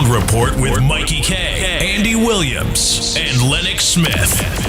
Report with Mickie K, Andy Williams, and Lennox Smith.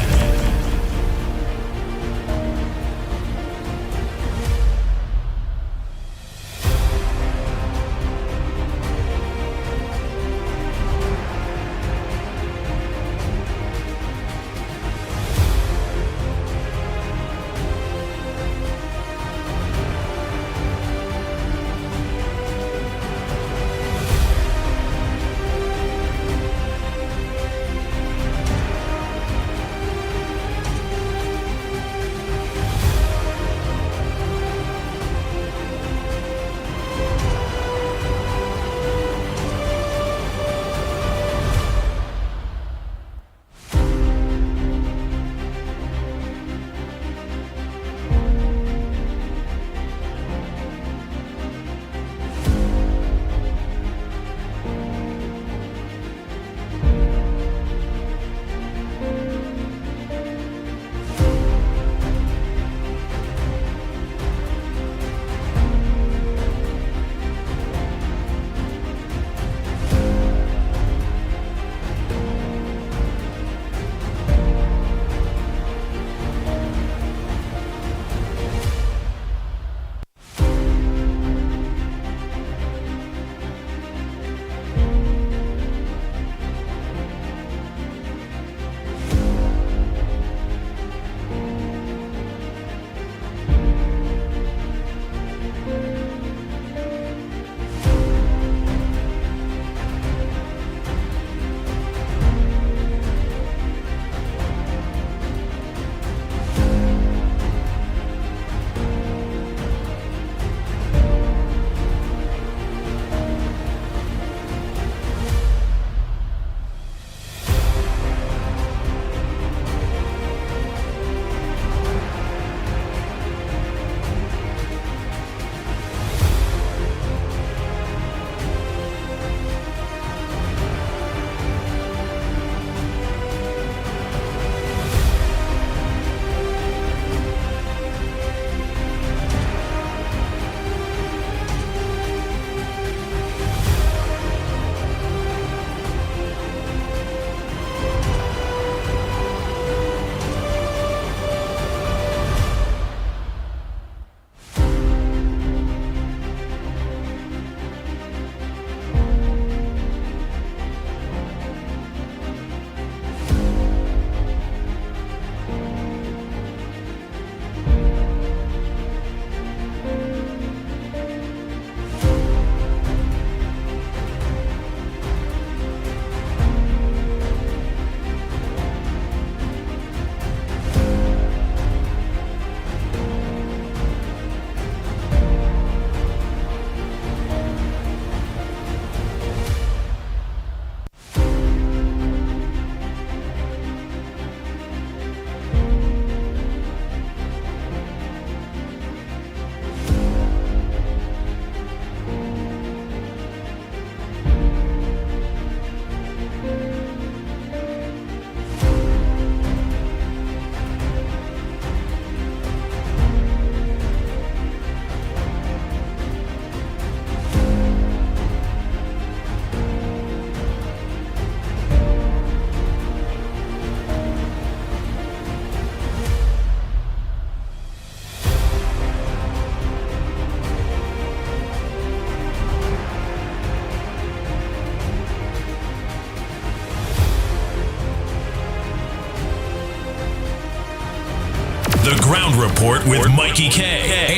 The Ground Report with Mickie K,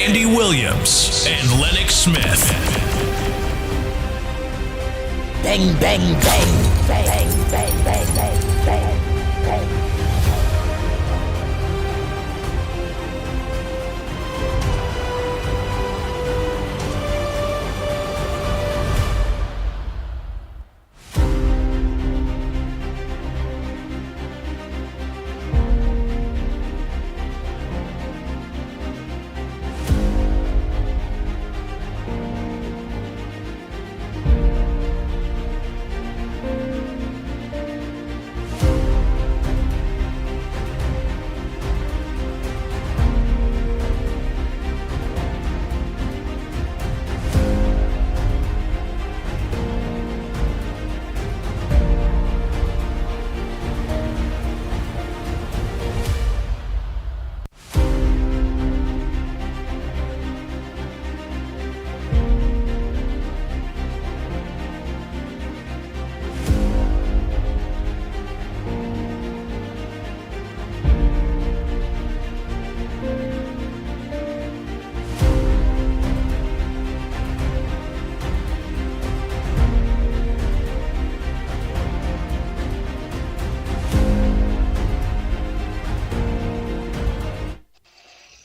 Andy Williams, and Lennox Smith. Bang, bang, bang, bang, bang, bang, bang, bang, bang.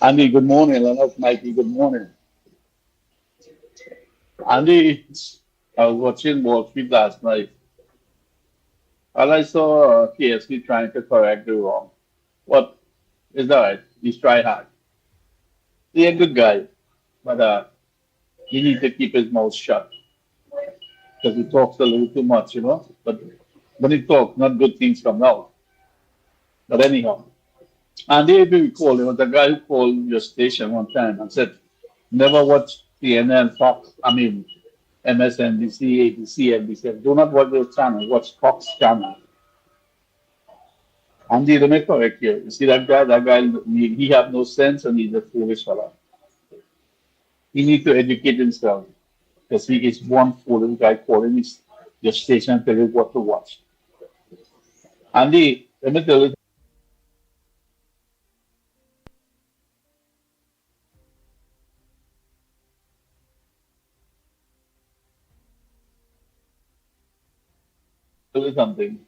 Andy, good morning. Lennox, Mikey, good morning. Andy, I was watching Wall Street last night, and I saw KFC trying to correct the wrong. What is that right? He's trying hard. He's a good guy, but he needs to keep his mouth shut because he talks a little too much, you know. But when he talks, not good things come out. But anyhow, Andy, if you recall, there was a guy who called your station one time and said, never watch CNN, Fox, I mean, MSNBC, ABC, NBC. Do not watch those channels. Watch Fox channel. And let me correct you. You see that guy, he have no sense and he's a foolish fellow. He need to educate himself because he is one foolish guy calling his your station and tell you what to watch. Andy, let me tell you something.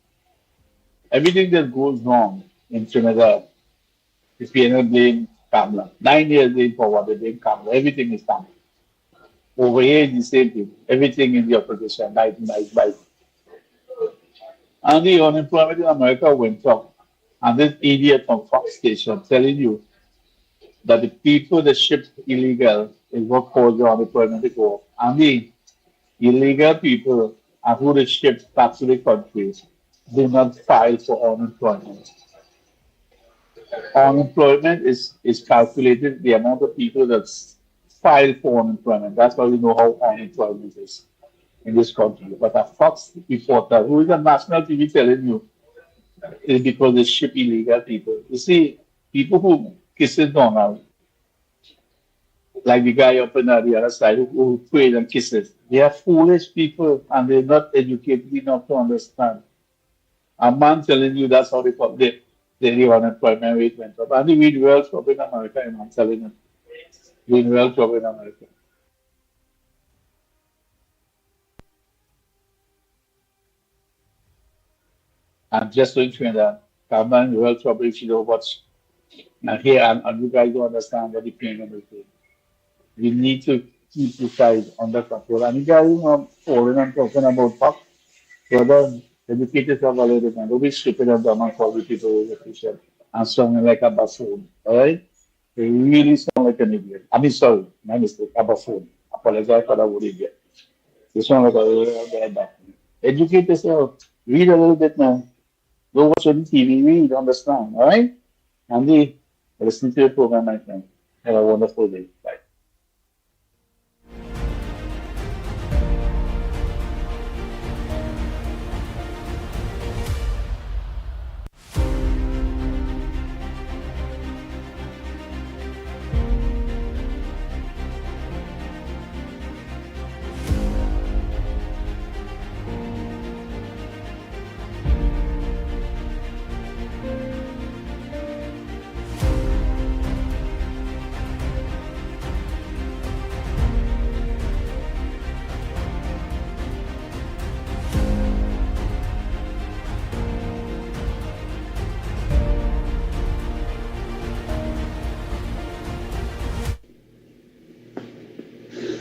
Everything that goes wrong in Trinidad is being blame Kamla. 9 years in forward, they blame Kamla. Everything is Kamla. Over here, the same thing. Everything in the opposition, night. And the unemployment in America went up. And this idiot from Fox Station telling you that the people that ship illegal is what caused the unemployment to go up. And the illegal people and who they ship back to the countries do not file for unemployment. Unemployment is calculated the amount of people that file for unemployment. That's why we know how unemployment is in this country. But a Fox reporter who is a national TV telling you is because they ship illegal people. You see, people who kisses Donald, like the guy up on the other side who prays and kisses, they are foolish people and they're not educated enough to understand. A man telling you that's how the unemployment rate went up. And we real trouble in America, I'm telling you. We're in real trouble in America. I'm just going to that. I'm in real trouble if you don't watch. And here, and you guys don't understand what the pain of it is. We need to keep the guys under control. And you guys, falling and talking about fuck, brother, educate yourself a little bit, man. Don't be stupid and dumb and call the people with efficient and sounding like a buffoon. All right? You really sound like an idiot. I mean, sorry, my mistake, a buffoon. Apologize for that word idiot. You sound like a little bad buffoon. Educate yourself. Read a little bit, man. Go watch on TV, read, understand. All right? Andy, listen to your program, my friend. Have a wonderful day. Bye.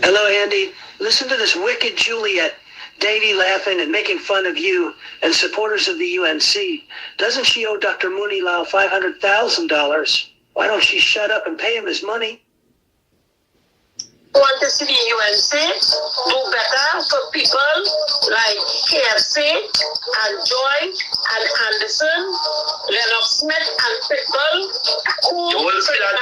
Hello, Andy. Listen to this wicked Juliet. Davy laughing and making fun of you and supporters of the UNC. Doesn't she owe Dr. Mooneylau $500,000? Why don't she shut up and pay him his money? Want to see the UNC do better for people like KFC and Joy and Anderson, Lennox Smith and Pitbull. You will see that.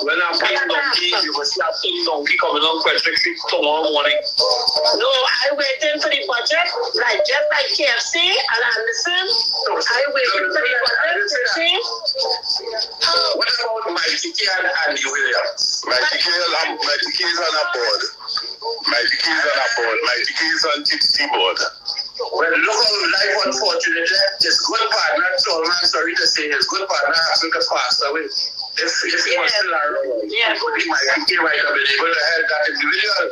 When I'm paying donkey, you will see a thing donkey coming on Frederick Street tomorrow morning. No, I'm waiting for the budget, like just like KFC and Anderson. I'm waiting for the budget. What about Mickie and Andy Williams? Mickie is on a board. Mickie is on a board. Mickie is on TTT board. Well, look how life, unfortunately, his good partner, I'm sorry to say, his good partner Africa passed away. If he was still around, he might have been able to help that individual.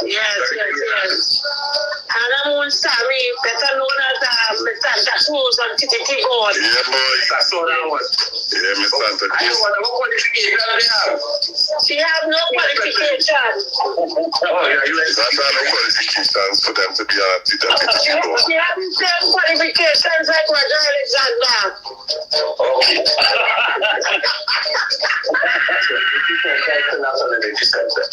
Yes. And God. Yeah, boy. That's all that was. Yeah, Miss Santa I don't want to qualification they have. She have no qualification. Oh, yeah, you like That's not no qualifications for them to be on a deputy She keeper. have the same qualifications like Roger Alexander. Okay. And community center.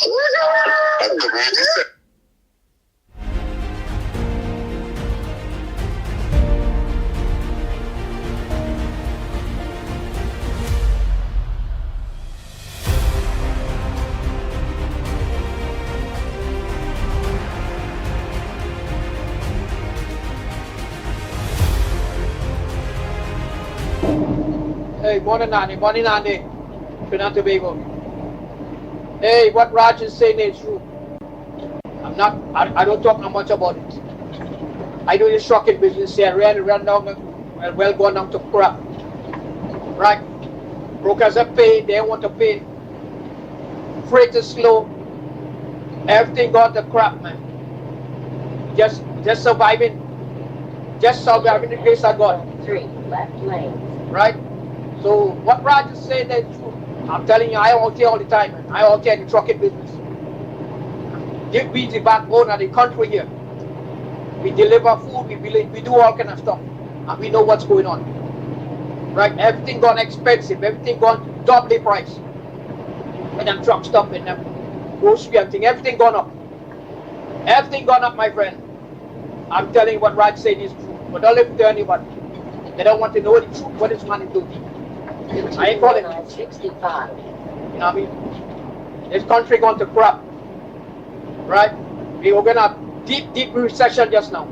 Hey, morning, Nani. Morning, Nani. Trinidad and Tobago. Hey, what Raj is saying is true. I don't talk not much about it. I do this trucking business here. Ran down, well gone down to crap. Right? Brokers are paid, they want to pay. Freight is slow. Everything got the crap, man. Just surviving. Just surviving the grace of God. 3 left lane. Right? So what Raj is saying is true. I'm telling you, I out here all the time, man. I out here in the trucking business. We the backbone of the country here. We deliver food, we do all kind of stuff. And we know what's going on. Right? Everything gone expensive, everything gone doubly priced. When them truck stuff in them grocery, everything gone up. Everything gone up, my friend. I'm telling you what Raj said is true. But don't listen to anybody. They don't want to know the truth, what this man is doing. I ain't calling it. 65. You know what I mean? This country going to crap. Right? We are going to have deep recession just now.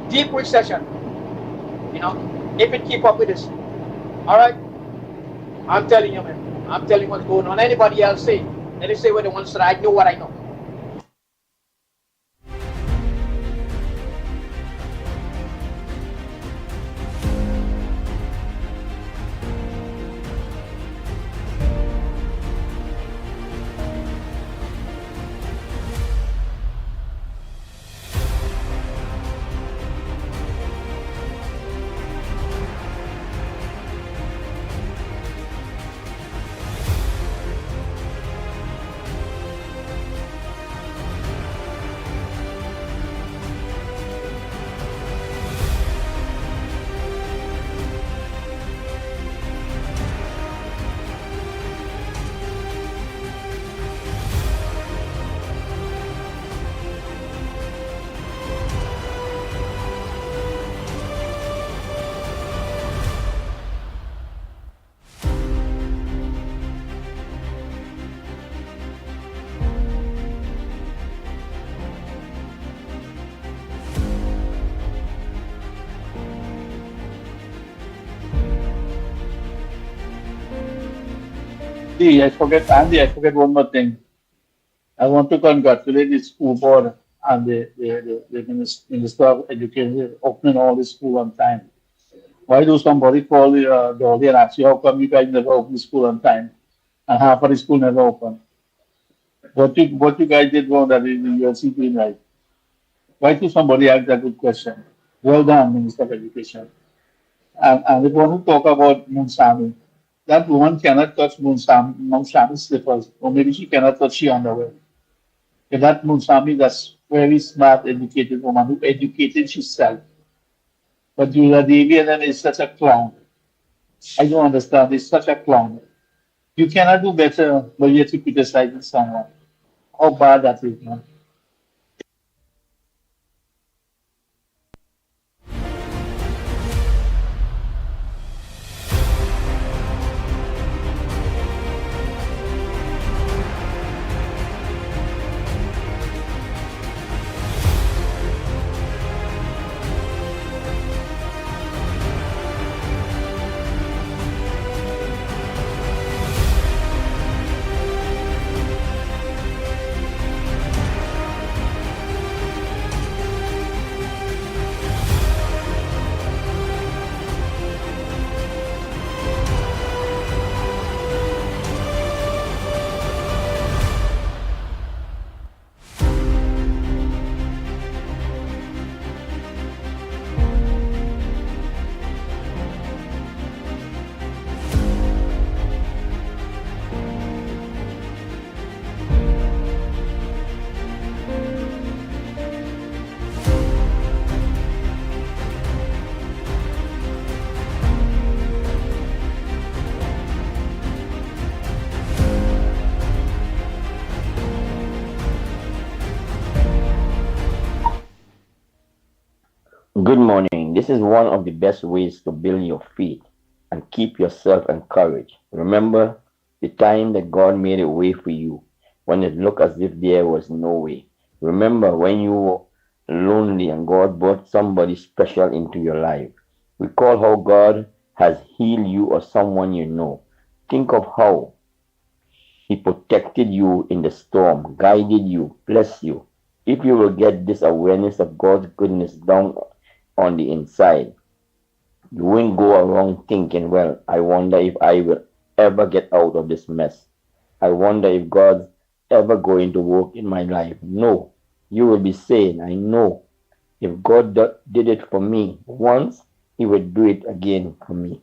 Deep recession. You know, if it keep up with this. Alright? I'm telling you, man. I'm telling you what's going on. Anybody else say? Let me say what they want to say. I know what I know. See, Andy, I forget one more thing. I want to congratulate the school board and the Minister of Education opening all the school on time. Why do somebody call the Dolly and ask you how come you guys never open the school on time? And half of the school never open. What you guys did wrong that the university doing right? Why do somebody ask that good question? Well done, Minister of Education. And if we want to talk about Munsami, that woman cannot touch Munsami's slippers, or maybe she cannot touch her underwear. If that Munsami, that's very smart, educated woman who educated herself. But Julia Davian is such a clown. I don't understand. He's such a clown. You cannot do better, but you have to criticize someone. How bad that is, man. Good morning. This is one of the best ways to build your faith and keep yourself encouraged. Remember the time that God made a way for you when it looked as if there was no way. Remember when you were lonely and God brought somebody special into your life. Recall how God has healed you or someone you know. Think of how He protected you in the storm, guided you, blessed you. If you will get this awareness of God's goodness down on the inside, you won't go around thinking, well, I wonder if I will ever get out of this mess. I wonder if God's ever going to work in my life. No, you will be saying, I know if God did it for me once, He will do it again for me.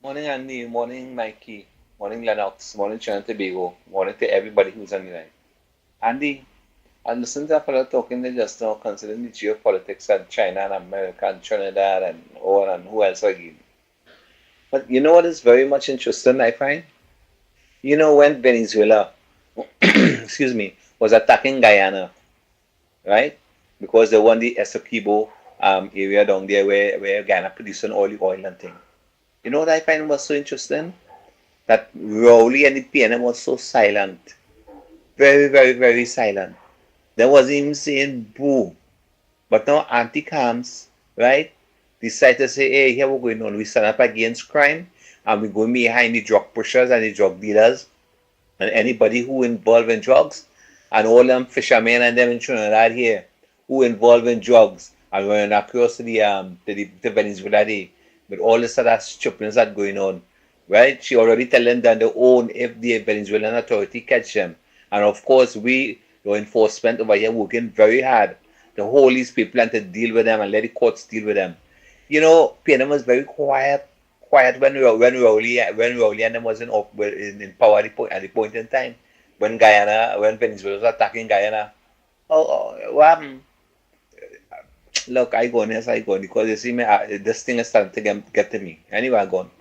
Morning, Andy. Morning, Mikey. Morning, Lennox. Morning, Trinidad and Tobago. Morning to everybody who's on the line. Andy, I listened to a fellow talking there just now considering the geopolitics and China and America and Trinidad and all and who else again. But you know what is very much interesting, I find? You know when Venezuela, excuse me, was attacking Guyana, right? Because they won the Essequibo area down there where Guyana producing all the oil and thing. You know what I find was so interesting? That Rowley and the PNM was so silent. Very, very, very silent. They wasn't even saying boo. But now anti-cams, right, decide to say, hey, here we're going on. We stand up against crime and we're going behind the drug pushers and the drug dealers and anybody who involved in drugs and all them fishermen and them in Trinidad here who involved in drugs and running across to the Venezuela there. With all this other stupidness that going on, right? She already telling them their own if the Venezuelan authority catch them. And of course, we, law enforcement over here, working very hard to hold these people and to deal with them and let the courts deal with them. You know, PNM was very quiet when Rowley and them was in power at the point in time. When Venezuela was attacking Guyana. What happened? Look, I go on, yes, I go on, because you see me, this thing is starting to get to me. Anyway, I go on.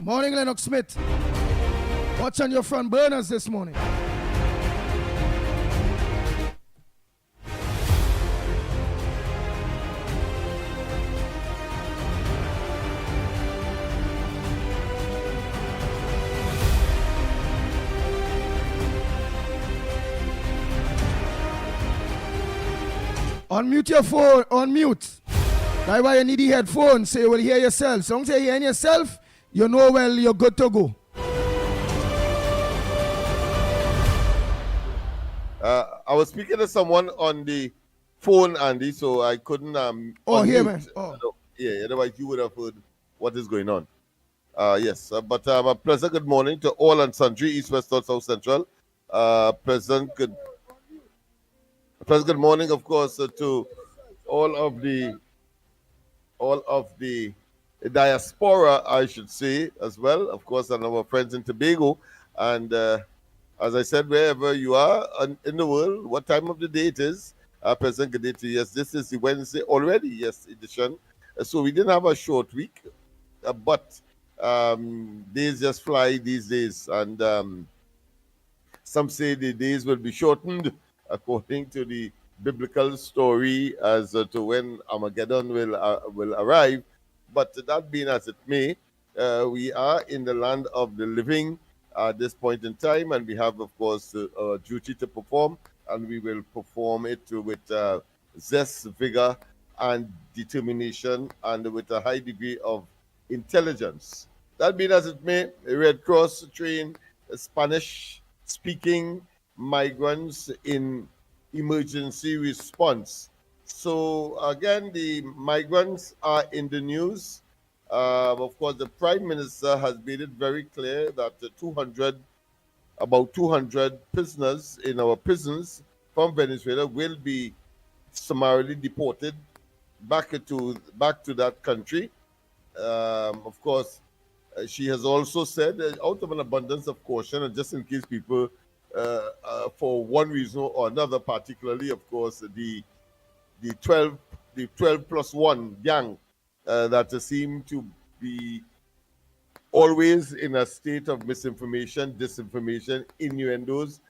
Morning, Lennox Smith. What's on your front burners this morning? Unmute your phone, unmute. That's why you need the headphones so you will hear yourself. So long as you're hearing yourself, you know well you're good to go. I was speaking to someone on the phone, Andy, so I couldn't here, man. Yeah, otherwise you would have heard what is going on. Yes, but a pleasant good morning to all and sundry, East, West, North, South, Central. Pleasant good morning, of course, to all of the diaspora, I should say, as well, of course, and our friends in Tobago. And as I said, wherever you are in the world, what time of the day it is, President, good day to you. Yes, this is the Wednesday already, yes, edition. So we didn't have a short week, but days just fly these days. And some say the days will be shortened according to the biblical story as to when Armageddon will arrive. But that being as it may, we are in the land of the living at this point in time, and we have, of course, a duty to perform, and we will perform it with zest, vigor, and determination, and with a high degree of intelligence. That being as it may, Red Cross trained Spanish-speaking migrants in emergency response. So again, the migrants are in the news. Of course, the Prime Minister has made it very clear that about 200 prisoners in our prisons from Venezuela will be summarily deported back to that country. Of course, she has also said, out of an abundance of caution, and just in case people, for one reason or another, particularly, of course, the 12 plus 1 gang that seem to be always in a state of misinformation, disinformation, innuendos,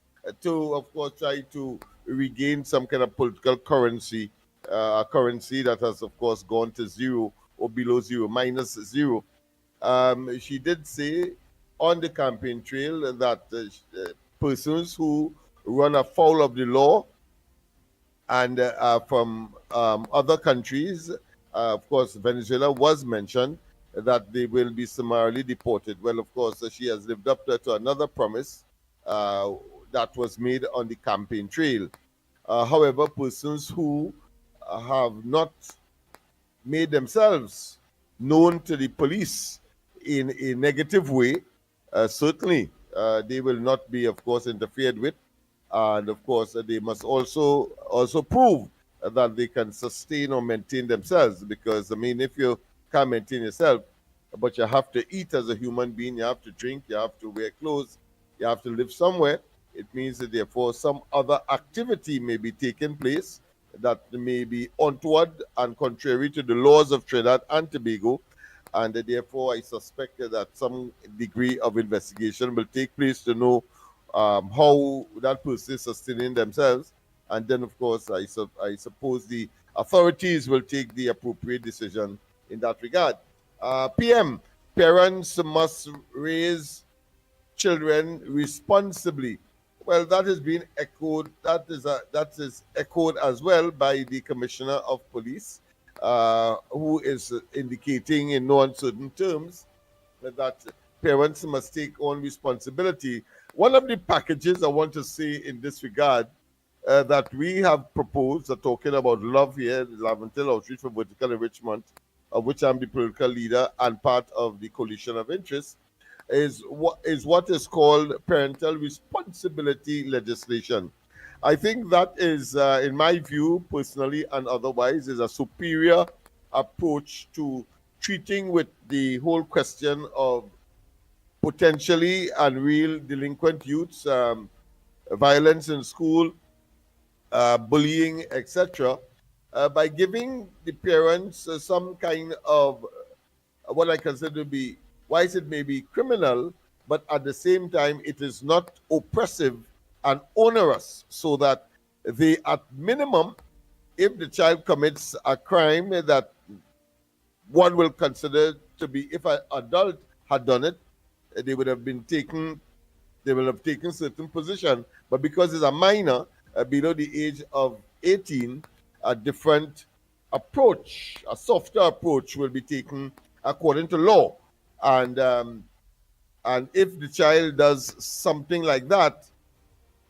to, of course, try to regain some kind of political currency, a currency that has, of course, gone to zero or below zero, minus zero. She did say on the campaign trail that persons who run afoul of the law and from other countries, of course, Venezuela was mentioned, that they will be summarily deported. Well, of course, she has lived up to another promise that was made on the campaign trail. However, persons who have not made themselves known to the police in a negative way, certainly they will not be, of course, interfered with. And of course, they must also prove that they can sustain or maintain themselves. Because, I mean, if you can't maintain yourself, but you have to eat as a human being, you have to drink, you have to wear clothes, you have to live somewhere, it means that therefore some other activity may be taking place that may be untoward and contrary to the laws of Trinidad and Tobago. And therefore, I suspect that some degree of investigation will take place to know how that person is sustaining themselves. And then, of course, I suppose the authorities will take the appropriate decision in that regard. PM, parents must raise children responsibly. Well, that has been echoed. That is echoed as well by the Commissioner of Police, who is indicating in no uncertain terms that parents must take on responsibility. One of the packages I want to say in this regard that we have proposed, talking about love here, Love Until Outreach for Vertical Enrichment, of which I'm the political leader and part of the coalition of interest, is what is called parental responsibility legislation. I think that is, in my view, personally and otherwise, is a superior approach to treating with the whole question of potentially and real delinquent youths, violence in school, bullying, etc., by giving the parents some kind of what I consider to be whilst it may be criminal, but at the same time, it is not oppressive and onerous, so that they, at minimum, if the child commits a crime that one will consider to be, if an adult had done it, they would have been taken, they will have taken certain position. But because it's a minor below the age of 18, a different approach, a softer approach will be taken according to law. And if the child does something like that,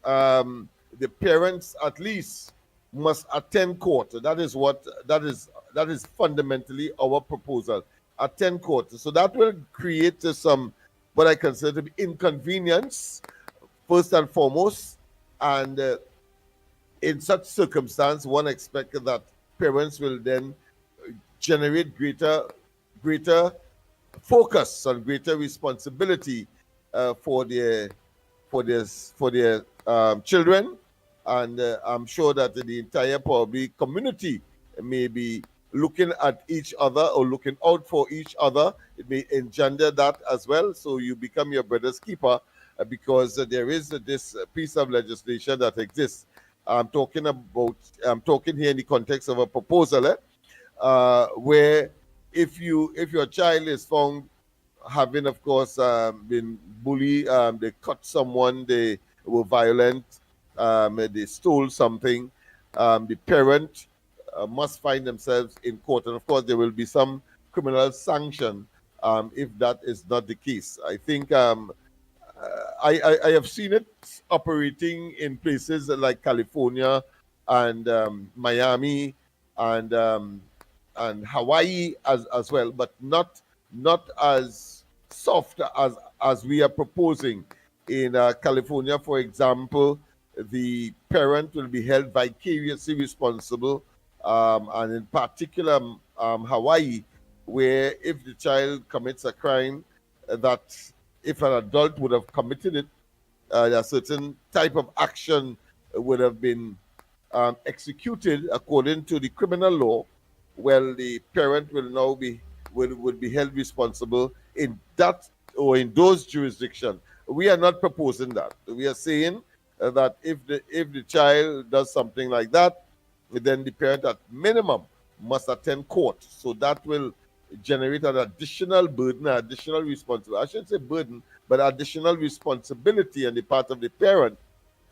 the parents at least must attend court. That is fundamentally our proposal. Attend court. So that will create some what I consider to be inconvenience, first and foremost. And in such circumstance, one expects that parents will then generate greater focus and greater responsibility for their children, and I'm sure that the entire probably community may be looking at each other or looking out for each other. It may engender that as well. So you become your brother's keeper because there is this piece of legislation that exists. I'm talking here in the context of a proposal where if your child is found having, of course, been bullied, they cut someone, they were violent, they stole something, the parent must find themselves in court. And of course, there will be some criminal sanction if that is not the case. I think I have seen it operating in places like California and Miami and Hawaii as well, but not as soft as we are proposing. In California, for example, the parent will be held vicariously responsible, and in particular Hawaii, where if the child commits a crime that if an adult would have committed it, a certain type of action would have been executed according to the criminal law. Well, the parent will now would be held responsible in that or in those jurisdictions. We are not proposing that. We are saying that if the child does something like that, then the parent at minimum must attend court. So that will generate an additional burden, additional responsibility. I shouldn't say burden, but additional responsibility on the part of the parent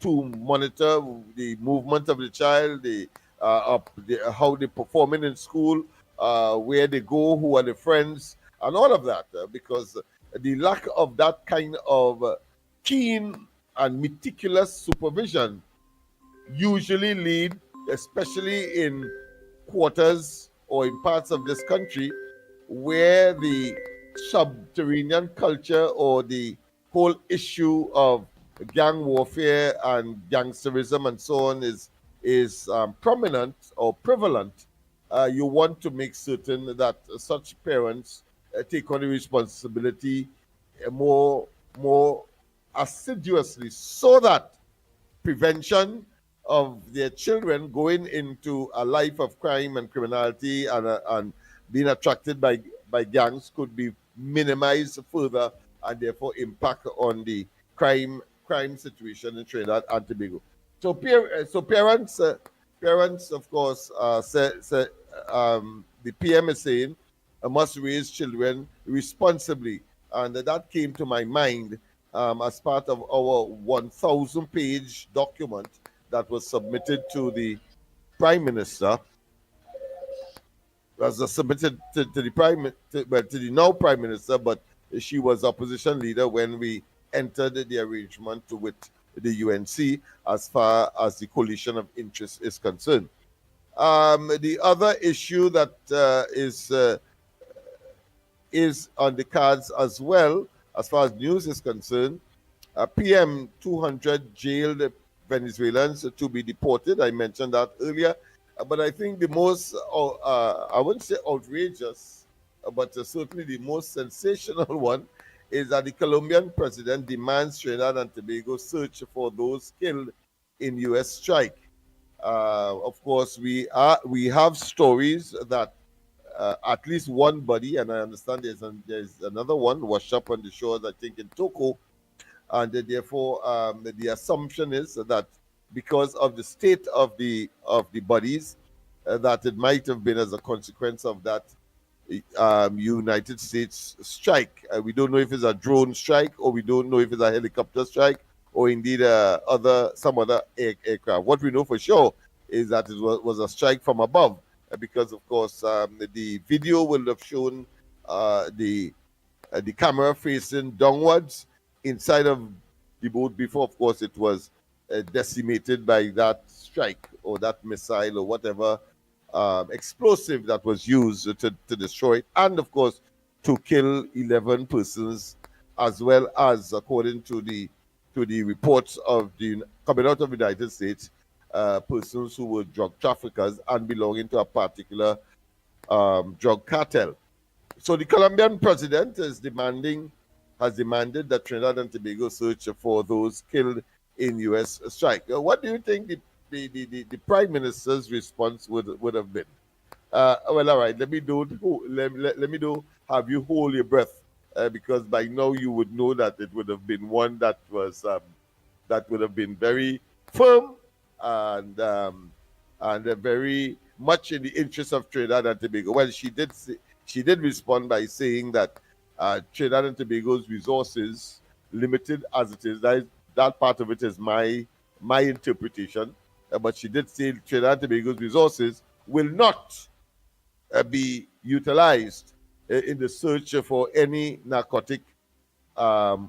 to monitor the movement of the child, how they're performing in school, where they go, who are the friends, and all of that. Because the lack of that kind of keen and meticulous supervision usually lead, especially in quarters or in parts of this country, where the subterranean culture or the whole issue of gang warfare and gangsterism and so on is prominent or prevalent. You want to make certain that such parents take on the responsibility more assiduously, so that prevention of their children going into a life of crime and criminality and being attracted by gangs could be minimized further, and therefore impact on the crime situation in Trinidad and Tobago. So parents, of course, the PM is saying must raise children responsibly, and that came to my mind as part of our 1,000-page document that was submitted to the Prime Minister. Was submitted to the now Prime Minister, but she was opposition leader when we entered the arrangement with the UNC as far as the coalition of interest is concerned. The other issue that is on the cards as well, as far as news is concerned, PM 200 jailed Venezuelans to be deported. I mentioned that earlier. But I think the most, I wouldn't say outrageous, but certainly the most sensational one is that the Colombian president demands Trinidad and Tobago search for those killed in U.S. strike. Of course, we have stories that at least one body, and I understand there's another one washed up on the shores, I think in Toko, and therefore the assumption is that because of the state of the bodies, that it might have been as a consequence of that United States strike. We don't know if it's a drone strike, or we don't know if it's a helicopter strike, or indeed some other aircraft. What we know for sure is that it was a strike from above, because of course the video will have shown the camera facing downwards inside of the boat before, of course, it was decimated by that strike or that missile or whatever explosive that was used to destroy it, and of course to kill 11 persons, as well as, according to the reports of the coming out of the United States, persons who were drug traffickers and belonging to a particular drug cartel. So the Colombian president has demanded that Trinidad and Tobago search for those killed in U.S. strike. What do you think the Prime Minister's response would have been? Well, all right. Let me have you hold your breath, because by now you would know that it would have been one that would have been very firm and very much in the interest of Trinidad and Tobago. Well, she did respond by saying that Trinidad and Tobago's resources, limited as it is, that part of it is my interpretation. But she did say Trinidad and Tobago's resources will not be utilized in the search for any narcotic or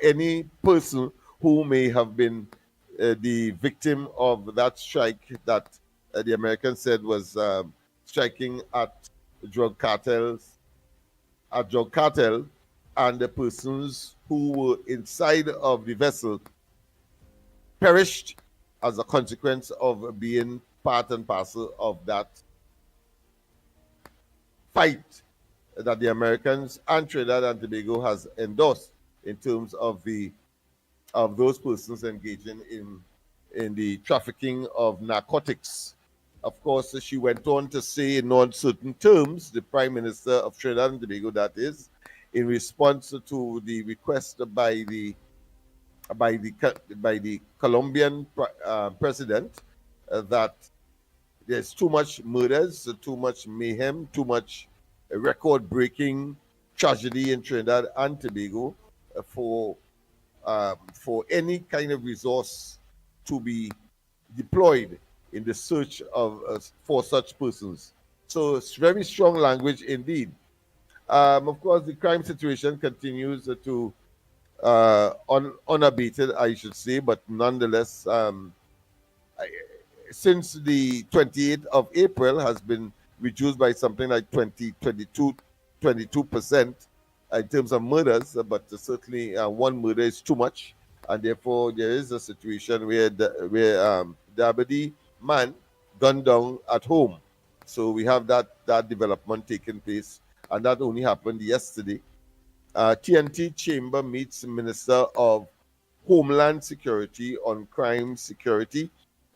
any person who may have been the victim of that strike that the Americans said was striking at drug cartel, and the persons who were inside of the vessel perished as a consequence of being part and parcel of that fight that the Americans and Trinidad and Tobago has endorsed in terms of those persons engaging in the trafficking of narcotics. Of course, she went on to say in non-certain terms, the Prime Minister of Trinidad and Tobago, that is, in response to the request by the Colombian president, that there's too much murders, too much mayhem, too much record-breaking tragedy in Trinidad and Tobago for any kind of resource to be deployed in the search for such persons. So it's very strong language indeed. Of course, the crime situation continues to unabated, I should say, but nonetheless, since the 28th of April has been reduced by something like 22% in terms of murders, but certainly one murder is too much, and therefore there is a situation where the Dabadi man gunned down at home. So we have that development taking place, and that only happened yesterday. TNT Chamber meets Minister of Homeland Security on crime security.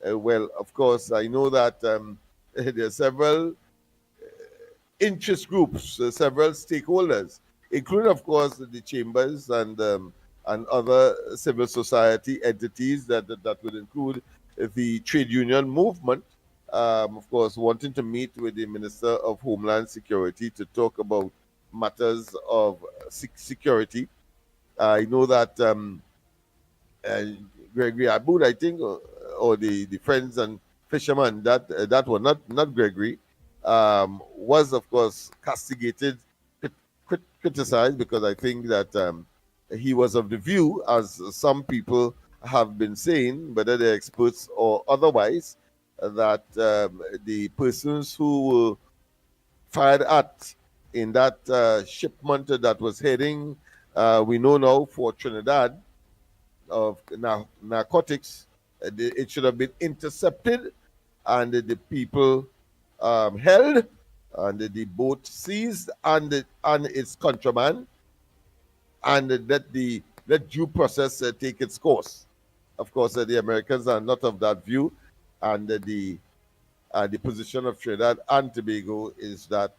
Well, of course, I know that there are several interest groups, several stakeholders, including, of course, the chambers and other civil society entities that would include the trade union movement, of course, wanting to meet with the Minister of Homeland Security to talk about matters of security. I know that Gregory Aboud, I think, or the Friends and Fishermen, that were not Gregory, was, of course, castigated, criticized, because I think that he was of the view, as some people have been saying, whether they're experts or otherwise, that the persons who were fired at in that shipment that was heading, we know now, for Trinidad of narcotics, it should have been intercepted and the people held, and the boat seized and its contraband, and let due process take its course. Of course, the Americans are not of that view, and the position of Trinidad and Tobago is that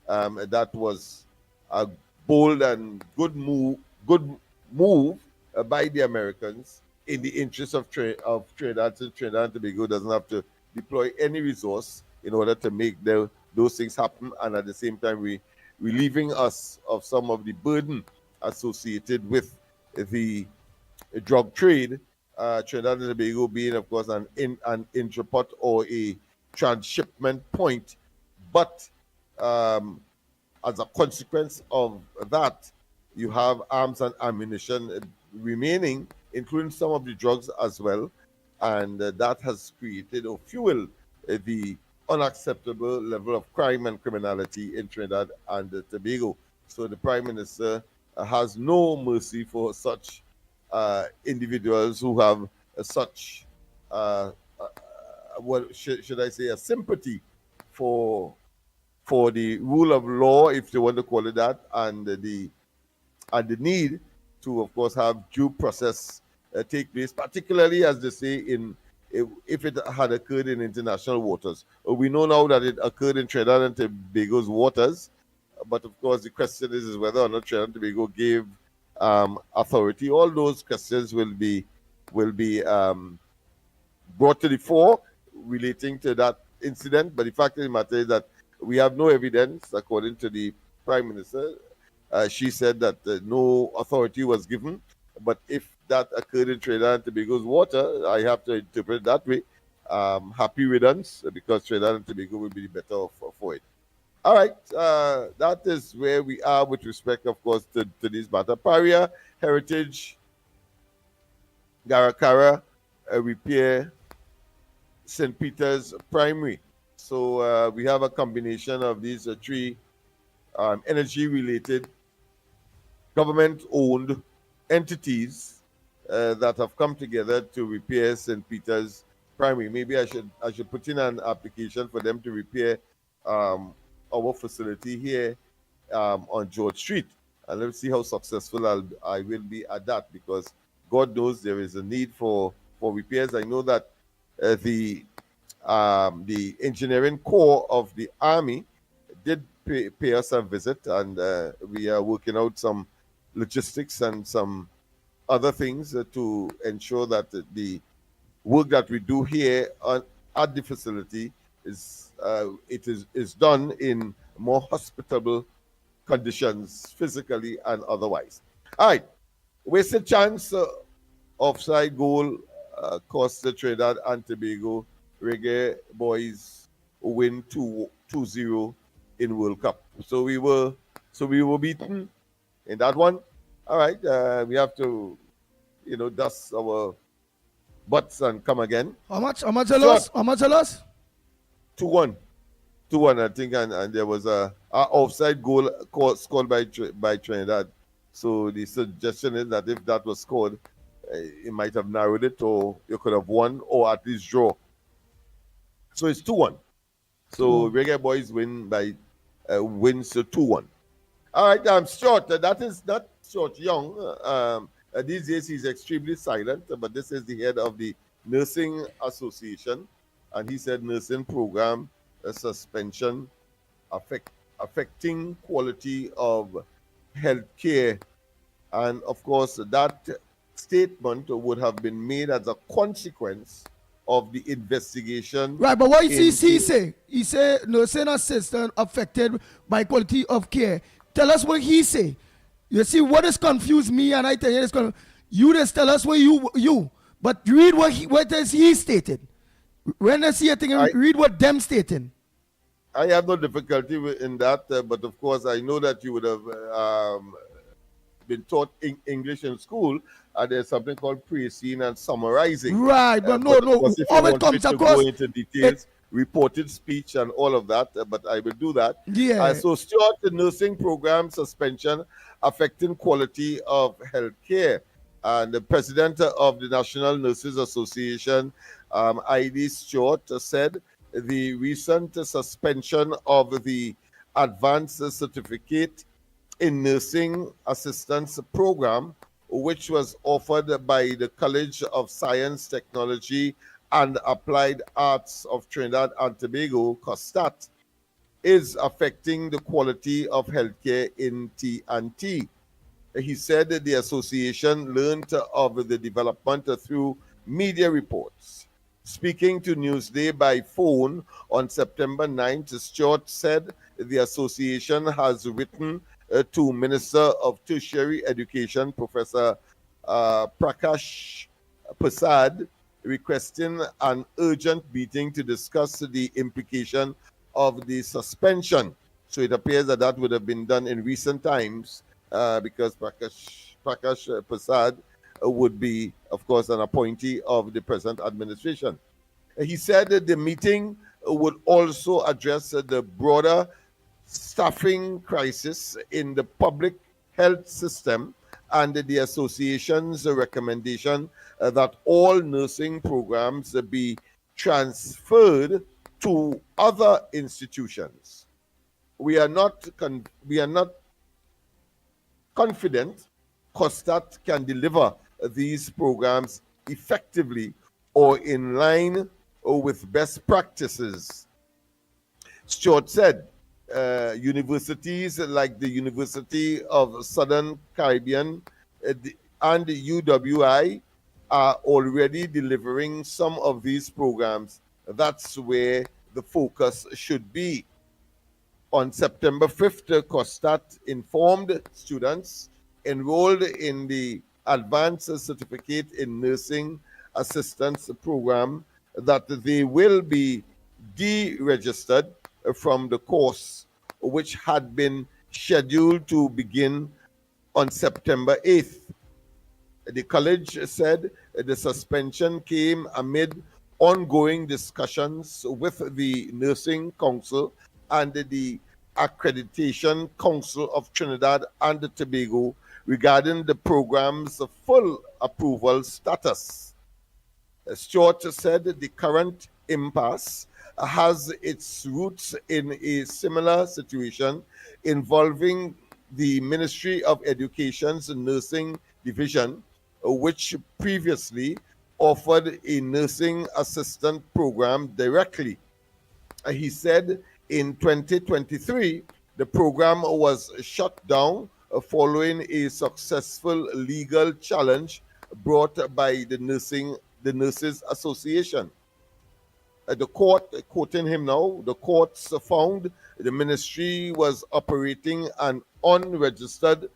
that was a bold and good move by the Americans in the interest of Trinidad, since Trinidad and Tobago doesn't have to deploy any resource in order to make those things happen, and at the same time relieving us of some of the burden associated with the drug trade. Trinidad and Tobago being, of course, an intraport or a transshipment point, but as a consequence of that, you have arms and ammunition remaining, including some of the drugs as well, and that has created or fueled the unacceptable level of crime and criminality in Trinidad and Tobago. So the Prime Minister has no mercy for such individuals who have such, what should I say, a sympathy for the rule of law, if you want to call it that, and the need to, of course, have due process take place, particularly, as they say, if it had occurred in international waters. We know now that it occurred in Trinidad and Tobago's waters, but of course the question is whether or not Trinidad and Tobago gave authority. All those questions will be brought to the fore relating to that incident, but the fact of the matter is that we have no evidence, according to the Prime Minister. She said that no authority was given, but if that occurred in Trinidad and Tobago's water, I have to interpret it that way. Happy riddance, because Trinidad and Tobago will be better off for it. All right, that is where we are with respect, of course, to this matter. Paria, Heritage, Garakara, Repair, St. Peter's Primary. So we have a combination of these three energy-related, government-owned entities that have come together to repair St. Peter's Primary. Maybe I should put in an application for them to repair our facility here on George Street, and let's see how successful I will be at that, because God knows there is a need for repairs. I know that the engineering corps of the Army did pay us a visit, and we are working out some logistics and some other things to ensure that the work that we do here at the facility is done in more hospitable conditions, physically and otherwise. All right, wasted chance, offside goal cost the Trinidad and Tobago Reggae Boys win 2-0 in World Cup. So we were beaten in that one. All right, we have to, dust our butts and come again. How much a loss? How much a loss? 2-1, I think, and there was a offside goal scored by Trinidad. So the suggestion is that if that was scored, it might have narrowed it, or you could have won, or at least draw. So it's 2-1. So Reggae Boys wins 2-1. All right, Stuart, that is not Stuart Young. These days he's extremely silent, but this is the head of the Nursing Association, and he said nursing program suspension affecting quality of health care. And of course, that statement would have been made as a consequence of the investigation. Right, but what he say? He say nursing assistant affected by quality of care. Tell us what he say. You see, what has confused me, and I tell you, you just tell us what you. But read what has he stated. When I see a thing, read what them stating. I have no difficulty in that, but of course I know that you would have been taught English in school, and there's something called preaching and summarizing. Right, but no. If you want me to go into details, reported speech and all of that, but I will do that. Yeah. So Stuart, the nursing program suspension affecting quality of health care. And the president of the National Nurses Association, I.D. Stewart, said the recent suspension of the advanced certificate in nursing assistance program, which was offered by the College of Science, Technology and Applied Arts of Trinidad and Tobago, COSTAT, is affecting the quality of healthcare in T&T. He said that the association learned of the development through media reports. Speaking to Newsday by phone on September 9th, Stewart said the association has written to Minister of Tertiary Education, Professor Prakash Prasad, requesting an urgent meeting to discuss the implication of the suspension. So it appears that that would have been done in recent times because Prakash Prasad would be, of course, an appointee of the present administration. He said that the meeting would also address the broader staffing crisis in the public health system and the association's recommendation that all nursing programs be transferred to other institutions. We are not confident COSTAT can deliver these programs effectively or in line with best practices. Stewart said universities like the University of Southern Caribbean and the UWI are already delivering some of these programs. That's where the focus should be. On September 5th, COSTAT informed students enrolled in the Advanced Certificate in Nursing Assistance Program that they will be deregistered from the course, which had been scheduled to begin on September 8th. The college said the suspension came amid ongoing discussions with the Nursing Council and the Accreditation Council of Trinidad and Tobago regarding the program's full approval status. Stewart said the current impasse has its roots in a similar situation involving the Ministry of Education's Nursing Division, which previously offered a nursing assistant program directly. He said in 2023, the program was shut down following a successful legal challenge brought by the Nurses Association. The court, quoting him now, the courts found the ministry was operating an unregistered,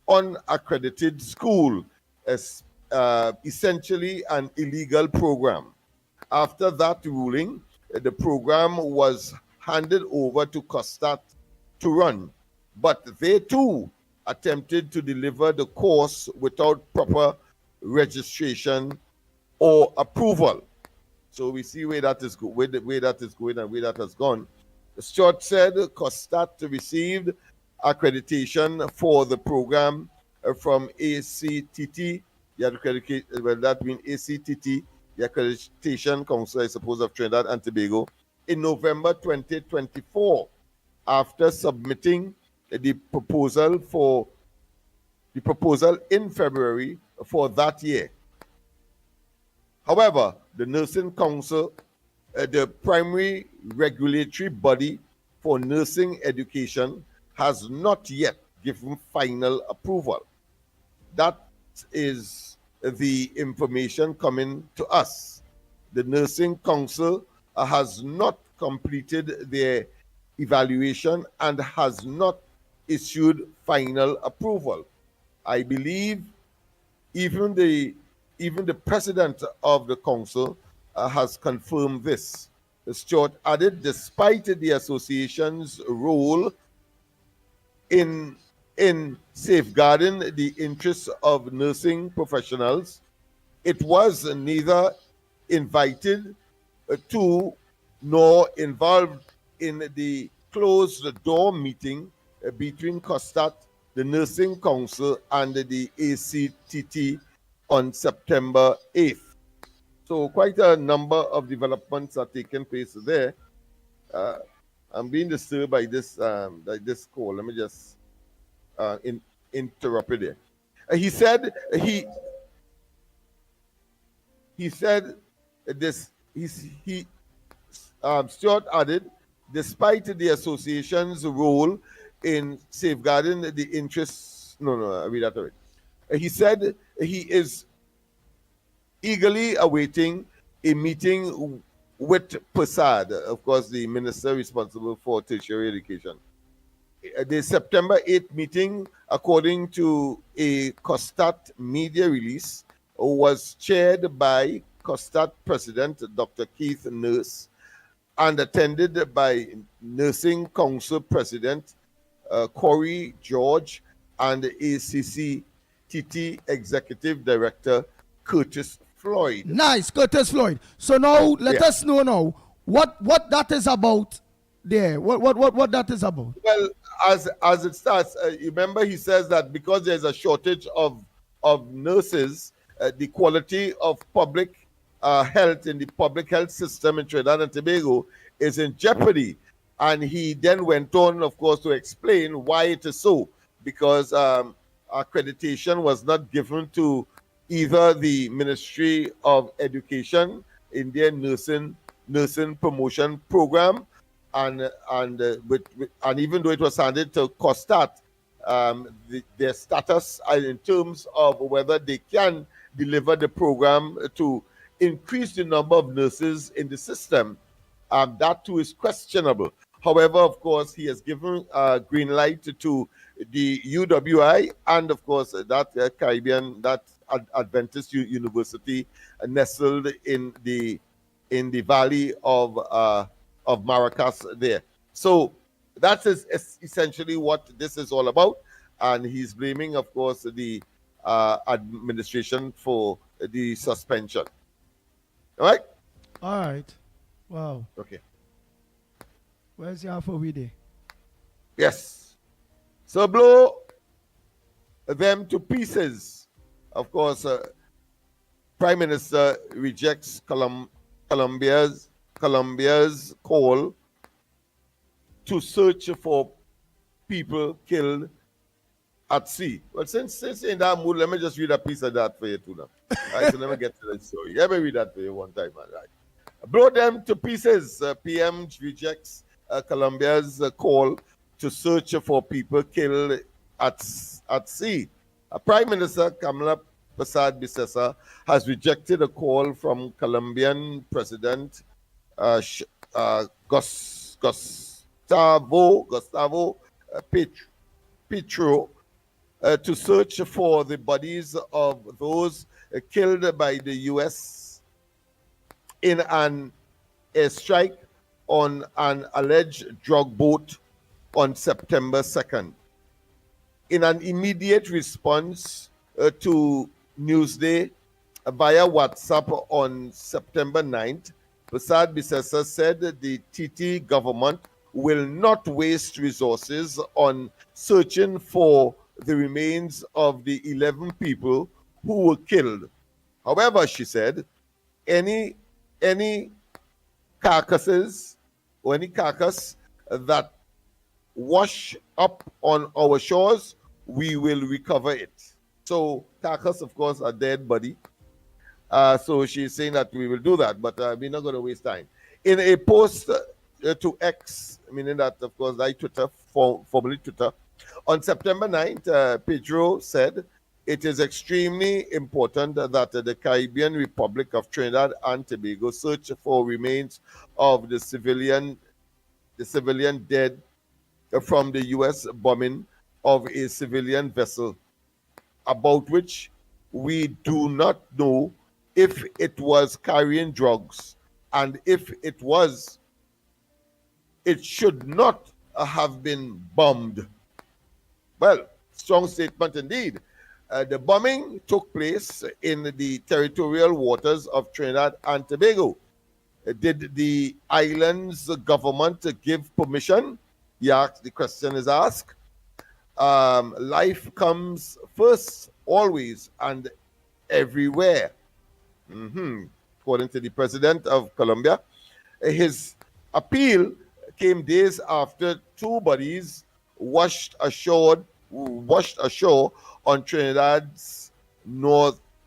unaccredited school, as essentially an illegal program. After that ruling, the program was handed over to COSTAT to run, but they too attempted to deliver the course without proper registration or approval. So we see where that is where that is going and where that has gone. Stewart said COSTAT received accreditation for the program from ACTT. That means ACTT, the Accreditation Council, I suppose, of Trinidad and Tobago, in November 2024, after submitting the proposal in February for that year. However, the Nursing Council, the primary regulatory body for nursing education, has not yet given final approval. That is the information coming to us. The Nursing Council has not completed their evaluation and has not issued final approval. I believe even the president of the council has confirmed this. Stewart added, despite the association's role in safeguarding the interests of nursing professionals, it was neither invited to nor involved in the closed-door meeting between COSTAT, the Nursing Council, and the ACTT on September 8th. So quite a number of developments are taking place there. I'm being disturbed by this call. Let me just interrupt it there. He said Stewart added, despite the association's role in safeguarding the interests, I read that already. He said he is eagerly awaiting a meeting with Prasad, of course, the minister responsible for tertiary education. The September 8th meeting, according to a COSTAT media release, was chaired by COSTAT President Dr. Keith Nurse and attended by Nursing Council President Corey George and ACCTT Executive Director Curtis Floyd. Nice, Curtis Floyd. So now let us know now what that is about there. What that is about. Well, as it starts, remember he says that because there's a shortage of nurses, the quality of public health in the public health system in Trinidad and Tobago is in jeopardy. And he then went on, of course, to explain why it is so, because accreditation was not given to either the Ministry of Education in their nursing promotion program, and even though it was handed to COSTAT, their status in terms of whether they can deliver the program to increase the number of nurses in the system, that too is questionable. However, of course, he has given a green light to the UWI and, of course, that Caribbean, that Adventist University nestled in the valley of Maracas there. So that is essentially what this is all about. And he's blaming, of course, the administration for the suspension. All right? All right. Wow. Okay. Where's your for we there? Yes. So blow them to pieces. Of course, Prime Minister rejects Colombia's call to search for people killed at sea. Well, since in that mood, let me just read a piece of that for you too now. All right, so let me get to the story. Let me read that for you one time, man. Right. Blow them to pieces. PM rejects Colombia's call to search for people killed at sea. Prime Minister Kamala Prasad Bisesa has rejected a call from Colombian President Gustavo Petro to search for the bodies of those killed by the U.S. in an airstrike on an alleged drug boat on September 2nd. In an immediate response to Newsday via WhatsApp on September 9th, Prasad Bisesa said the TT government will not waste resources on searching for the remains of the 11 people who were killed. However, she said, any carcasses or any carcass that wash up on our shores, we will recover it. So carcass, of course, a dead body. So she's saying that we will do that, but we're not going to waste time. In a post to X, meaning that, of course, like Twitter, formerly Twitter, on September 9th, Pedro said, it is extremely important that the Caribbean Republic of Trinidad and Tobago search for remains of the civilian dead from the U.S. bombing of a civilian vessel, about which we do not know if it was carrying drugs, and if it was, it should not have been bombed. Well, strong statement indeed. The bombing took place in the territorial waters of Trinidad and Tobago. Did the island's government give permission? The question is asked. Life comes first, always and everywhere. According to the president of Colombia, his appeal came days after two bodies washed ashore on Trinidad's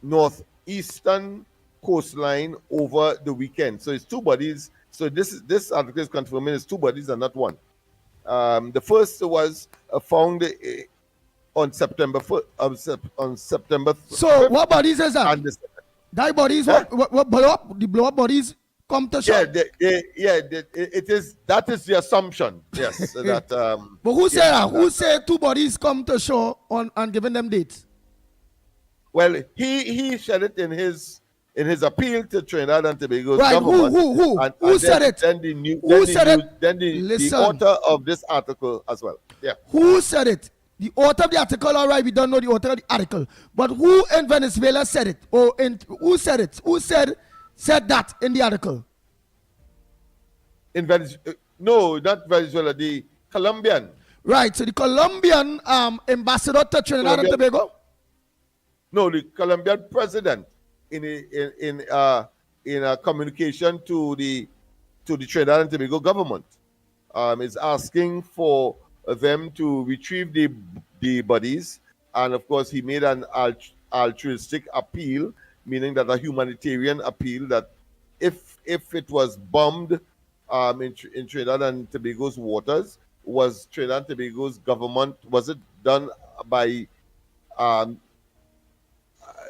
northeastern coastline over the weekend. So it's two bodies. So this article is confirming it's two bodies and not one. The first was found on September 5th. So what bodies is that? And that bodies what blow up? The blow up bodies come to shore. That is the assumption. Yes, that. But who said that? Who said two bodies come to shore and giving them dates? Well, he said it in his appeal to Trinidad and Tobago's right. government. Who said it? Then the author of this article as well. Yeah. Who said it? The author of the article, all right, we don't know the author of the article. But who in Venezuela said it? Who said it? Who said that in the article? In Venezuela? No, not Venezuela, the Colombian. Right, so the Colombian ambassador to Trinidad and Tobago? No, the Colombian president in a communication to the Trinidad and Tobago government is asking for them to retrieve the bodies, and of course he made an altruistic appeal, meaning that a humanitarian appeal that if it was bombed in Trinidad and Tobago's waters, was Trinidad and Tobago's government, was it done by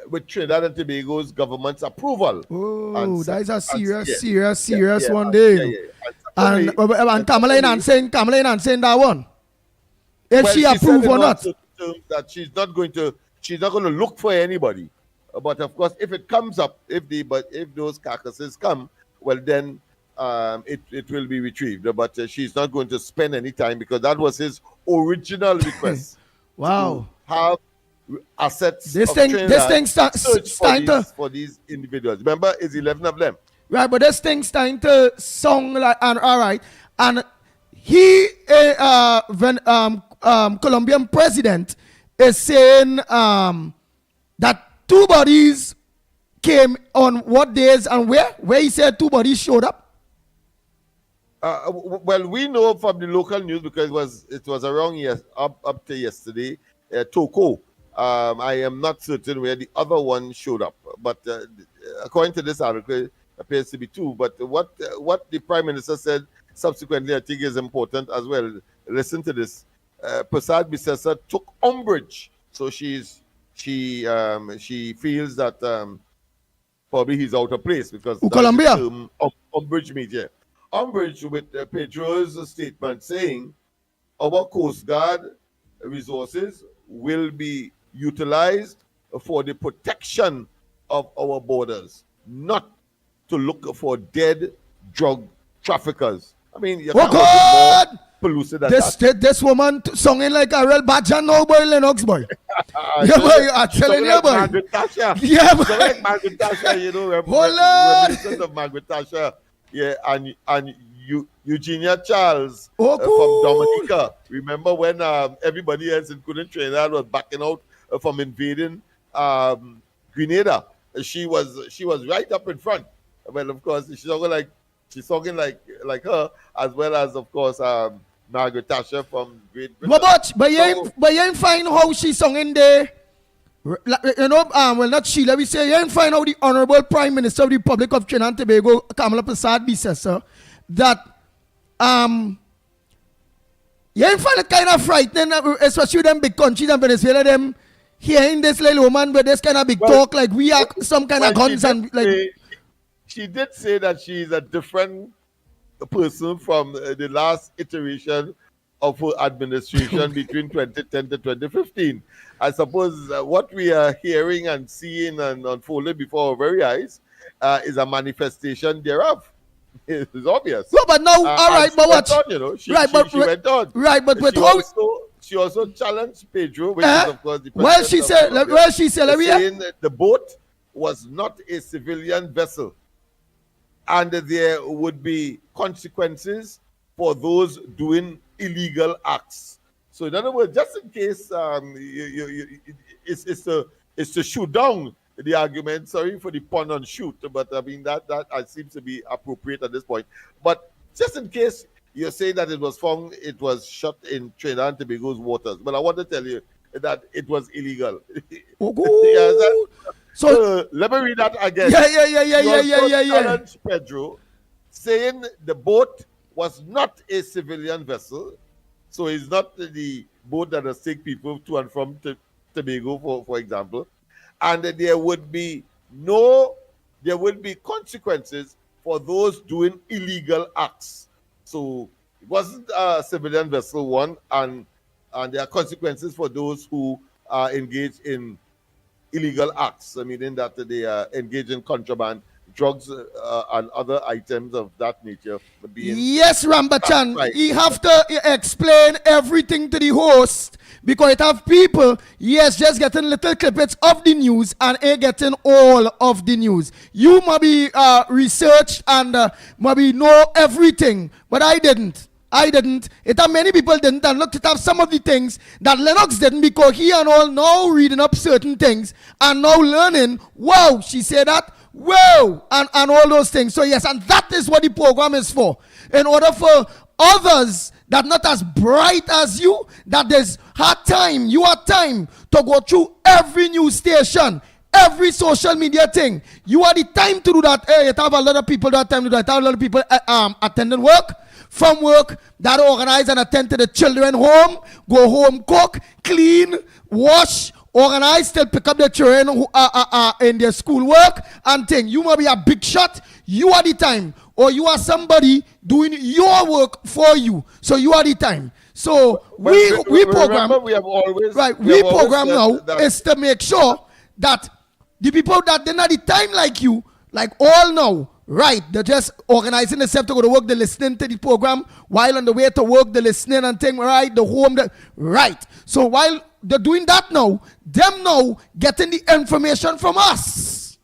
with Trinidad and Tobago's government's approval? Oh, that is a serious one day. And Kamala and saying that one. If she approve or not, that she's not going to look for anybody. But of course, if it comes up, if those carcasses come, well then it will be retrieved. But she's not going to spend any time, because that was his original request. Wow. To have assets. This thing starting for these individuals. Remember, it's 11 of them. Right, but this thing starting to sound like, and all right, and he, Colombian president, is saying that two bodies came on what days and where? Where he said two bodies showed up. Well, we know from the local news, because it was around up to yesterday, Toko. I am not certain where the other one showed up, but according to this article, it appears to be two. But what the Prime Minister said subsequently, I think, is important as well. Listen to this. Prasad Bisesa took umbrage, so she feels that probably he's out of place, because Colombia umbrage means umbrage with Pedro's statement saying our Coast Guard resources will be utilized for the protection of our borders, not to look for dead drug traffickers. I mean, you can't God! Pellucid than this woman singing like a real badger now, boy, Lennox boy. Yeah, boy, I'm telling you, boy. Margaret Thatcher. Yeah, boy. So like Margaret Thatcher, you know, reminiscent of Margaret Thatcher. Yeah, and Eugenia Charles cool. From Dominica. Remember when everybody else, including Trinidad, was backing out from invading Grenada? She was right up in front. Well, of course, she's talking like her, as well as, of course, Margaret Thatcher from Great Britain. But you ain't find how she sung in there. You know, well, not she. Let me say, you ain't find out the Honorable Prime Minister of the Republic of Trinidad and Tobago, Kamala Prasad Bisesa, that you ain't find it kind of frightening, especially them big countries and Venezuela, them hearing this little woman with this kind of big talk, like we are some kind of guns and like. She did say that she's a different person from the last iteration of her administration between 2010 to 2015. I suppose what we are hearing and seeing and unfolding before our very eyes is a manifestation thereof. It's obvious. No, but now, all right, but what? On, you know, she went on. Right, but with how? She also challenged Pedro, which is of course the president. Well, she said, saying that the boat was not a civilian vessel, and there would be consequences for those doing illegal acts. So, in other words, just in case it's to shoot down the argument. Sorry for the pun on shoot, but I mean that seems to be appropriate at this point. But just in case you're saying that it was shot in Trinidad and Tobago's waters, but I want to tell you that it was illegal. So let me read that again. Yeah. Challenge Pedro, saying the boat was not a civilian vessel, so it's not the boat that will take people to and from Tobago, for example, and there would be consequences for those doing illegal acts. So it wasn't a civilian vessel, one, and there are consequences for those who are engaged in illegal acts, meaning that they are engaged in contraband, drugs, and other items of that nature. Yes, Rambachan, he have to explain everything to the host because it have people, yes, just getting little clippets of the news and getting all of the news. You maybe researched and maybe know everything, but I didn't. It have many people didn't, and look, it have some of the things that Lennox didn't because he and all now reading up certain things and now learning, wow, she said that, wow, and all those things. So yes, and that is what the program is for. In order for others that not as bright as you, that there's hard time, you have time to go through every news station, every social media thing. You have the time to do that. Hey, you have a lot of people that have time to do that. You have a lot of people attending work. From work, that organize and attend to the children home, go home, cook, clean, wash, organize, still pick up the children who are in their school work and thing. You might be a big shot, you are the time. Or you are somebody doing your work for you. So you are the time. So we program, we have always, we program now is to make sure that the people that they're not the time like you, like all now, right, they're just organizing themselves to go to work, they're listening to the program, while on the way to work, they're listening and thing, right, the home, right. So while they're doing that now, them now getting the information from us.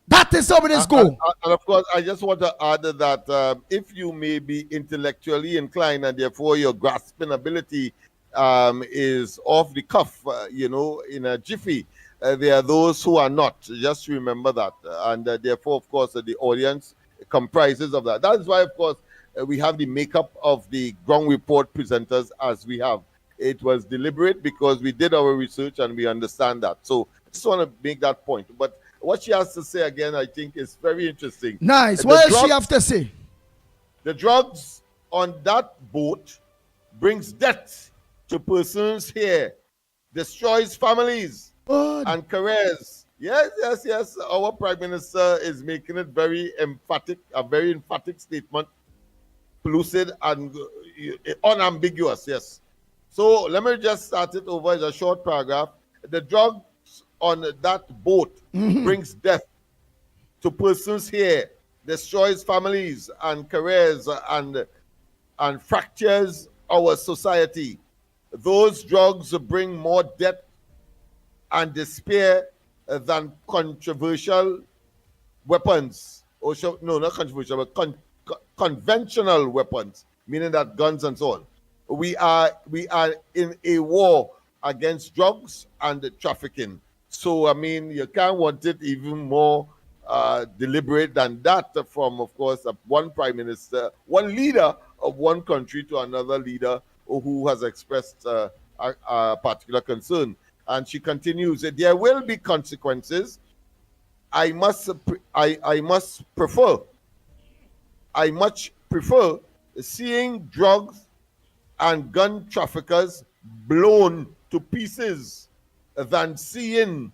That is how it is go. And of course, I just want to add that if you may be intellectually inclined and therefore your grasping ability is off the cuff, in a jiffy, there are those who are not. Just remember that. And therefore, of course, the audience comprises of that. That is why, of course, we have the makeup of the ground report presenters as we have. It was deliberate because we did our research and we understand that. So I just want to make that point. But what she has to say again, I think, is very interesting. Nice. What does she have to say? The drugs on that boat brings death to persons here, destroys families and careers. Yes. Our Prime Minister is making it very emphatic, a very emphatic statement, lucid and unambiguous, yes. So let me just start it over as a short paragraph. The drugs on that boat brings death to persons here, destroys families and careers and fractures our society. Those drugs bring more death and despair than controversial weapons. Not controversial, but conventional weapons, meaning that guns and so on. We are in a war against drugs and trafficking. So, I mean, you can't want it even more deliberate than that from, of course, one prime minister, one leader of one country to another leader who has expressed a particular concern. And she continues, there will be consequences. I much prefer seeing drugs and gun traffickers blown to pieces than seeing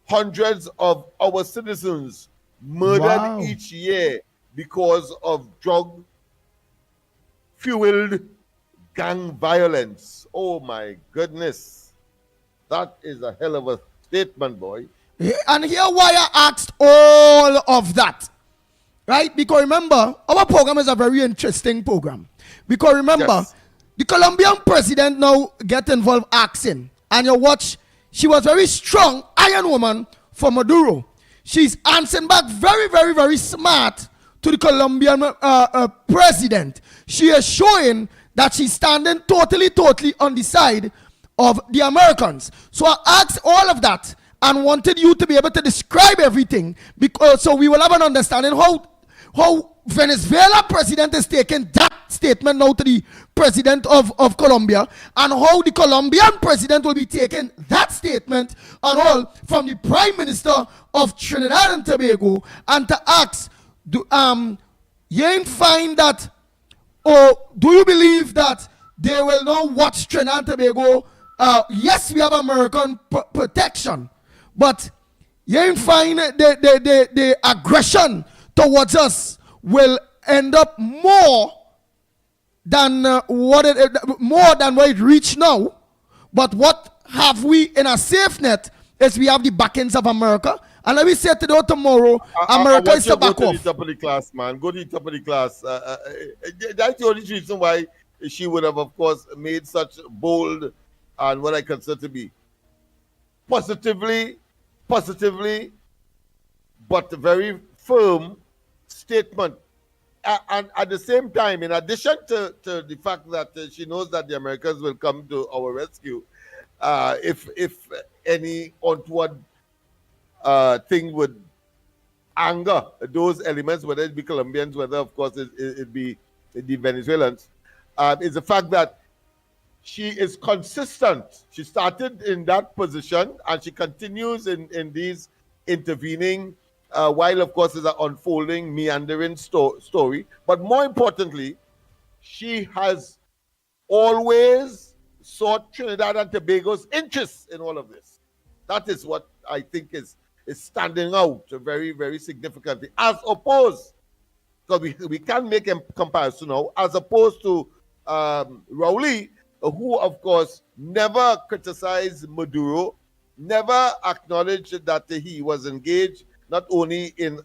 hundreds of our citizens murdered each year because of drug-fueled gang violence. Oh my goodness. That is a hell of a statement, boy. And here why I asked all of that. Right? Because remember, our program is a very interesting program. Because remember, the Colombian president now get involved asking. And you watch, she was very strong, iron woman for Maduro. She's answering back very, very, very smart to the Colombian president. She is showing that she's standing totally on the side of the Americans. So I asked all of that and wanted you to be able to describe everything because so we will have an understanding how Venezuela president is taking that statement now to the president of Colombia, and how the Colombian president will be taking that statement and all from the prime minister of Trinidad and Tobago, and to ask, you ain't find that, or do you believe that they will now watch Trinidad and Tobago? Yes, we have American protection, but you ain't find the aggression towards us will end up more than what it reached now. But what have we in a safe net is we have the backings of America. And let me say today or tomorrow, America is to back off. Go to the top of the class, man. Go to the top of the class. That's the only reason why she would have, of course, made such bold and what I consider to be positively, but very firm statement. And at the same time, in addition to the fact that she knows that the Americans will come to our rescue, if any untoward thing would anger those elements, whether it be Colombians, whether of course it be the Venezuelans, is the fact that she is consistent. She started in that position and she continues in these intervening while of course is an unfolding, meandering story. But more importantly, she has always sought Trinidad and Tobago's interests in all of this. That is what I think is standing out very, very significantly, as opposed, because we can make a comparison now, as opposed to Rowley, who of course never criticized Maduro, never acknowledged that he was engaged not only in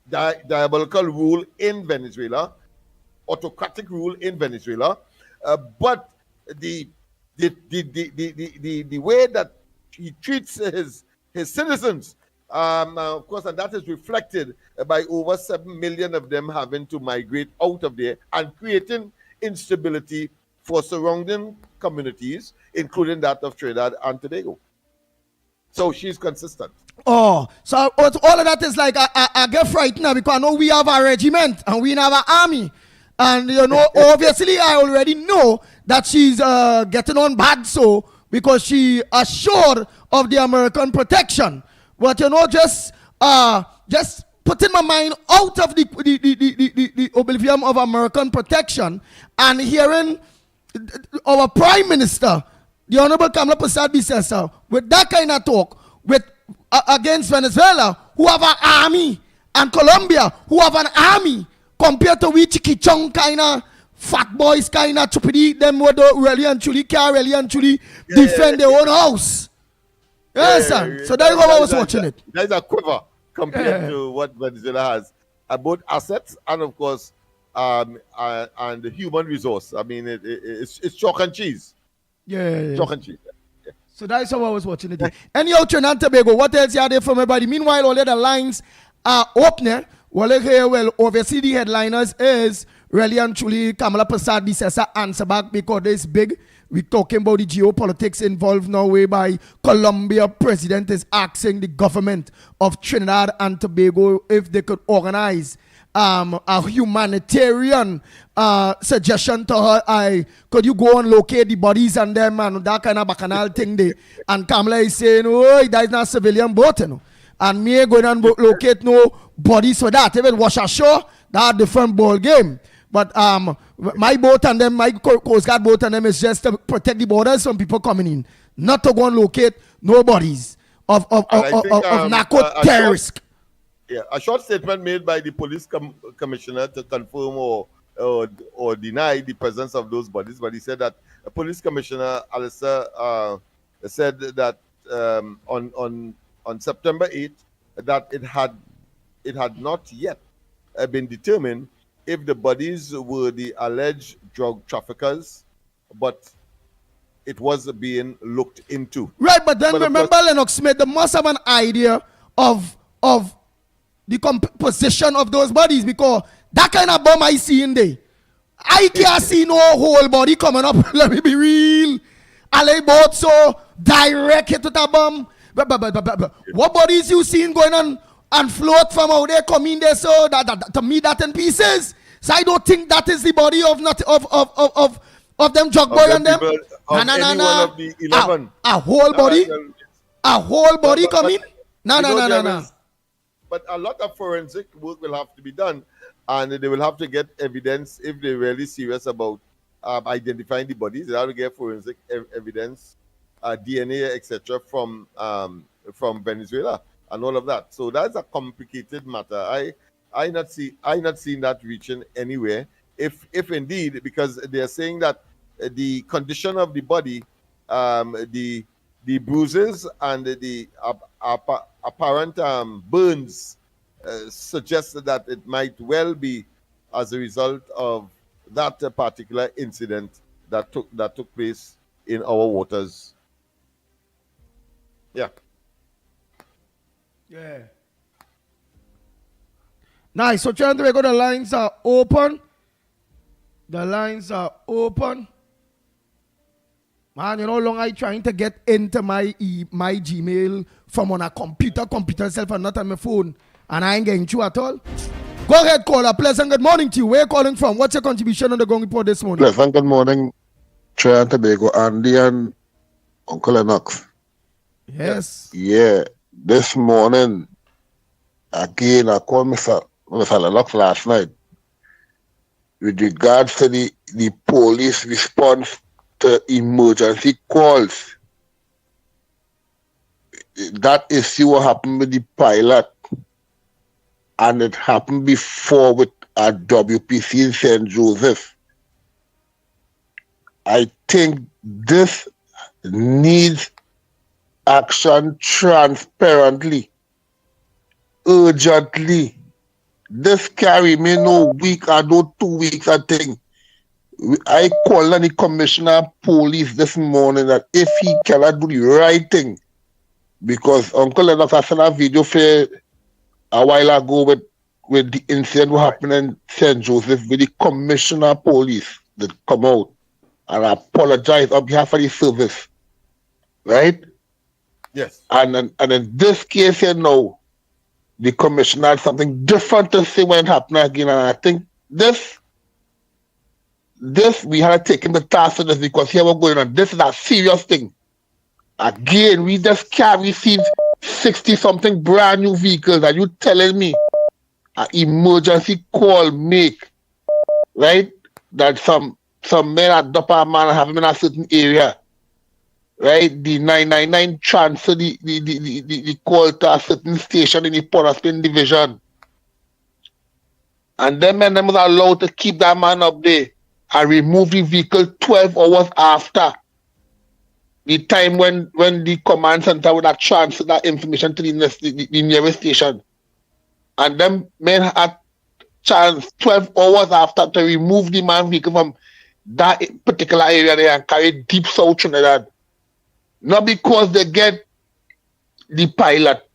diabolical rule in Venezuela, autocratic rule in Venezuela, but the way that he treats his citizens, of course, and that is reflected by over 7 million of them having to migrate out of there and creating instability for surrounding communities, including that of Trinidad and Tobago. So she's consistent. Oh, so all of that is like I get frightened now because I know we have a regiment and we have an army. And, you know, obviously I already know that she's getting on bad so because she assured of the American protection. But, you know, just putting my mind out of the oblivion of American protection and hearing our Prime Minister, the Honorable Kamala Persad, with that kind of talk with against Venezuela, who have an army, and Colombia, who have an army, compared to we chikichong kind of fat boys kind of chupidi, them would really and truly defend their own house. Yes, sir. So that's how I was watching it. There's a quiver compared to what Venezuela has, both assets and of course and the human resource. I mean, it's chalk and cheese. Yeah. Chalk and cheese. Yeah. So that's how I was watching it. Anyhow, Trinidad and Tobago, what else are there from everybody? Meanwhile, all the lines are open. Well, obviously the headliners is really and truly Kamala Persad answer back because it's big. We're talking about the geopolitics involved now, whereby Colombia president is asking the government of Trinidad and Tobago if they could organize a humanitarian suggestion to her. Could you go and locate the bodies and them and that kind of bacchanal thing there? And Kamala is saying, oh, that is not civilian boat, you know. And me going and locate no bodies for that. If it was ashore, that's a different ball game. But my boat and them, my Coast Guard boat and them is just to protect the borders from people coming in, not to go and locate no bodies of narco terrorists. A short statement made by the police commissioner to confirm or deny the presence of those bodies, but he said that police commissioner Alistair said that on September 8th that it had not yet been determined if the bodies were the alleged drug traffickers, but it was being looked into. Right, but then remember Lennox Smith, they must have an idea of the composition of those bodies, because that kind of bomb I see in there, I can't see no whole body coming up. Let me be real. I lay both so direct hit with a bomb. What bodies you seen going on and float from out there, come in there, so that to me that in pieces. So I don't think that is the body of them drug boy and them. Nah. Of the 11. A whole body, a whole body coming. No. But a lot of forensic work will have to be done, and they will have to get evidence if they're really serious about identifying the bodies. They have to get forensic evidence, DNA, etc., from Venezuela and all of that. So that's a complicated matter. I not seen that reaching anywhere. If indeed, because they are saying that the condition of the body, the bruises and the apparent burns suggest that it might well be as a result of that particular incident that took place in our waters. Yeah. Nice. So trying to go, the lines are open. The lines are open. Man, you know how long I trying to get into my Gmail from on a computer itself and not on my phone, and I ain't getting through at all. Go ahead, caller. Pleasant good morning to you. Where are you calling from? What's your contribution on the Gong Report this morning? Pleasant good morning, Trinidad and Tobago, Andy and Uncle Lennox. Yes. Yeah. This morning, again, I called Mr. Lennox last night with regards to the police response to emergency calls. That issue what happened with the pilot, and it happened before with a WPC in St. Joseph. I think this needs action transparently, urgently. This carry me no week or no 2 weeks, I think. I called on the commissioner of police this morning that if he cannot do the right thing, because Uncle Lennox has sent a video for a while ago with the incident what happened in St. Joseph with the commissioner of police that come out and apologize on behalf of the service. Right? Yes. And in this case here now, the commissioner had something different to say when it happened again. And I think this we had to take him to task for this, because here we're going on. This is a serious thing. Again, we just can't receive 60-something brand new vehicles. Are you telling me an emergency call make, right? That some men adopt a man and have him in a certain area, right? The 999 transfer the call to a certain station in the Port of Spain division. And them men was allowed to keep that man up there and remove the vehicle 12 hours after the time when the command center would have transferred that information to the nearest station. And them men had chance 12 hours after to remove the man vehicle from that particular area there and carry deep south Trinidad. Not because they get the pilot.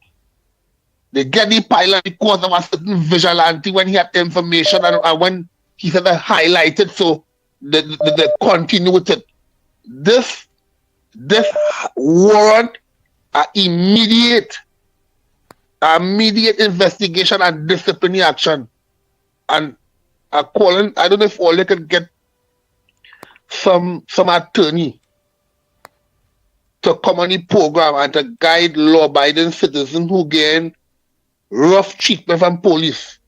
They get the pilot because of a certain vigilante when he had the information and when he said that highlighted, so they continue with it. This warrant an immediate investigation and disciplinary action. And calling, I don't know if all they can get some attorney to come on the program and to guide law-abiding citizens who get rough treatment from police,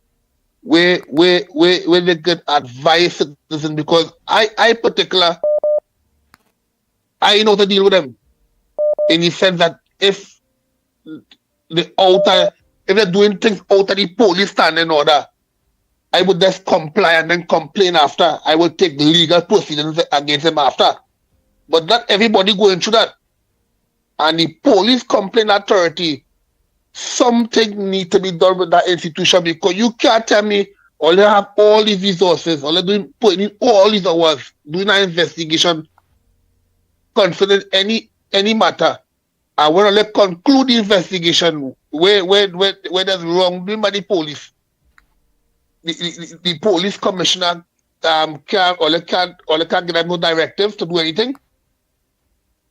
where they get advice citizens, because I know to deal with them in the sense that if they're doing things out of the police standing order, I would just comply and then complain after. I will take legal proceedings against them after. But not everybody going through that. And the police complaint authority, something needs to be done with that institution, because you can't tell me all they have all these resources, all they're doing, putting in all these hours, doing an investigation concerning any matter. And when they conclude the investigation where there's wrongdoing by the police, the police commissioner can't give them no directives to do anything.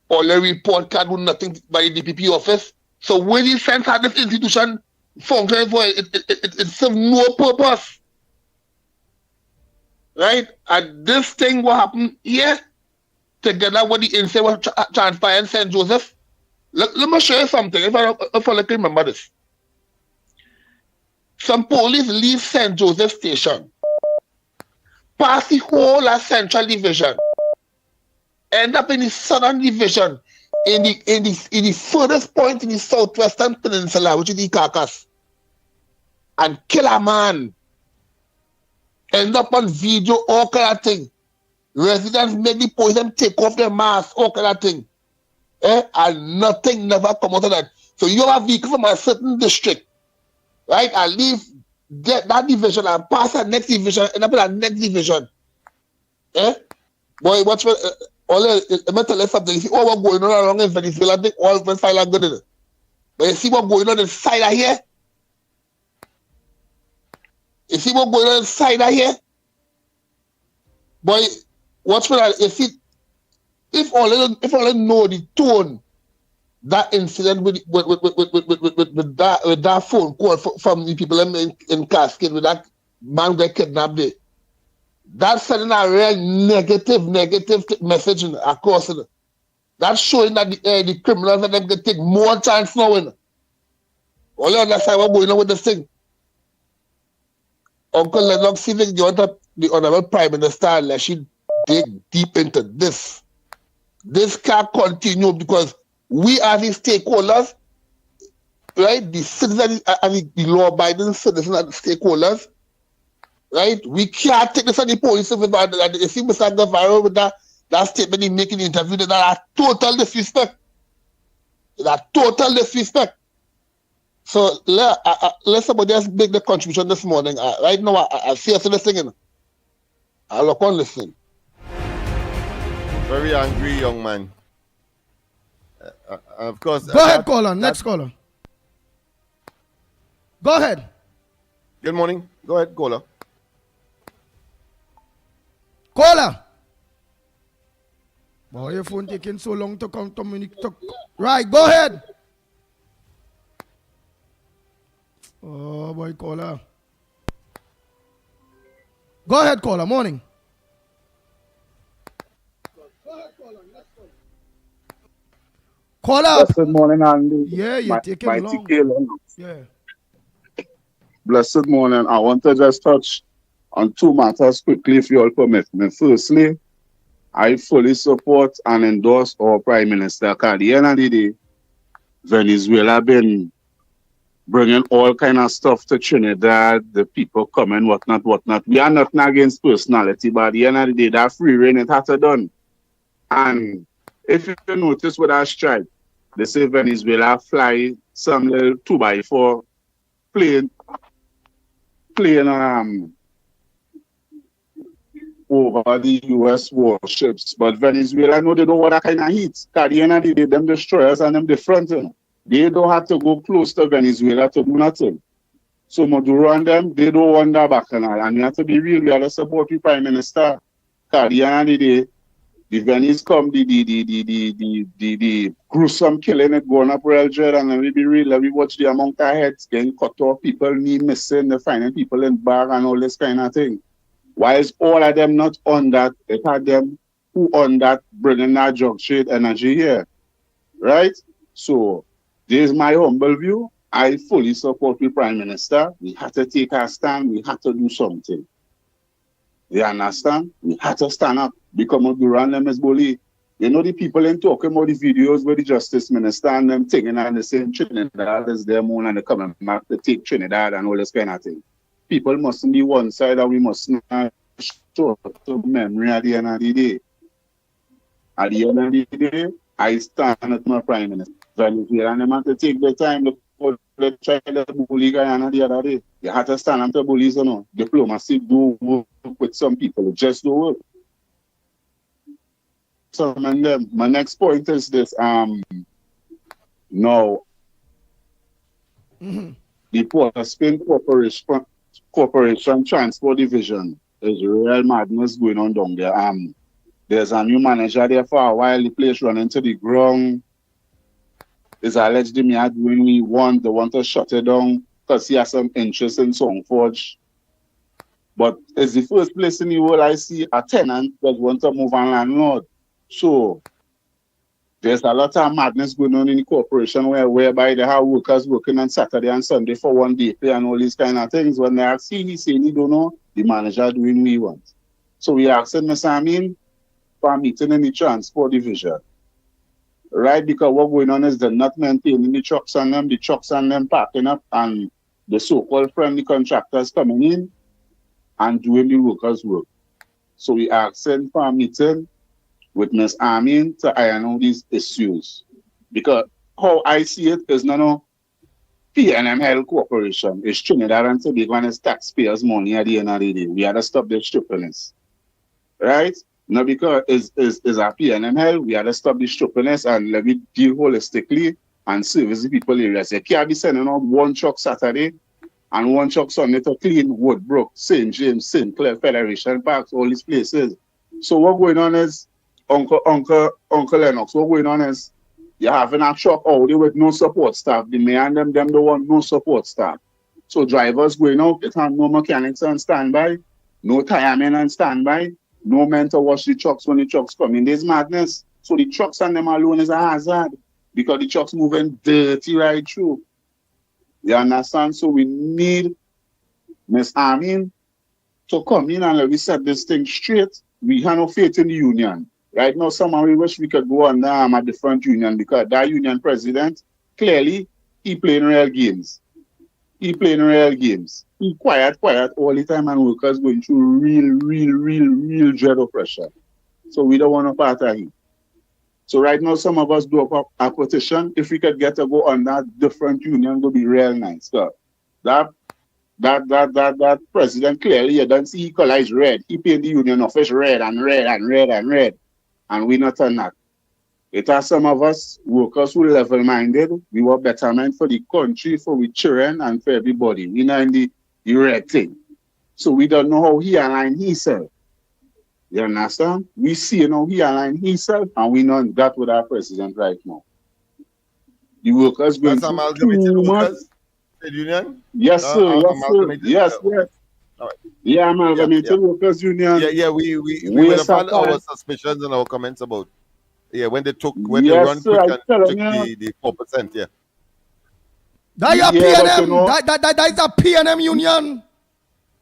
Or the report can't do nothing by the DPP office. So when he sent out this institution functioning for it serves no purpose. Right? And this thing what happened here, together with the incident what transpired in St. Joseph. Let me show you something, if I can remember this. Some police leave St. Joseph Station, pass the whole of Central Division, end up in the Southern Division, in the furthest point in the Southwestern Peninsula, which is the Carcass, and kill a man. End up on video, all kind of thing. Residents make the police them take off their masks, all kind of thing. And nothing never come out of that. So you have a vehicle from a certain district, right? And leave that division and pass that next division, end up in that next division. Boy, watch what let me tell you something. You see all what's going on around in Venezuela, I think all Venezuela good in it. But you see what's going on inside of here? You see what's going on inside of here? Boy, watch for that. You see, if all know the tone, that incident with that phone call from the people in Cascade with that man that kidnapped there, that's sending a real negative message across it. That's showing that the criminals and them can take more chance now. All you understand what's going on with this thing. Uncle Lennox, see if you want the Honorable Prime Minister unless she dig deep into this. This can't continue because we are the stakeholders, right? The citizens and the law-abiding citizens are the stakeholders, right? We can't take this on the police. You see Mr. Guevara with that statement he making in the interview, that total disrespect. That total disrespect. So let somebody else make the contribution this morning. Right now, I see us listening. I look on listening. Very angry young man. Of course. Go ahead, caller. Next caller. Go ahead. Good morning. Go ahead, caller. Caller. Boy, your phone taking so long to come communicate. Right, go ahead. Oh boy, caller. Go ahead, caller. Morning. Call up. Blessed morning, Andy. Yeah, you're taking long. Yeah. Blessed morning. I want to just touch on two matters quickly, if you all permit me. Firstly, I fully support and endorse our Prime Minister. At the end of the day, Venezuela been bringing all kind of stuff to Trinidad, the people coming, whatnot. We are nothing against personality, but at the end of the day, that free reign, it had to done. And if you notice with our strike, they say Venezuela fly some little 2x4 plane over the US warships. But Venezuela know they don't want that kind of heat. At the end of the day, them destroyers and them the front end. They don't have to go close to Venezuela to do nothing. So Maduro and them, they don't want that bacchanal. And you have to be real, we have to support the Prime Minister. At the end of the day, the Venice come, the gruesome killing it going up real dread, and let me be real, let me watch the amount of heads getting cut off, people knee missing, they finding people in bar and all this kind of thing. Why is all of them not on that? It had them who on that bringing that drug trade energy here, right? So this is my humble view. I fully support the Prime Minister. We have to take our stand. We have to do something. You understand? We have to stand up. Become a Duran them as bully. You know the people in talking about the videos where the Justice Minister and them taking and the same Trinidad as them own and they coming back to take Trinidad and all this kind of thing. People mustn't be one side and we must not show to memory at the end of the day. At the end of the day, I stand with my Prime Minister. Venezuela and them have to take their time before they try to bully Guyana the other day. You have to stand up to bullies, you know. Diplomacy do work with some people. It just do work. So my next point is this. Now, the Port of Spain Corporation Transport Division is real madness going on down there. There's a new manager there for a while. The place running to the ground. It's alleged they are doing we want, they want to shut it down because he has some interest in Songforge. But it's the first place in the world I see a tenant that want to move on landlord. So there's a lot of madness going on in the corporation whereby they have workers working on Saturday and Sunday for one day pay and all these kind of things. When they ask him, he saying he don't know, the manager doing what he wants. So we asked Mr. Amin for a meeting in the transport division. Right, because what going on is they're not maintaining the trucks on them parking up, and the so-called friendly contractors coming in and doing the workers' work. So we asked him for a meeting with Ms. Amin to iron out these issues. Because how I see it is no PNM Health Corporation. It's Trinidad and Tobago and it's taxpayers' money at the end of the day. We had to stop the strippiness. Right? Now because it's a PNM Health, we had to stop the strippiness and let me deal holistically and service the people areas. You can't be sending out one truck Saturday and one truck Sunday to clean Woodbrook, St. James, St. Clair, Federation Parks, all these places. So what going on is, Uncle Lennox, what going on is, you're having a truck out there with no support staff. The mayor and them don't want no support staff. So drivers going out, it have no mechanics on standby, no tire men on standby, no men to wash the trucks when the trucks come in. There's madness. So the trucks and them alone is a hazard because the trucks moving dirty right through. You understand? So we need Ms. Amin to come in and let me set this thing straight. We have no faith in the union. Right now, somehow we wish we could go on a different union because that union president, clearly, he playing real games. He quiet all the time and workers going through real dread of pressure. So we don't want to part of him. So right now, some of us do a petition. If we could get to go on that different union, it would be real nice. So that president clearly, you don't see he colors red. He paint the union office red. And we not on that. It are some of us workers who level-minded. We want betterment for the country, for the children, and for everybody. We not in the red thing. So we don't know how he align himself. You understand? We see how he align himself, and we know that with our president right now. The workers going That's through too much. Trade union? Yes, sir. Yes. All right. Yeah, amalgamated workers union. Yeah. We would have had our suspicions and our comments about. Yeah, when they run quick and took the 4%. Yeah. That is PNM. That is a PNM union.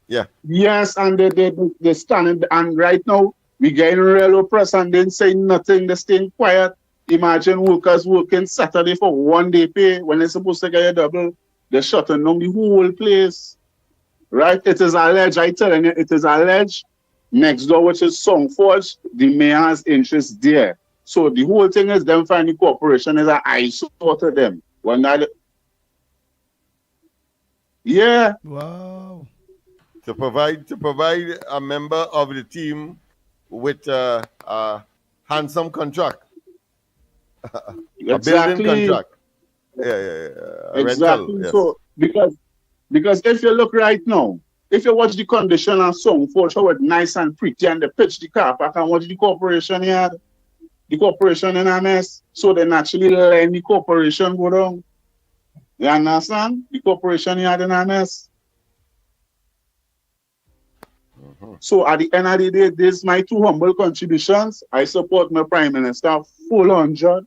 Yeah. Yes, and they standing, and right now we getting real oppressed and they saying nothing. They staying quiet. Imagine workers working Saturday for one day pay when they're supposed to get a double. They're shutting down the whole place. Right? It is alleged, I telling you, it is alleged. Next door, which is Songforge, the mayor has interest there. So the whole thing is them finding corporation is an eyesore to them. Yeah. Wow. To provide a member of the team with a handsome contract. A building contract. Yeah. Exactly. Rental, yes. So because if you look right now, if you watch the condition of Songforge, how it's nice and pretty, and they pitch the car park and watch the corporation here, the corporation in a mess, so they naturally let the corporation go down. You understand? The corporation here in a mess. So at the end of the day, this is my two humble contributions. I support my Prime Minister full 100,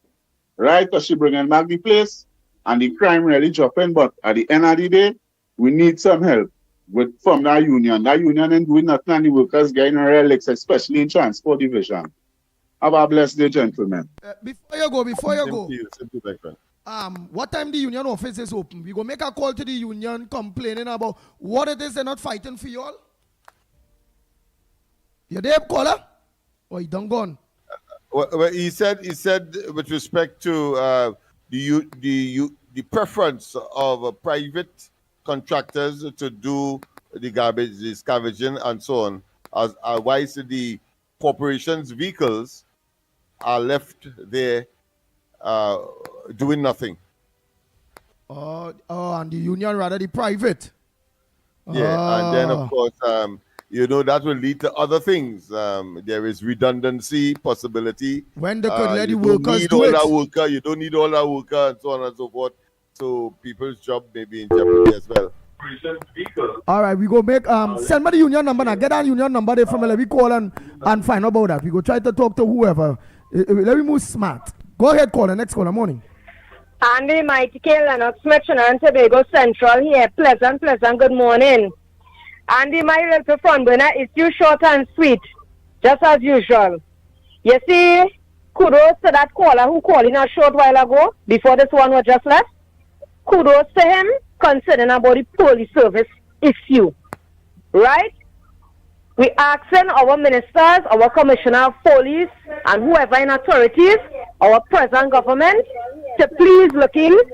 right? Because she bringing back the place and the crime really dropping. But at the end of the day, we need some help from that union. That union ain't doing nothing and the workers getting relics, especially in transport division. Have a blessed day, gentlemen. Before you go. Simple, my friend. What time the union office is open? We go make a call to the union complaining about what it is they're not fighting for you all. You there, caller? Or you done gone? Well, he said with respect to the preference of private contractors to do the garbage, the scavenging, and so on, as why the corporation's vehicles are left there doing nothing. And the union rather the private. Yeah, and then of course that will lead to other things. There is redundancy possibility. When they could let the you don't workers need do all it. that worker, you don't need all that worker, and so on and so forth. So people's job may be in jeopardy as well. All right, we go make send me the union number now. Get that union number there from me. Let me call and find out about that. We go try to talk to whoever. Let me move smart. Go ahead, caller. Next caller, morning. Andy, Mickie, Lennox, and Tobago Central here. Pleasant. Good morning. Andy, my little front burner is too short and sweet, just as usual. You see, kudos to that caller who called in a short while ago, before this one was just left. Kudos to him, considering about the police service issue. Right? We asking our ministers, our commissioner of police, and whoever in authorities, our present government, to please look into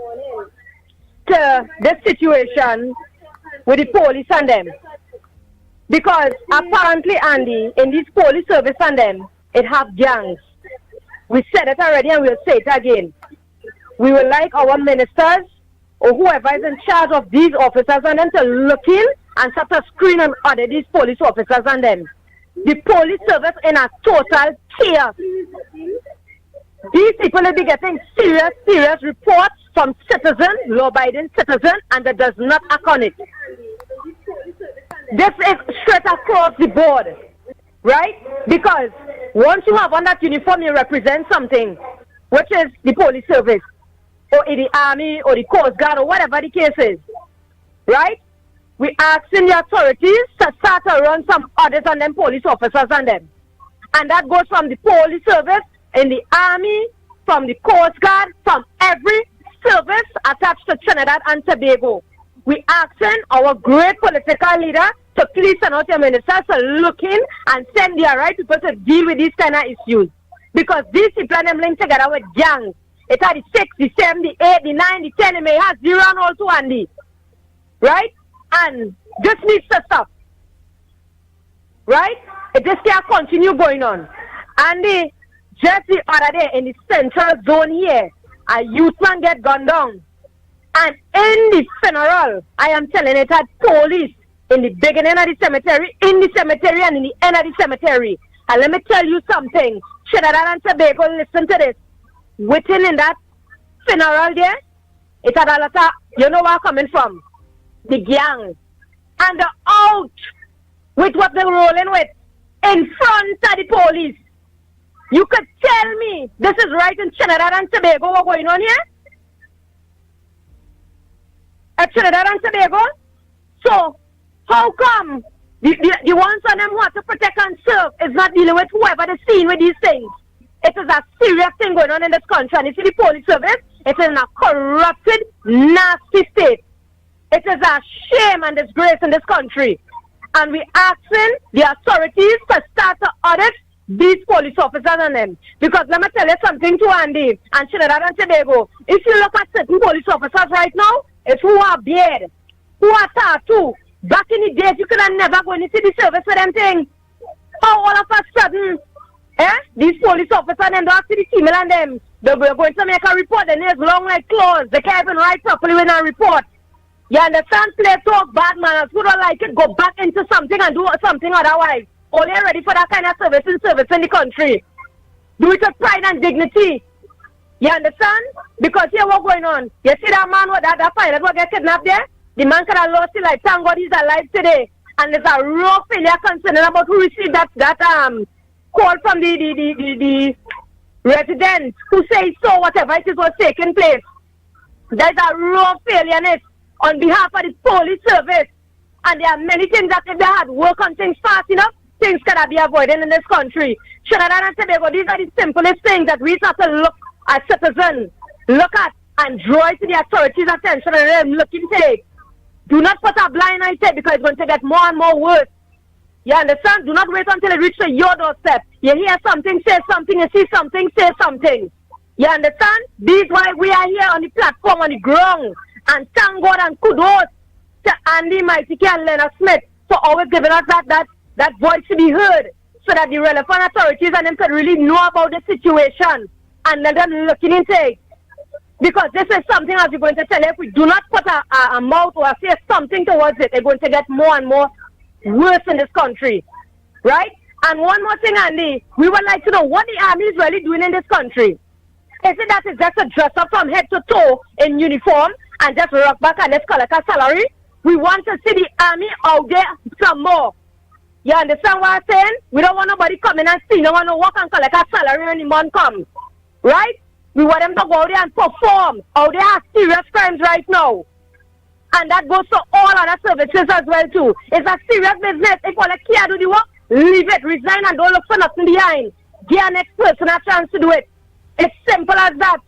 the situation with the police and them. Because apparently, Andy, in this police service and them, it have gangs. We said it already and we'll say it again. We would like our ministers or whoever is in charge of these officers and them to look in and start to screen and order these police officers and them. The police service in a total chaos. These people will be getting serious reports from citizens, law-abiding citizens, and that does not act on it. This is straight across the board, right? Because once you have on that uniform, you represent something, which is the police service, or the army, or the coast guard, or whatever the case is, right? We asking the authorities to start to run some audits on them police officers and them. And that goes from the police service, in the army, from the coast guard, from every service attached to Trinidad and Tobago. We asking our great political leader to please send out your ministers to look in and send their right people to deal with these kind of issues. Because these people and them linked together with gangs. It are the 6, the 7, the 8, the 9, the 10, it may have 0 and all to Andy. Right? And this needs to stop. Right? It just can't continue going on. And just the other day in the central zone here, a youth man get gunned down. And in the funeral, I am telling it had police in the beginning of the cemetery, in the cemetery, and in the end of the cemetery. And let me tell you something. Trinidad and Tobago, listen to this. Within in that funeral there, it had a lot of, you know where I'm coming from? The gang. And the out with what they're rolling with in front of the police. You could tell me this is right in Trinidad and Tobago what's going on here? At Trinidad and Tobago? So, how come the ones on them who have to protect and serve is not dealing with whoever they're seeing with these things? It is a serious thing going on in this country. And you see the police service, it is in a corrupted, nasty state. It is a shame and disgrace in this country. And we asking the authorities to start to audit these police officers and them. Because let me tell you something to Andy and Trinidad and Tobago. If you look at certain police officers right now, it's who are beard, who are tattoo. Back in the days, you could have never go into the service for them things. How all of a sudden, these police officers and them see the female and them, they were going to make a report, the nails long like claws. They can't even write properly when a report. You understand? Play talk, bad manners. Who don't like it, go back into something and do something otherwise. Only ready for that kind of service in the country. Do it with pride and dignity. You understand? Because here what's going on. You see that man with that pilot will get kidnapped there? The man could have lost his life. Thank God he's alive today. And there's a raw failure concerning about who received that call from the resident who says so whatever it is was taking place. There's a raw failure on behalf of the police service. And there are many things that if they had work on things fast enough, things cannot be avoided in this country. Trinidad and Tobago, these are the simplest things that we have to look as citizens, look at and draw it to the authorities' attention and then look into it. Do not put a blind eye to it because it's going to get more and more worse. You understand? Do not wait until it reaches your doorstep. You hear something, say something. You see something, say something. You understand? This is why we are here on the platform, on the ground. And thank God and kudos to Andy, Mickie, and Lennox for always giving us that voice to be heard so that the relevant authorities and them can really know about the situation and let them looking into it. Because this is something, as we're going to tell you, if we do not put a mouth or say something towards it, it's going to get more and more worse in this country, right? And one more thing, Andy, we would like to know what the army is really doing in this country. Is it that it's just a dress up from head to toe in uniform and just rock back and let's collect a salary? We want to see the army out there some more. You understand what I'm saying? We don't want nobody coming and see. No one to walk and collect a salary when the month comes. Right? We want them to go out there and perform. Out there are serious crimes right now. And that goes to all other services as well too. It's a serious business. If all the can't do the work, leave it, resign and don't look for nothing behind. Give the next person a chance to do it. It's simple as that.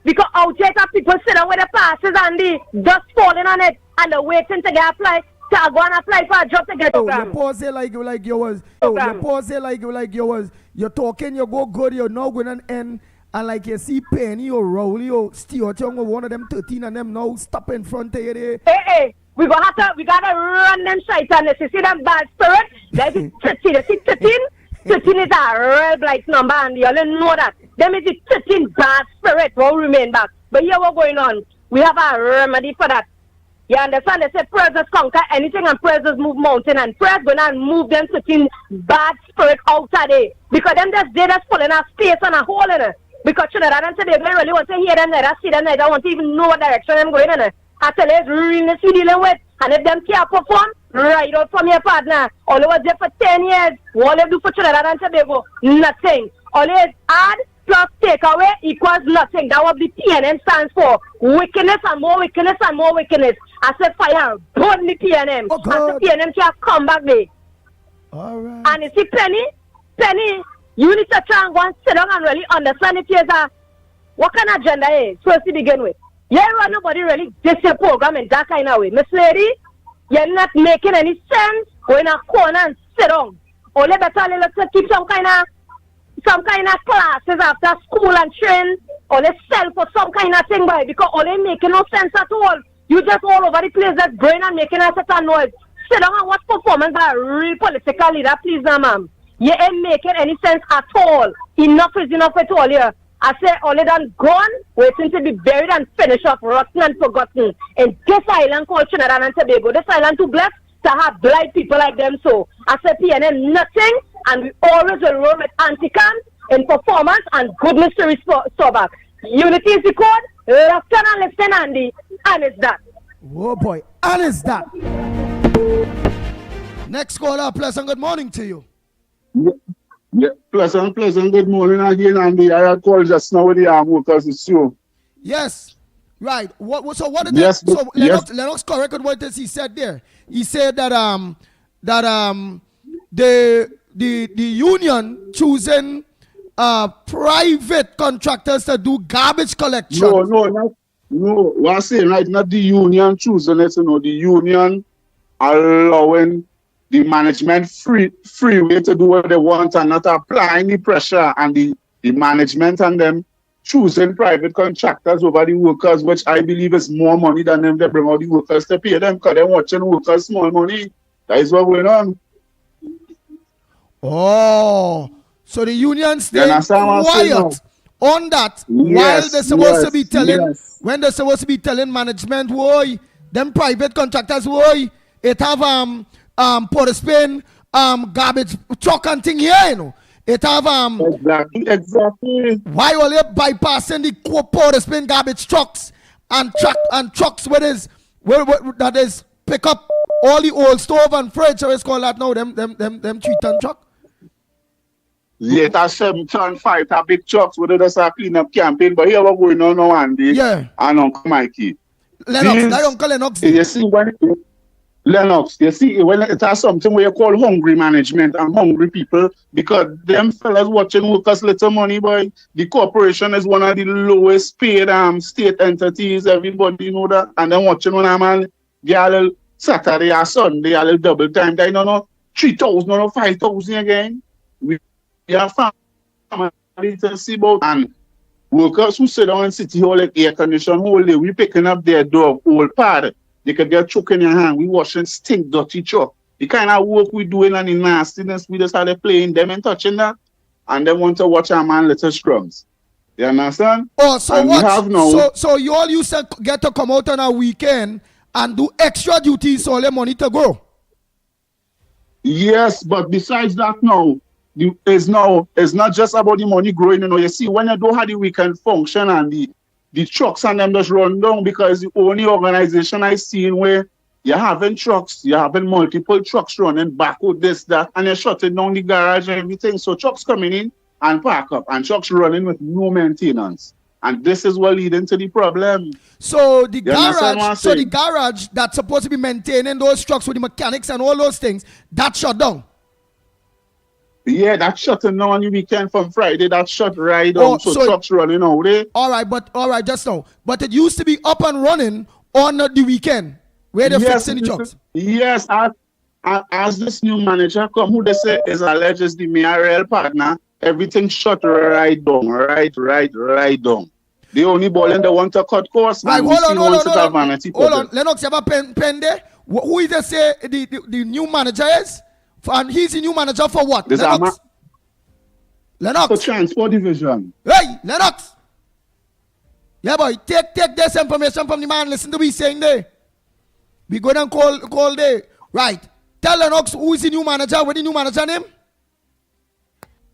Because out here people sit down with the passes and the dust falling on it and they're waiting to get applied. To go and apply for a job to get a program. You pause it like you was. You pause it like you was. You're talking, you go good, you're not going to end. And like you see Penny or Rowley or Stuart Young or one of them 13 and them now stop in front of you there. Hey, we gotta run them shaitan. You see them bad spirit? That is 13. You see 13? 13 is a real blight number and you only know that. Them is the 13 bad spirit will remain back. But here what's going on? We have a remedy for that. You understand? They say prayers conquer anything and prayers move mountain and prayers gonna move them 13 bad spirit out of there. Because them just they just full in a space and a hole in it. Because Trinidad and Tobago really want to hear them neither see them neither want to even know what direction I'm going in it. I tell you it's realness we dealing with. And if them can't perform, right out from your partner. All they was there for 10 years. What they do for Trinidad and Tobago? Nothing. All they is add plus take away equals nothing. That what the PNM stands for. Wickedness and more wickedness and more wickedness. I said fire, burn the PNM. Oh, and the PNM can't come back there. Alright. And you see Penny, you need to try and go and sit down and really understand if there's a what kind of agenda is first to begin with. Yeah, nobody really this your program in that kind of way. Miss Lady, you're not making any sense. Go in a corner and sit down. Only better let's keep some kind of classes after school and train, or they sell for some kind of thing, boy, because all they making no sense at all. You just all over the place that's going and making a certain noise. Sit down and watch performance by a real political leader, please, now, ma'am. You ain't making any sense at all. Enough is enough at all here. I say all they done gone, waiting to be buried and finished up, rotten and forgotten. In this island called Trinidad and Tobago, this island too blessed to have blind people like them. So I say PNM nothing, and we always will roll with anti-cam in performance and goodness to restore back. Unity is the code, left and listen, Andy, and it's that. Oh boy, and it's that. Next caller, pleasant good morning to you. Yeah, pleasant good morning again, Andy. I had called just now with the arm workers, it's you. Yes, right. So what did yes, so yes. Lennox corrected what he said there. He said that the union choosing private contractors to do garbage collection. No. What I'm saying, right? Not the union choosing it, the union allowing the management free way to do what they want and not applying the pressure, and the management and them choosing private contractors over the workers, which I believe is more money than them. They bring out the workers to pay them because they're watching workers small money. That is what going on. Oh, so the union stayed quiet on that while they're supposed to be telling when they're supposed to be telling management, why them private contractors, why it have Port of Spain garbage truck and thing here, you know. It have exactly. Why are they bypassing the Port of Spain garbage trucks and trucks that is pick up all the old stove and fridge, or it's called that now, them 3-ton truck? Later 7-ton 5 big trucks where they just a clean up campaign, but here what going on now, Andy. Yeah. And Uncle Mickie. Uncle Lennox. You see when Lennox, you see, when it has something where you call hungry management and hungry people, because them fellas watching workers little money, boy. The corporation is one of the lowest paid state entities, everybody know that. And then watching when a man get a little Saturday or Sunday, a little double time, they don't know 3,000 or 5,000 again. We have family to see about, and workers who sit down in City Hall like air condition whole day, we picking up their dog, old pad. They could get choke in your hand. We washing stink, dirty truck. The kind of work we doing and the nastiness, we just started playing them and touching that. And they want to watch our man little scrums. You understand? Oh, so and what? So you all used to get to come out on a weekend and do extra duties so all your money to go? Yes, but besides that now, it's not just about the money growing, you see, when you don't have the weekend function and the trucks and them just run down because the only organization I seen where you're having trucks, you're having multiple trucks running back with this, that, and you're shutting down the garage and everything. So trucks coming in and park up and trucks running with no maintenance. And this is what leading to the problem. So the garage that's supposed to be maintaining those trucks with the mechanics and all those things, that shut down. Yeah, that's shutting down on the weekend from Friday. That shut right down. So trucks running out there. All right, just now. But it used to be up and running on the weekend where they're fixing the trucks. Yes, as this new manager come, who they say is alleged is the mayoral partner, everything shut right down, right down. The only ball and they want to cut costs. Right, hold on. Lennox, you have a pen there? Who is they say the new manager is? And he's the new manager for what? Lennox? For transport division. Hey, Lennox. Yeah, boy, take this information from the man. Listen to what he's saying there. We go and call there. Right. Tell Lennox who is the new manager. What is the new manager name?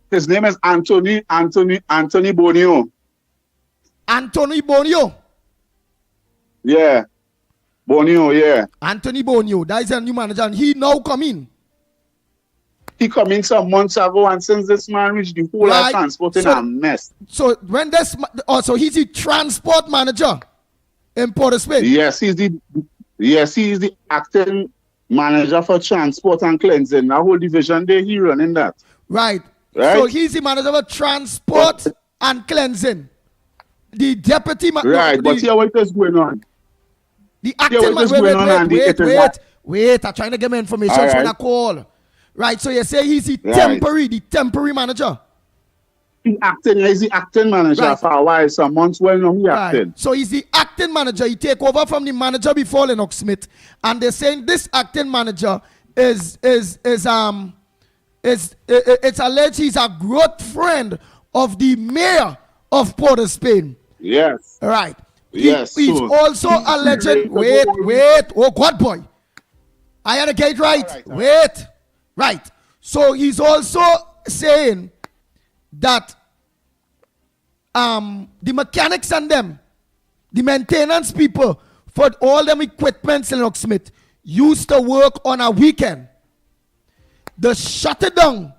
His name is Anthony Bonio. Anthony Bonio? Yeah. Bonio, yeah. Anthony Bonio. That is a new manager. And he now come in. He come in some months ago, and since this man reached the whole of transport in a mess. So when this, so he's the transport manager in Port of Spain. Yes, he's the acting manager for transport and cleansing. That whole division there, he running that. Right. So he's the manager for transport and cleansing. The deputy manager. Right, but here what is going on? The acting manager. Wait, I'm trying to get my information from a call. Right, so you say he's the temporary manager. He's the acting manager for a while, some months now he acting. So he's the acting manager. He take over from the manager before Lennox Smith, and they're saying this acting manager is it's alleged he's a good friend of the mayor of Port of Spain. Yes. Right. Yes. He's also alleged. Wait. Oh God, boy. I had to get it right. Wait. Right. So he's also saying that the mechanics and them, the maintenance people for all them equipments in Lennox Smith used to work on a weekend. They shut them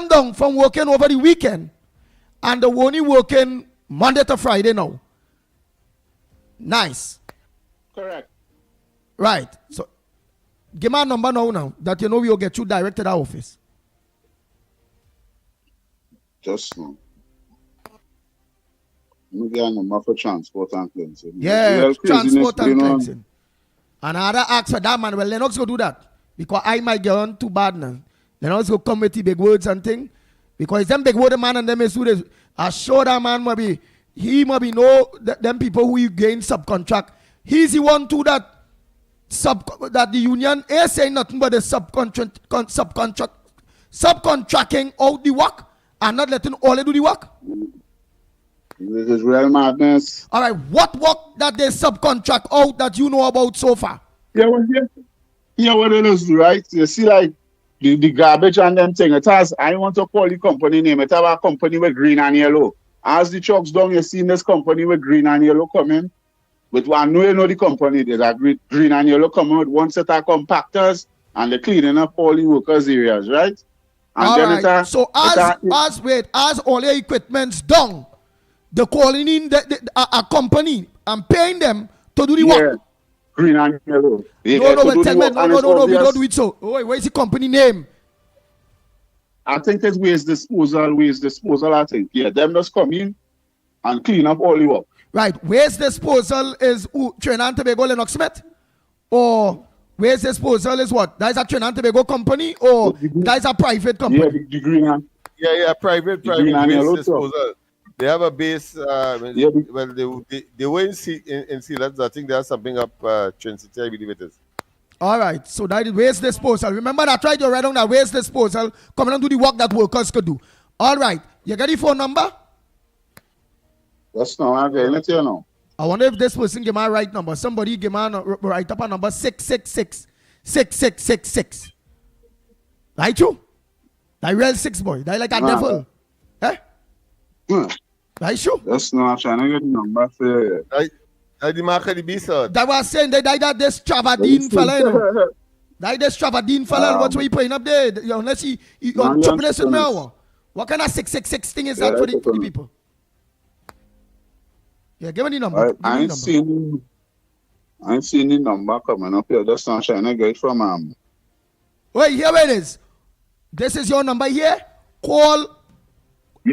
down from working over the weekend, and they're only working Monday to Friday now. Nice. Correct. Right. So give me a number now that you know we'll get you direct to the office. Just now. Let me get a number for transport and cleansing. Yeah, transport and cleansing. And I had to ask for that man. Well, Lennox go do that. Because I might get on too bad now. Lennox go come with the big words and thing. Because them big word man and them is who they are sure that man he might be know them people who you gain subcontract. He's the one too that the union is saying nothing but the subcontracting out the work and not letting all they do the work. This is real madness. All right, what work that they subcontract out that you know about so far? Yeah, what it is, right? You see, like the garbage and them thing. It has. I want to call the company name. It have a company with green and yellow. As the trucks down, you see this company with green and yellow coming. But one know you know the company. There's a green and yellow coming with one set of compactors and they're cleaning up all the workers' areas, right? And all then right. So as all your equipment's done, they're calling in a company and paying them to do the work. Green and yellow. No, tell me, no, we don't do it so. Oh, where's the company name? I think it's waste disposal, I think. Yeah, them just come in and clean up all the work. Right, waste disposal is Trinidad and Tobago Lennox Smith? Or waste disposal is what? That is a Trinidad and Tobago company or that is a private company? Yeah, the green and private waste disposal. They have a base. Well, they were in Sealands. I think they have something up Trinity, I believe it is. All right, so that is waste disposal. Remember that I tried to write down that waste disposal, coming and do the work that workers could do. All right, you got the phone number? That's not I'm going to you know. I wonder if this person give my right number. Somebody give my write up a number 666-6666. Right you? That real six boy. That like a devil. Eh? Right you? That's not trying to get the number for I the market the beast. That was saying they died at this Travadine fella, you know. That this Travadine fella, what's what you putting up there? Unless he on triple S with me. What kind of 666 thing is that for the people? Yeah, give me the number. I ain't seen the number coming up here. That's not trying to get from Wait, here it is. This is your number here. Call.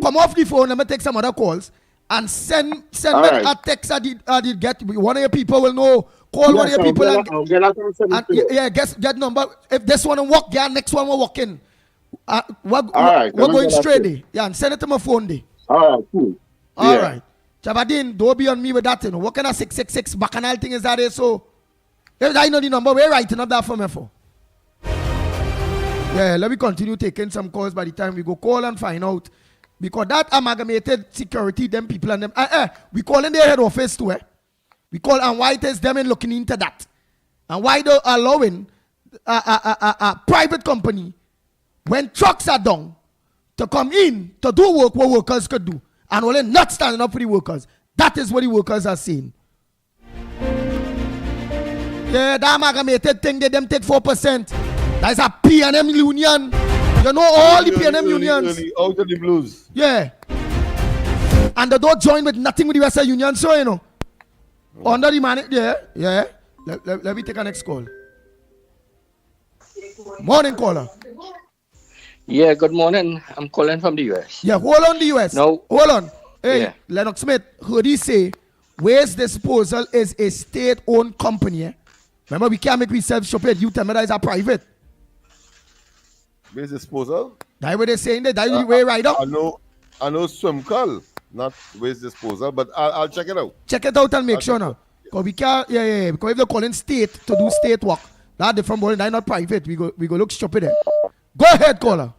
Come off the phone. Let me take some other calls and send me a text. I did get. One of your people will know. Call one of your people get number. If this one will walk, next one will walk in. We're going straight there. Yeah, and send it to my phone there. All right, cool. All right. Javadin, don't be on me with that, you know. What kind of 666 bacchanal thing is that there? So, if I know the number, we're writing up that for me for. Yeah, let me continue taking some calls by the time we go call and find out. Because that amalgamated security, them people and them, we call in their head office too, We call and why it is them and looking into that. And why they're allowing a private company, when trucks are done, to come in to do work what workers could do. And only not standing up for the workers. That is what the workers are saying. Yeah, that amalgamated thing, they them take 4%. That's a P&M union. You know all the P&M unions. Out of the blues. Yeah. And they don't join with nothing with the rest of the union, so you know. Under the man, yeah. Let me take a next call. Morning, caller. Yeah, good morning. I'm calling from the US. Yeah, hold on the US. No. Hold on. Hey, yeah. Lennox Smith, heard he say, Waste Disposal is a state-owned company. Remember, we can't make ourselves stupid. You tell me that is a private. Waste Disposal? That's what they're saying. That's the way right up. I know Swimcall, not Waste Disposal, but I'll check it out. Check it out and make sure now. Because we can't, because if they're calling state to do state work, that's different ball. That's not private. We go look stupid there. Go ahead, caller.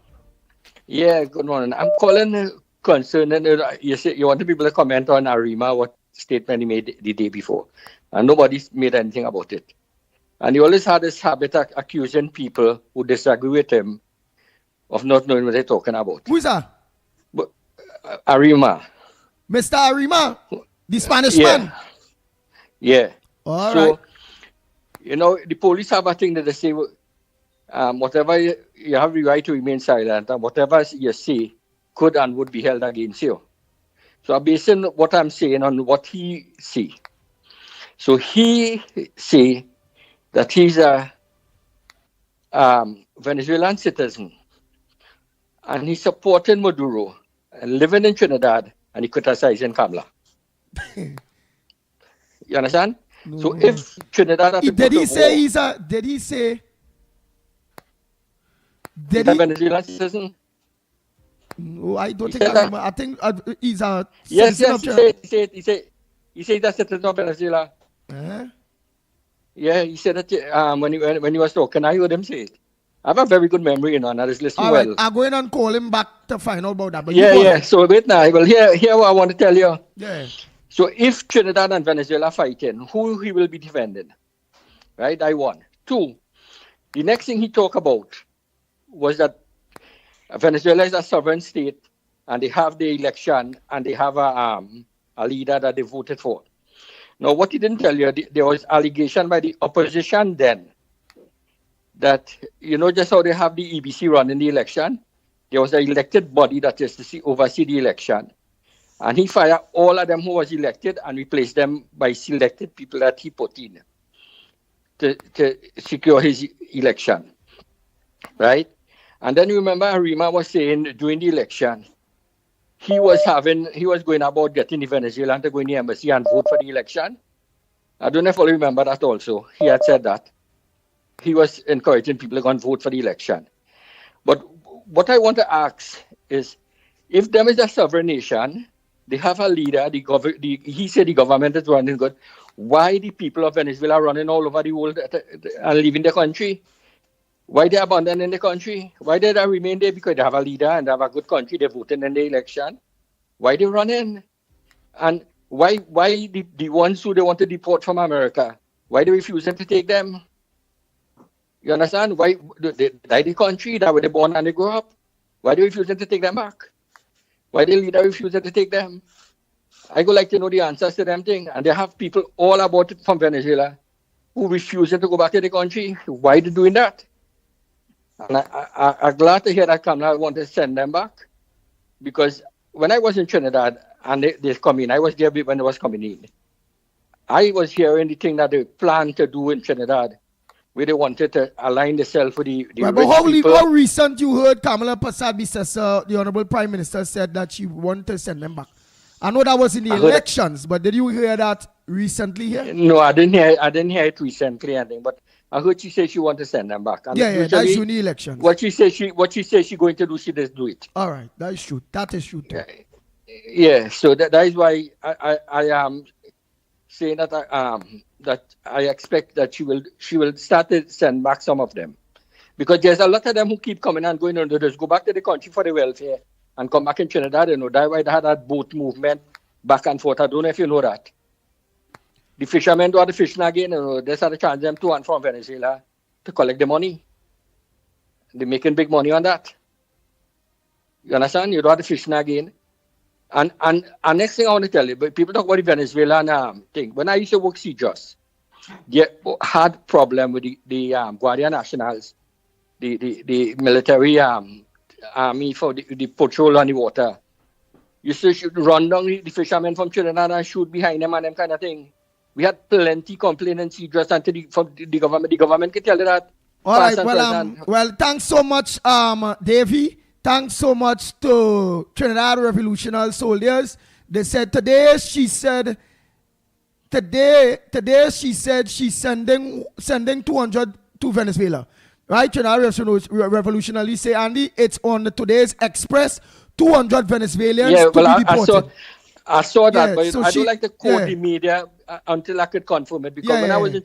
Yeah, good morning. I'm calling concerning, you want the people to comment on Arima, what statement he made the day before. And nobody's made anything about it. And he always had this habit of accusing people who disagree with him of not knowing what they're talking about. Who is that? Arima. Mr. Arima, the Spanish man. Yeah. All right. You know, the police have a thing that they say, whatever you have the right to remain silent, and whatever you say could and would be held against you. So I'm basing what I'm saying on what he see. So he say that he's a Venezuelan citizen, and he's supporting Maduro and living in Trinidad, and he criticizing Kamala. You understand? No. So if Trinidad did he say he's a Venezuelan citizen? No, I don't think I think he's a yes, he said he's a citizen of Venezuela. Yeah, he said that when he was talking, I heard him say it. I have a very good memory, you know, and I was listening well. I'm going and call him back to find out about that. But yeah. So wait now. Well, here what I want to tell you. Yeah. So if Trinidad and Venezuela fighting, who he will be defending? Right? I won. 2, the next thing he talked about was that Venezuela is a sovereign state, and they have the election, and they have a leader that they voted for. Now, what he didn't tell you, there was allegation by the opposition then that, you know, just how they have the EBC running the election, there was an elected body that is to oversee the election. And he fired all of them who was elected and replaced them by selected people that he put in to secure his election. Right? And then remember, Arima was saying during the election, he was going about getting the Venezuelan to go in the embassy and vote for the election. I don't know if you remember that also. He had said that. He was encouraging people to go and vote for the election. But what I want to ask is, if them is a sovereign nation, they have a leader, he said the government is running good, why the people of Venezuela running all over the world and leaving the country? Why they abandoning the country? Why did they remain there? Because they have a leader and they have a good country. They voted in the election. Why they running? And why the ones who they want to deport from America, why they refusing to take them? You understand? Why the country that were they born and they grow up? Why they refusing to take them back? Why the leader refusing to take them? I would like to know the answers to them thing. And they have people all about it from Venezuela who refusing to go back to the country. Why they doing that? And I'm glad to hear that Kamala want to send them back. Because when I was in Trinidad and they come in, I was there when they was coming in. I was hearing the thing that they plan to do in Trinidad, where they wanted to align themselves with the Right, rich but people. how recent you heard Kamala Prasad says the Honorable Prime Minister said that she wanted to send them back? I know that was in the elections, but did you hear that recently here? No, I didn't hear it recently, I think, but I heard she said she wanted to send them back. And Yeah, that's in the elections. What she said she going to do, she just do it. All right, that is true. That is true too. Yeah, so that is why I am saying that I expect that she will start to send back some of them, because there's a lot of them who keep coming and going on. They just go back to the country for the welfare and come back in Trinidad. You know, that's why they had that boat movement back and forth. I don't know if you know that. The fishermen do the fishing again. You know, they started charging them to and from Venezuela to collect the money. They're making big money on that. You understand? You do the fishing again. And next thing I want to tell you, but people talk about the Venezuelan thing. When I used to work CJOS, they had problem with the Guardia Nationals, the military army for the patrol on the water. You should run down the fishermen from Trinidad and shoot behind them and them kind of thing. We had plenty complaints in CJOS from the government. The government can tell you that. All right, well, thanks so much, Davey. Thanks so much to Trinidad Revolutionary Soldiers. They said today she's sending 200 to Venezuela. Right? Trinidad Revolutionary say, Andy, it's on today's Express, 200 Venezuelans to be deported. I saw that, Yeah, but so I don't like to quote the media until I could confirm it. Because when I was in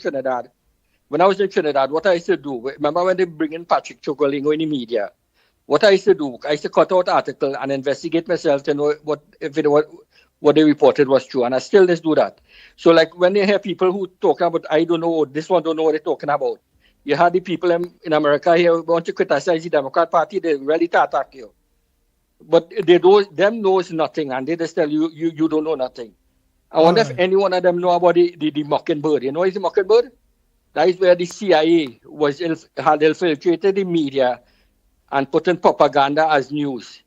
Trinidad, what I used to do, remember when they bring in Patrick Chocolingo in the media? What I used to do, I used to cut out article and investigate myself to know what they reported was true, and I still just do that. So like when you hear people who talking about, I don't know, this one don't know what they're talking about. You had the people in America here who want to criticize the Democrat Party, they really attack you. But them knows nothing, and they just tell you, you don't know nothing. I wonder if any one of them know about the Mockingbird. You know it's the Mockingbird? That is where the CIA had infiltrated the media and put in propaganda as news.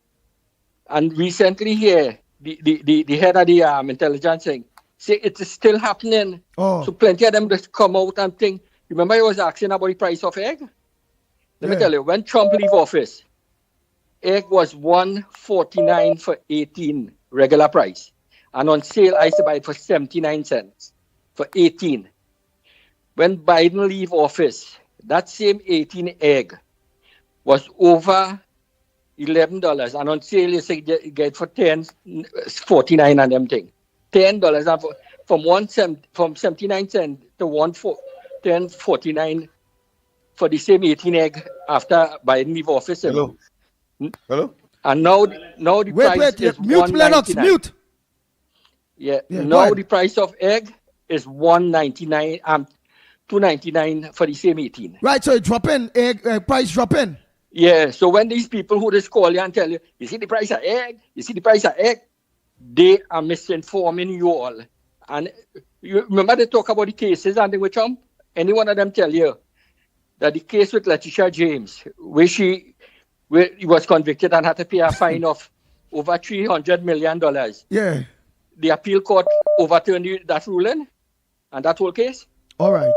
And recently here, the head of the intelligence thing, say it is still happening. So plenty of them just come out and think. Remember I was asking about the price of egg? Let me tell you, when Trump leave office, egg was $1.49 for 18 regular price. And on sale, I used to buy it for 79 cents for 18. When Biden leave office, that same 18 egg was over $11, and on sale you say get for $10.49 and them thing. $10 from 79 cents to $10.49 for the same 18 egg after Biden leave office. Hello. And now the price is mute Lennox, mute. Yeah, now the price of egg is $1.99, $2.99 for the same 18. Right, so it dropping, egg price dropping. Yeah, so when these people who just call you and tell you, you see the price of egg, they are misinforming you all. And you remember they talk about the cases and they with Trump? Any one of them tell you that the case with Letitia James, where he was convicted and had to pay a fine of over $300 million. Yeah. The appeal court overturned that ruling and that whole case. All right.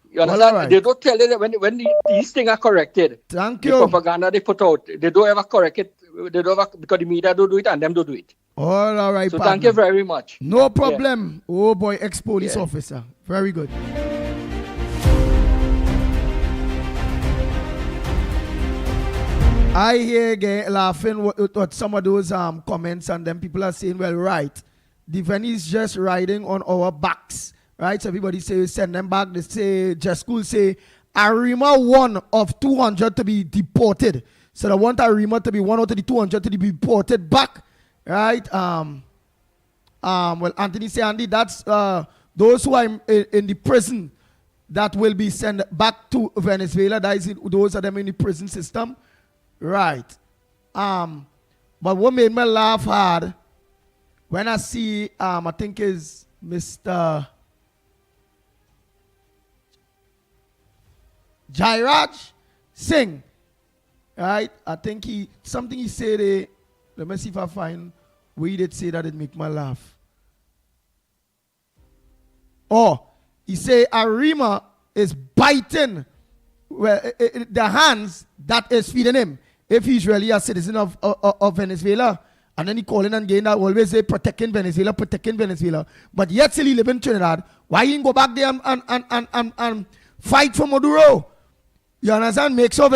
You understand? Right. They don't tell you that when these things are corrected. Thank the you. Propaganda they put out, they don't ever correct it. They don't ever, because the media don't do it and them don't do it. All right. So partner. thank you very much. No problem. Yeah. Oh boy, ex-police officer. Very good. I hear laughing at some of those comments, and then people are saying, well, right, the Venice just riding on our backs. Right, so everybody say send them back. They say just school say Arima one of 200 to be deported. So they want Arima to be one out of the 200 to be deported back. Right. Well, Anthony say, Andy, that's those who are in the prison. that will be sent back to Venezuela. Those are them in the prison system. Right. But what made me laugh hard when I see, I think is Mr. Jairaj Singh, right? I think he said, let me see if I find where he did say that it make me laugh. Oh, he say Arima is biting the hands that is feeding him if he's really a citizen of Venezuela. And then he calling and getting that always say protecting Venezuela. But yet still he live in Trinidad. Why he didn't go back there and fight for Maduro? You understand? Make sure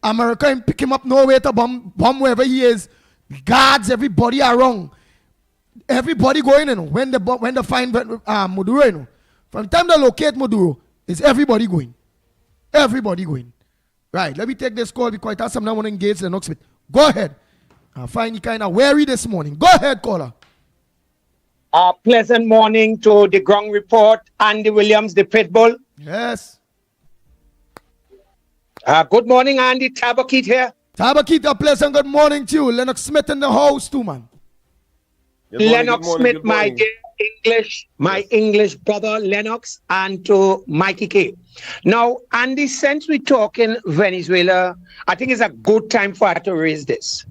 America and pick him up nowhere to bomb wherever he is. Guards, everybody are wrong. Everybody going in. When they find Maduro, you know. From the time they locate Maduro, is everybody going. Everybody going. Right, let me take this call because I have someone I want to engage Lennox with. Go ahead. I find you kind of weary this morning. Go ahead, caller. Pleasant morning to the ground report, Andy Williams, the Pitbull. Yes. Good morning, Andy. Tabakit here. Tabakit, a pleasant good morning to you. Lennox Smith in the house too, man. Lennox Smith, my dear English brother Lennox, and to Mickie K. Now, Andy, since we're talking Venezuela, I think it's a good time for us to raise this.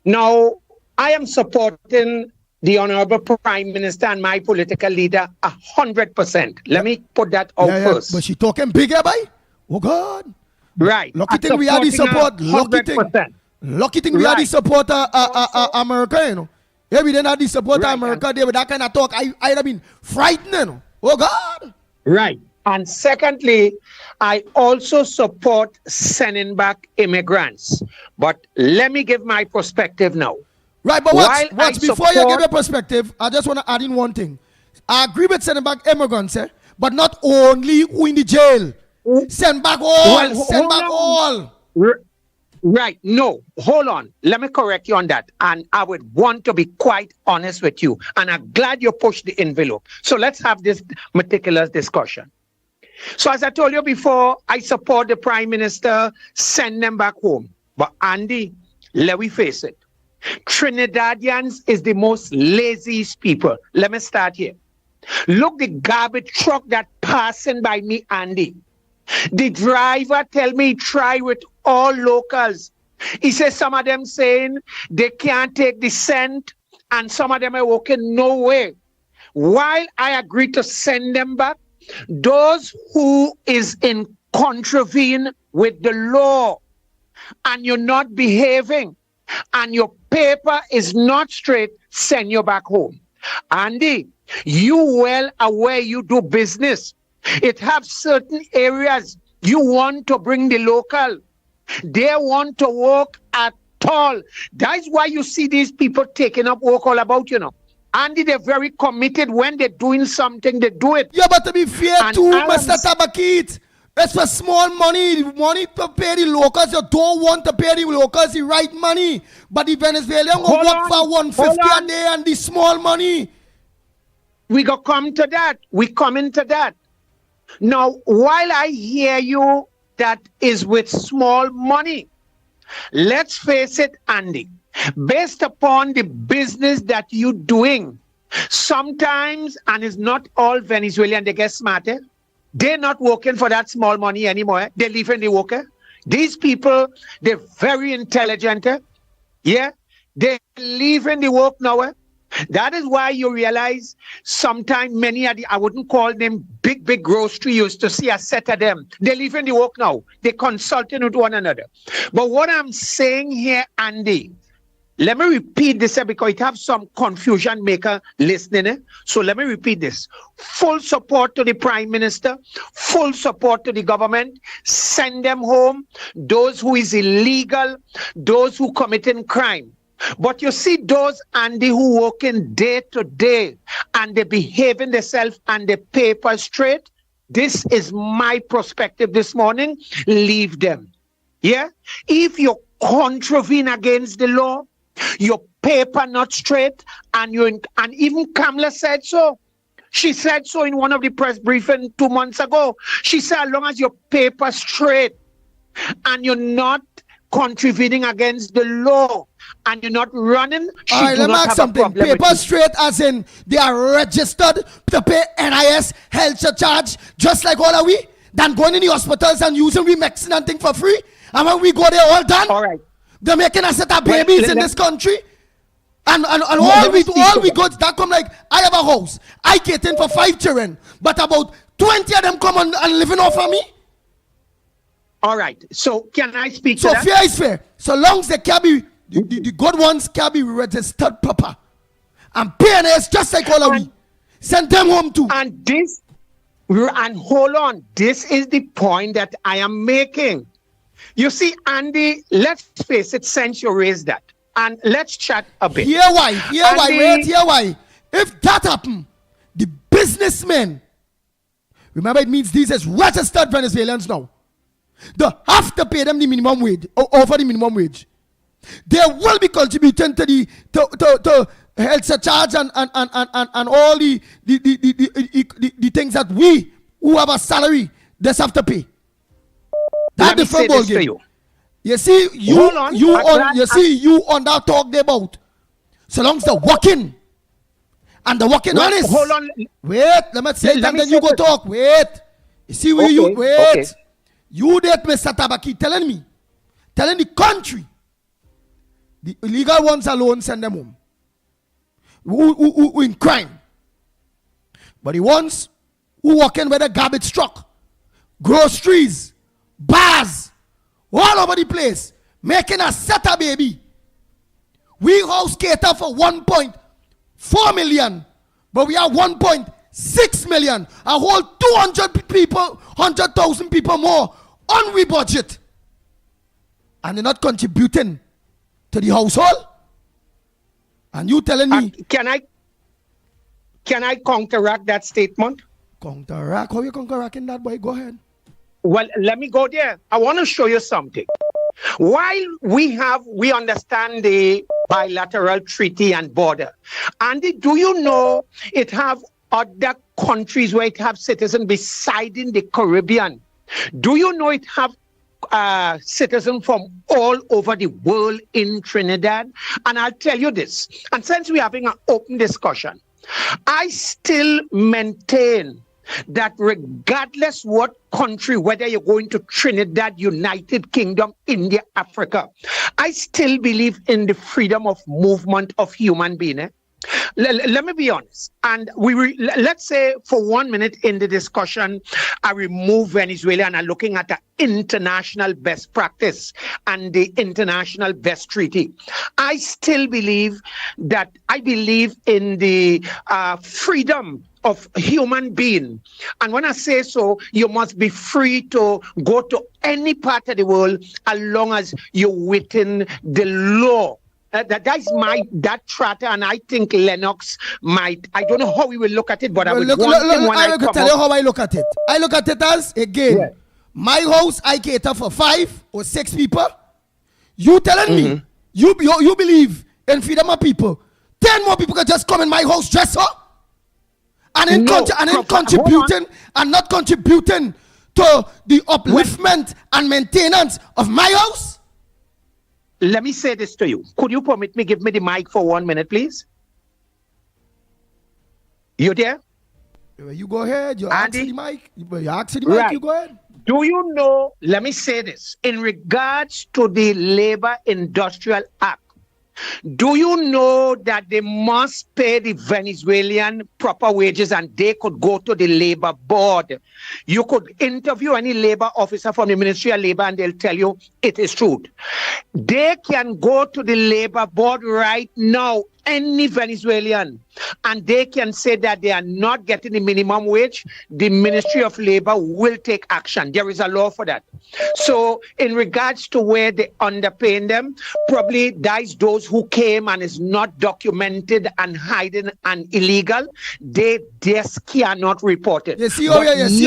Now, I am supporting the Honorable Prime Minister and my political leader 100%. Let me put that out first. But she talking bigger, boy? Oh, God. Right. Lucky thing we had the support. Lucky thing we had the support America, you know. Yeah, we didn't have the support America there with that kind of talk. I'd have been frightened, you know. Oh, God. Right. And secondly, I also support sending back immigrants. But let me give my perspective now. Right, but watch before you give your perspective, I just want to add in one thing. I agree with sending back immigrants, but not only who in the jail. Send back all. Right. No, hold on. Let me correct you on that. And I would want to be quite honest with you. And I'm glad you pushed the envelope. So let's have this meticulous discussion. So as I told you before, I support the Prime Minister, send them back home. But Andy, let me face it. Trinidadians is the most laziest people. Let me start here. Look, the garbage truck that passing by me, Andy. The driver tell me try with all locals. He says some of them saying they can't take the scent and some of them are walking nowhere. While I agree to send them back, those who is in contravene with the law and you're not behaving and your paper is not straight, send you back home. Andy, you well aware you do business. It have certain areas you want to bring the local. They want to work at all. That's why you see these people taking up work all about, you know. Andy, they're very committed. When they're doing something, they do it. Yeah, but to be fair too, Mr. Tabakit, it's for small money. Money to pay the locals. You don't want to pay the locals the right money. But the Venezuelans will work for 150 a day and the small money. We go come to that. We come into that. Now, while I hear you, that is with small money. Let's face it, Andy. Based upon the business that you're doing, sometimes, and it's not all Venezuelan, they get smarter. They're not working for that small money anymore. They're leaving the worker. These people, they're very intelligent. Yeah, they're leaving the work now. That is why you realize sometimes many of the, I wouldn't call them big grocery, used to see a set of them. They're leaving the work now. They're consulting with one another. But what I'm saying here, Andy, let me repeat this because it has some confusion maker listening. So let me repeat this. Full support to the Prime Minister, full support to the government. Send them home. Those who is illegal, those who committing crime. But you see those, Andy, who working day to day and they behaving themselves and they paper straight. This is my perspective this morning. Leave them. Yeah? If you contravene against the law, your paper not straight, and even Kamala said so. She said so in one of the press briefings 2 months ago. She said, as long as your paper straight and you're not contravening against the law and you're not running, she all right, do let me not ask have something. a problem with Paper you. straight as in they are registered to pay NIS health charge just like all of we, than going in the hospitals and using we medicine and thing for free. And when we go there all done, all right, they're making us set up babies in this country. And all we go, that come like, I have a house, I cater for 5 children, but about 20 of them come and living off of me. All right, so can I speak to so that? fair is fair. So long as they can be, the good ones can be registered proper. And PNS just like all of we. Send them home too. And hold on, this is the point that I am making. You see, Andy, let's face it, since you raised that, and let's chat a bit. Hear why. If that happen, the businessmen, remember it means these is registered Venezuelans now. They have to pay them the minimum wage, over the minimum wage. They will be contributing to the health charge and all the things that we who have a salary just have to pay. That's different ball game. You see, you on that talk they about. So long as they're working and they're working honest. Hold on. Wait, let me say it and then you go talk. Wait. You see where you wait. Okay. You that Mr. Tabaki telling the country, the illegal ones alone send them home. Who in crime. But the ones who walking with a garbage truck, groceries, bars, all over the place, making a setup, baby. We house cater for 1.4 million, but we are 1.6 million. A whole 200 people, 100,000 people more on we budget. And they're not contributing to the household. And you telling me... Can I counteract that statement? Counteract? How you counteracting that, boy? Go ahead. Well, let me go there. I want to show you something. While we understand the bilateral treaty and border, and do you know it have other countries where it have citizens beside in the Caribbean? Do you know it have citizens from all over the world in Trinidad? And I'll tell you this, and since we're having an open discussion, I still maintain that regardless what country, whether you're going to Trinidad, United Kingdom, India, Africa, I still believe in the freedom of movement of human beings. Let me be honest. And let's say for 1 minute in the discussion, I remove Venezuela and I'm looking at the international best practice and the international best treaty. I still believe that I believe in the freedom of human being. And when I say so, you must be free to go to any part of the world as long as you're within the law. That's that charter, and I think Lennox might. I don't know how we will look at it, but I will tell you how I look at it. I look at it as, again, my house, I cater for 5 or 6 people. You telling me, you believe in freedom of people. 10 more people can just come in my house dress up and contributing and not contributing to the upliftment and maintenance of my house. Let me say this to you. Could you permit me, give me the mic for 1 minute, please? You there? You go ahead. You're asking the mic. You're asking the mic. Right. You go ahead. Do you know, let me say this, in regards to the Labor Industrial Act, do you know that they must pay the Venezuelan proper wages and they could go to the labor board? You could interview any labor officer from the Ministry of Labor and they'll tell you it is true. They can go to the labor board right now, any Venezuelan, and they can say that they are not getting the minimum wage. The Ministry of Labor will take action. There is a law for that. So in regards to where they underpaying them, probably that's those who came and is not documented and hiding and illegal, they just cannot report it. You see how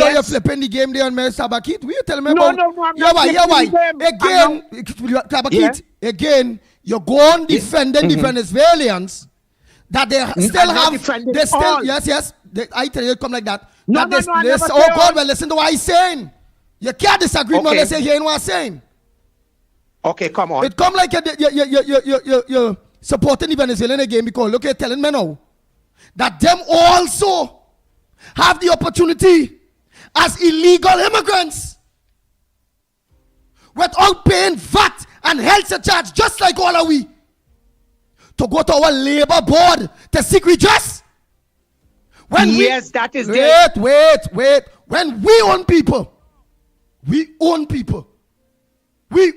you're flipping the game there on Mr. Bakit? Will you tell me about? No, I'm not why? Again, Tabakit, again, you go on defending the Venezuelans that they still have, I tell you, come like that. No, that no, this, no, I this, never oh say God, all. well, listen to what he's saying. You can't disagree with what they say hearing what I'm saying. Okay, come on. It come like you're supporting the Venezuelan again because look, you're telling me now that them also have the opportunity as illegal immigrants without paying VAT and health surcharge, just like all of we, to go to our labor board to seek redress. Yes, that is wait. When we own people, we own people. When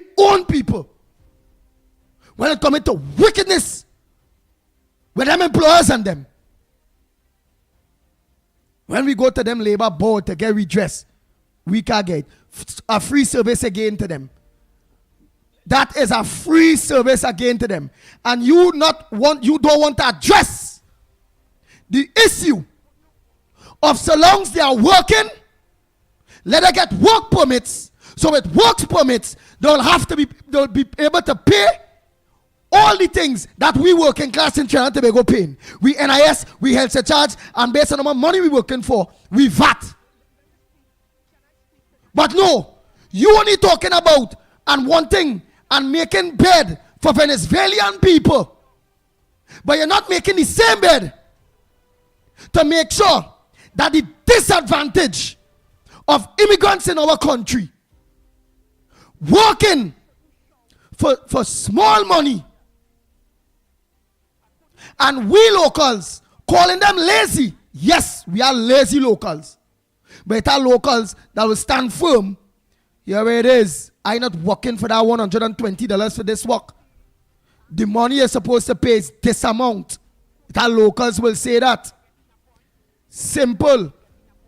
it comes to wickedness, with them employers and them, when we go to them labor board to get redress, we can get a free service again to them. That is a free service again to them. And you don't want to address the issue of so long as they are working, let them get work permits. So with work permits, they'll be able to pay all the things that we working class in Trinidad and Tobago paying. We NIS, we health surcharge, and based on the amount of money we working for, we VAT. But no, you only talking about and wanting and making bed for Venezuelan people, but you're not making the same bed to make sure that the disadvantage of immigrants in our country working for small money and we locals calling them lazy. Yes, we are lazy locals, but it are locals that will stand firm. Here it is. I'm not working for that $120 for this work. The money you're supposed to pay is this amount. It are locals will say that. Simple.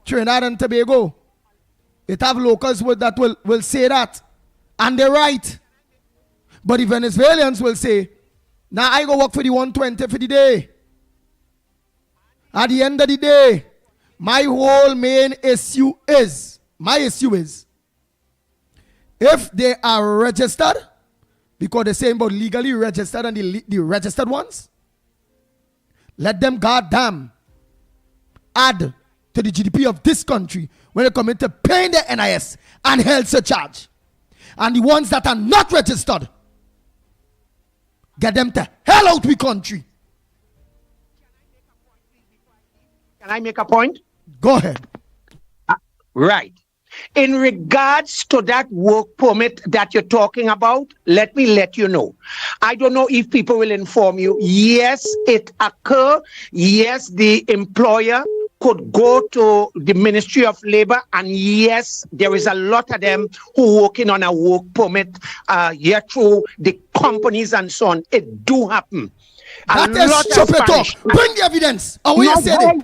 Trinidad and Tobago. It have locals that will say that. And they're right. But the Venezuelans will say, now I go work for the 120 for the day. At the end of the day, my whole main issue is, if they are registered, because they're saying about legally registered and the registered ones, let them goddamn add to the GDP of this country when they come into paying their NIS and health surcharge. And the ones that are not registered, get them to hell out with country. Can I make a point? Go ahead. Right. In regards to that work permit that you're talking about, let me let you know. I don't know if people will inform you. Yes, it occurs. Yes, the employer could go to the Ministry of Labor, and yes, there is a lot of them who working on a work permit through the companies and so on. It do happen. That is stupid talk. Bring the evidence. Are we saying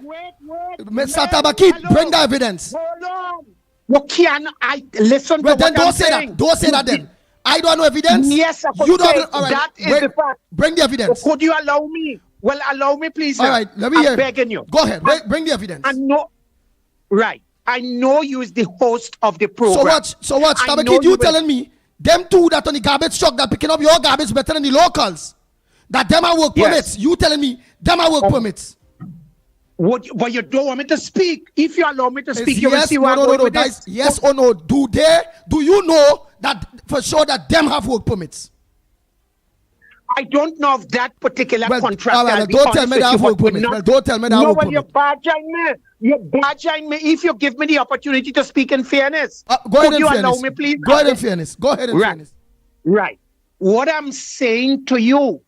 it? Mr. Tabakit, bring the evidence. Hold on. You can listen to what I'm saying. Don't say that then. I don't know evidence. Yes, I could you say don't. All right, that is the fact. Bring the evidence. Could you allow me? Well, allow me, please. All right, let me hear. I'm begging you. Go ahead. Bring the evidence. I know. Right. I know you is the host of the program. So what? Tabakit, you telling me them two that on the garbage truck that picking up your garbage better than the locals? That them are work permits. You telling me them are work permits? But you don't want me to speak. If you allow me to speak, you will yes, see where I'm going with this. Yes or no? Do you know that for sure that them have work permits? I don't know of that particular contract. Don't tell me that have work permits. Don't tell me that have work permits. You're badgering me. You're badgering me. If you give me the opportunity to speak in fairness, go ahead in you fairness. allow me, please? Go ahead in fairness. Go ahead in fairness. Right. What I'm saying to you,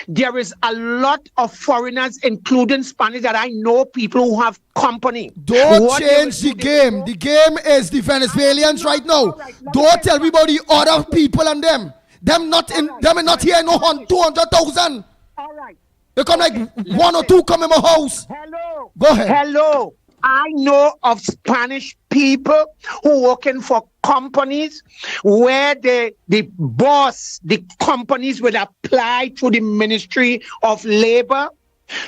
there is a lot of foreigners, including Spanish, that I know people who have company. Don't change the game. The game is the Venezuelans right now. Don't tell me about the other people and them. Them not here no 200,000. All right. They come like one or two come in my house. Hello. Go ahead. Hello. I know of Spanish people who working for companies where the boss, the companies will apply to the Ministry of Labor.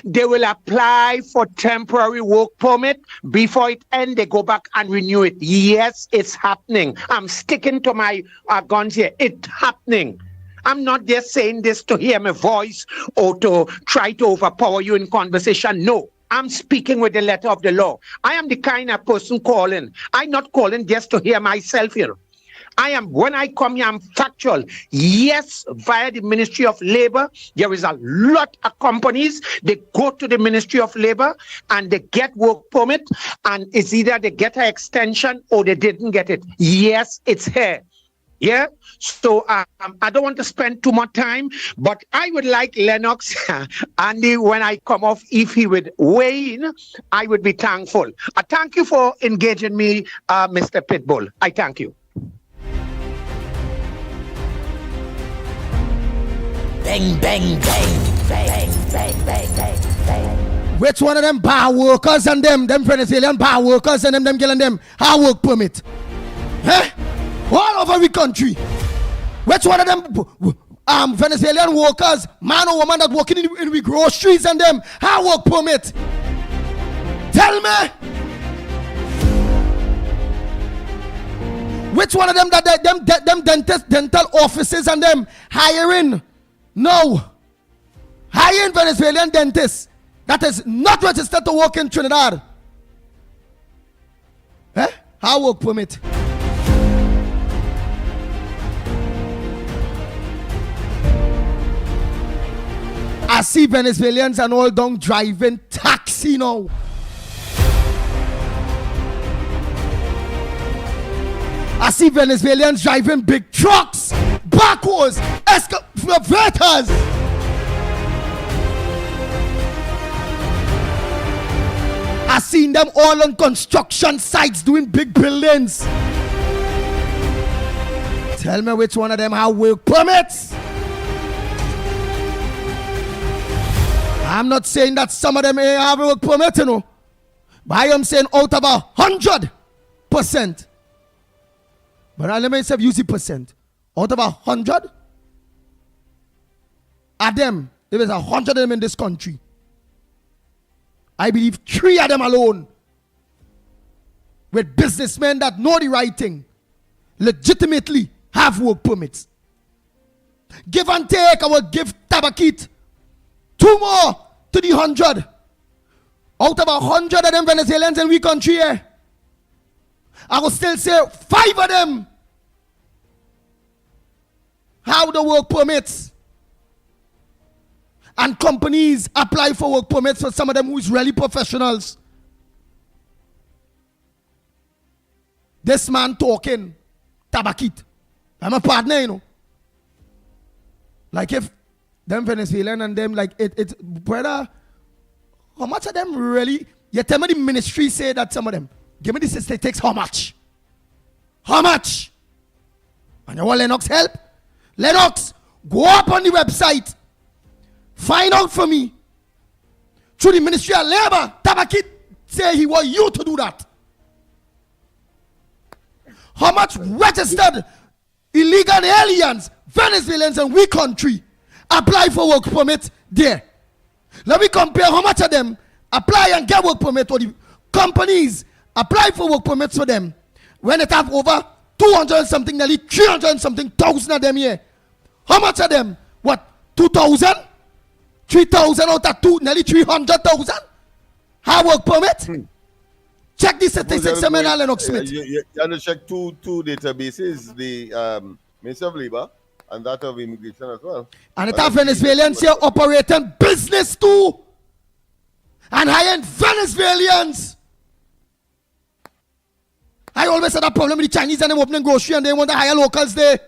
They will apply for temporary work permit. Before it ends, they go back and renew it. Yes, it's happening. I'm sticking to my guns here. It's happening. I'm not just saying this to hear my voice or to try to overpower you in conversation. No. I'm speaking with the letter of the law. I am the kind of person calling. I'm not calling just to hear myself here. When I come here, I'm factual. Yes, via the Ministry of Labor, there is a lot of companies, they go to the Ministry of Labor and they get work permit, and it's either they get an extension or they didn't get it. Yes, it's here. Yeah, so I don't want to spend too much time, but I would like Lennox, Andy, when I come off, if he would weigh in, I would be thankful. I thank you for engaging me, Mr. Pitbull. I thank you. Bang, bang, bang, bang, bang, bang, bang, bang. Which one of them bar workers and them Venezuelan bar workers and them getting them hard work permit? Huh? All over the country. Which one of them Venezuelan workers, man or woman that working in the groceries and them hard work permit? Tell me. Which one of them that them dental offices and them hiring? No. Hiring Venezuelan dentists that is not registered to work in Trinidad. Eh? How work permit? I see Venezuelans and all down driving taxi now. I see Venezuelans driving big trucks, backhoes, excavators. I seen them all on construction sites doing big buildings. Tell me which one of them have work permits. I'm not saying that some of them ain't have a work permit, you know. But I am saying out of 100%. But let me say use the percent. Out of 100 of them, there is 100 of them in this country. I believe 3 of them alone with businessmen that know the right thing legitimately have work permits. Give and take, I will give Tabakit 2 more to the 100. Out of 100 of them Venezuelans in we country here, I will still say 5 of them have the work permits. And companies apply for work permits for some of them who is really professionals. This man talking, Tabakit. I'm a partner, you know. Like if them Venezuelan and them, like it's brother, how much of them really? You tell me the ministry say that some of them. Give me the statistics, how much? How much? And you want Lennox help? Lennox, go up on the website. Find out for me. Through the Ministry of Labor, Tabakit say he want you to do that. How much registered illegal aliens, Venezuelans and we country apply for work permit there? Let me compare how much of them apply and get work permit, or the companies apply for work permits for them when it have over 200 and something, nearly 300 and something thousand of them here. How much of them? What? 2,000? 3,000 out of nearly 300,000 have work permit? Check the statistics, Lennox Smith. You have to check two databases, the Ministry of Labor and that of Immigration as well. And it have Venezuelans here operating business too. And hiring Venezuelans. I always had a problem with the Chinese and them opening grocery and they want to hire locals there.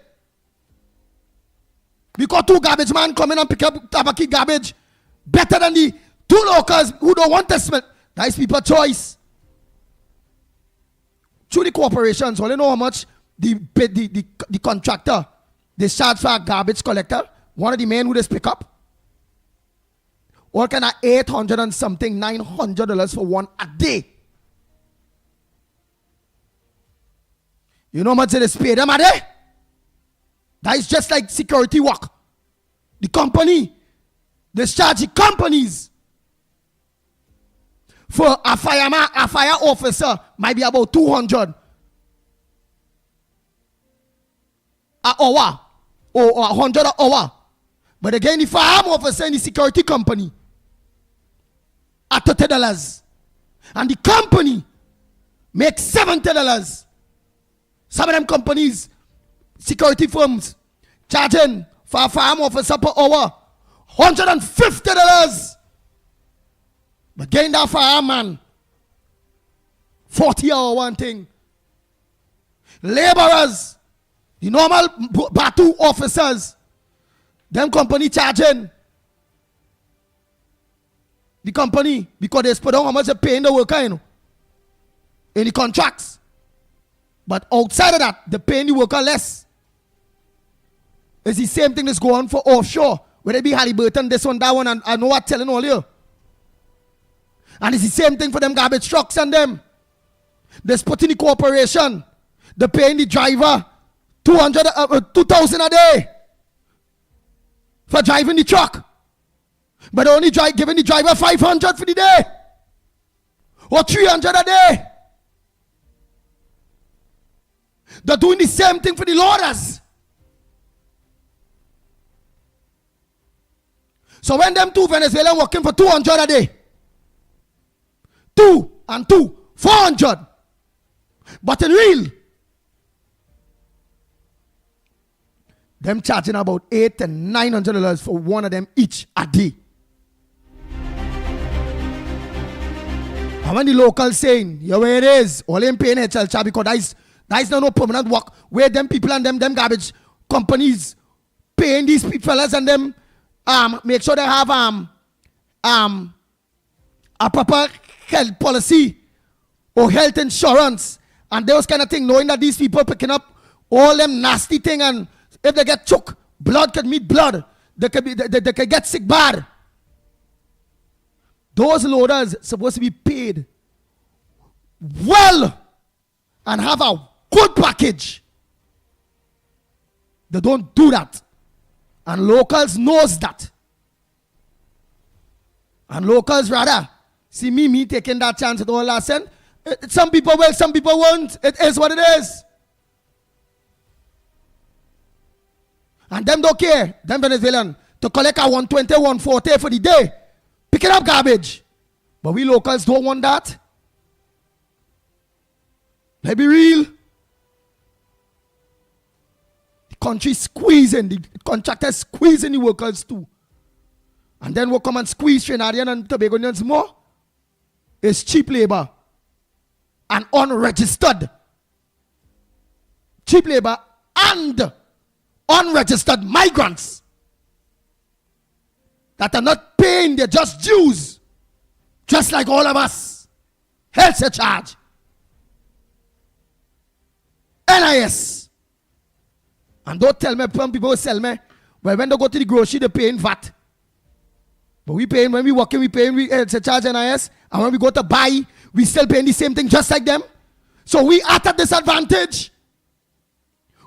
Because 2 garbage man come in and pick up Tabaki garbage better than the 2 locals who don't want to smell. That is people's choice. Through the corporations, all you know how much the contractor they charge for a garbage collector, one of the men who they pick up. All kind of 800 and something, $900 for one a day. You know how much they pay them a day? That is just like security work. The company, they charge the companies. For a fireman, a fire officer might be about 200 an hour or 100 an hour. But again, the firearm officer in the security company, at $30. And the company makes $70. Some of them companies, security firms, charging for a farm officer per hour $150. But getting that fireman 40 hour one thing. Laborers, the normal Batu officers, them company charging the company because they put down how much they paying the worker, in the contracts. But outside of that, they paying the worker less. It's the same thing that's going on for offshore, where they be Halliburton, this one, that one, and I know what I'm telling all you. And it's the same thing for them garbage trucks and them. They're putting the corporation. They're paying the driver $2,000 a day for driving the truck. But only giving the driver $500 for the day. Or $300 a day. They're doing the same thing for the loaders. So when them two Venezuelans working for $200 a day, 2 and 2, 400. But in real, them charging about $800 to $900 for one of them each a day. And when the locals saying, yeah, where it is, all them paying HL charge because that is no permanent work where them people and them garbage companies paying these fellas and them make sure they have a proper health policy or health insurance and those kind of thing, knowing that these people picking up all them nasty thing, and if they get choked, blood can meet blood, they can get sick bad. Those loaders supposed to be paid well and have a good package. They don't do that. And locals knows that. And locals rather see me taking that chance at all last end. Some people will, some people won't. It is what it is. And them don't care, them Venezuelan, to collect a 120, 140 for the day. Picking up garbage. But we locals don't want that. Let's be real. The country squeezing, the contractors squeezing the workers too. And then we'll come and squeeze Trinidadian and Tobagonians more. It's cheap labor and unregistered. Cheap labor and unregistered migrants that are not paying their just dues, just like all of us. Health charge, NIS. And don't tell me, some people sell me, well, when they go to the grocery, they're paying VAT. But we paying, when we working, we paying health charge, NIS. And when we go to buy, we still paying the same thing just like them. So we are at a disadvantage.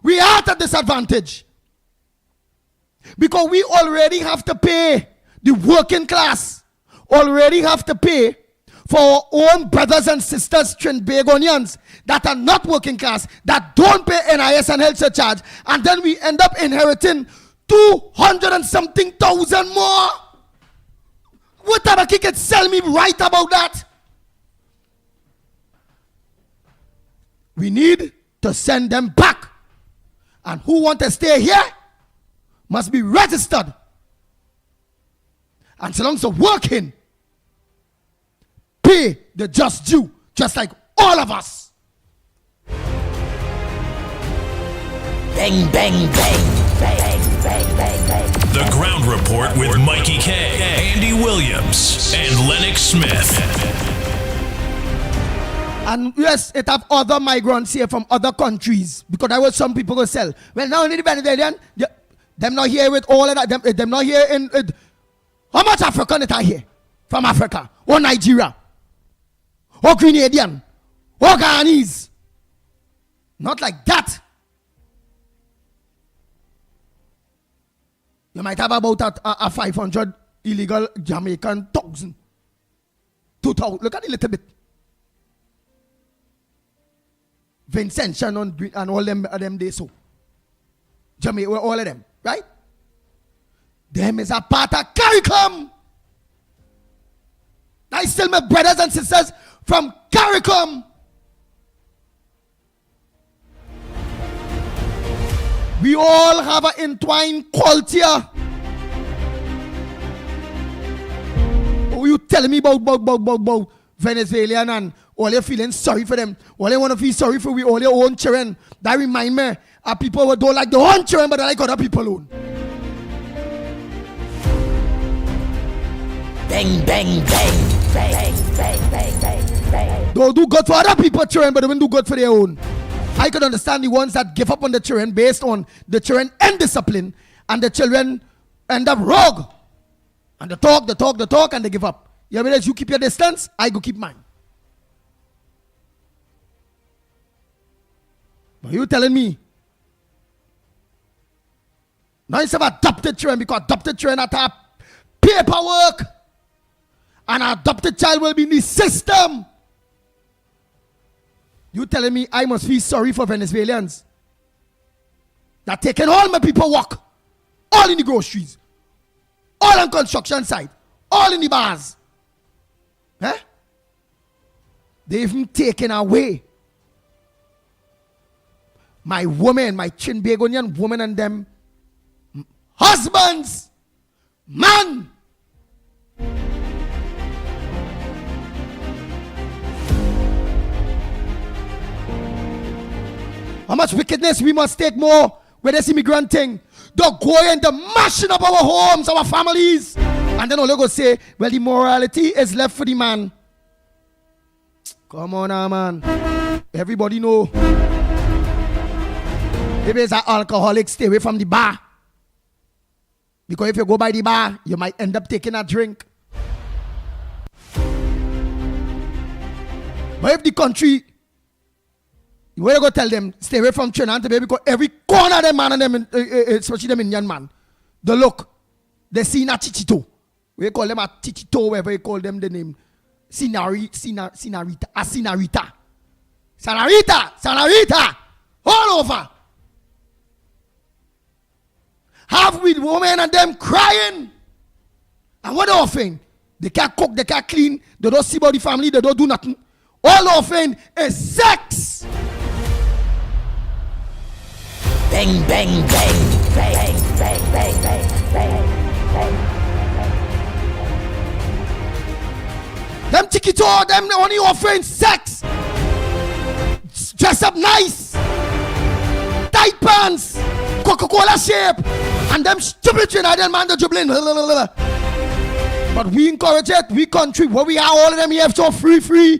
We are at a disadvantage. Because we already have to pay, the working class already have to pay for our own brothers and sisters, Trinbagonians, that are not working class, that don't pay NIS and health charge, and then we end up inheriting 200 and something thousand more. What Tabaki can sell me right about that? We need to send them back. And who want to stay here must be registered. And so long as they're working, pay the just due, just like all of us. Bang, bang, bang, bang, bang, bang, bang. The Ground Report with Mickie K, Andy Williams, and Lennox Smith. And yes, it have other migrants here from other countries, because there were some people who sell. Well, now only the Venezuelan, them not here with all of that. Them not here in. How much African it are here from Africa or Nigeria or Grenadian or Ghanese? Not like that. You might have about a 500 illegal Jamaican thugs. 2,000. Look at it a little bit. Vincent, Shannon, and all them they so. Jamaica, all of them, right? Them is a part of curriculum. That guys still my brothers and sisters from CARICOM. We all have an entwined culture. Oh, you telling me about Venezuelan and all you feeling sorry for them. All you want to feel sorry for we all your own children. That remind me of people who don't like their own children but they like other people own. Bang, bang, bang, bang, bang, bang, bang, bang. Don't do good for other people's children but they don't do good for their own. I could understand the ones that give up on the children based on the children indiscipline and the children end up rogue. And they talk, and they give up. You realize you keep your distance, I go keep mine. But you telling me, now instead of adopted children, because adopted children have to have paperwork, and an adopted child will be in the system. You telling me I must feel sorry for Venezuelans that taking all my people work, all in the groceries, all on construction site, all in the bars. Eh? They even taken away my women, my Chinbagonian women and them husbands, man. How much wickedness we must take more with this immigrant thing. They're going, they're mashing up our homes, our families. And then all they go say, well, the morality is left for the man. Come on now, man. Everybody know. If it's an alcoholic, stay away from the bar. Because if you go by the bar, you might end up taking a drink. But if the country, where you go tell them, stay away from Trinidad today because every corner of them man and them, especially them Indian man, they look, they see a chichito. We call them a chichito, whatever you call them the name. Sinarita. All over. Have with women and them crying. And what they're offering? They can't cook, they can't clean, they don't see about the family, they don't do nothing. All they're offering is sex. Bang, bang, bang, bang, bang, bang, bang, bang, bang. Them chiquito, them only offering sex. Dress up nice. Tight pants. Coca-Cola shape. And them stupid Trinidad man that dribbling. But we encourage it. We country where we are all of them here so free.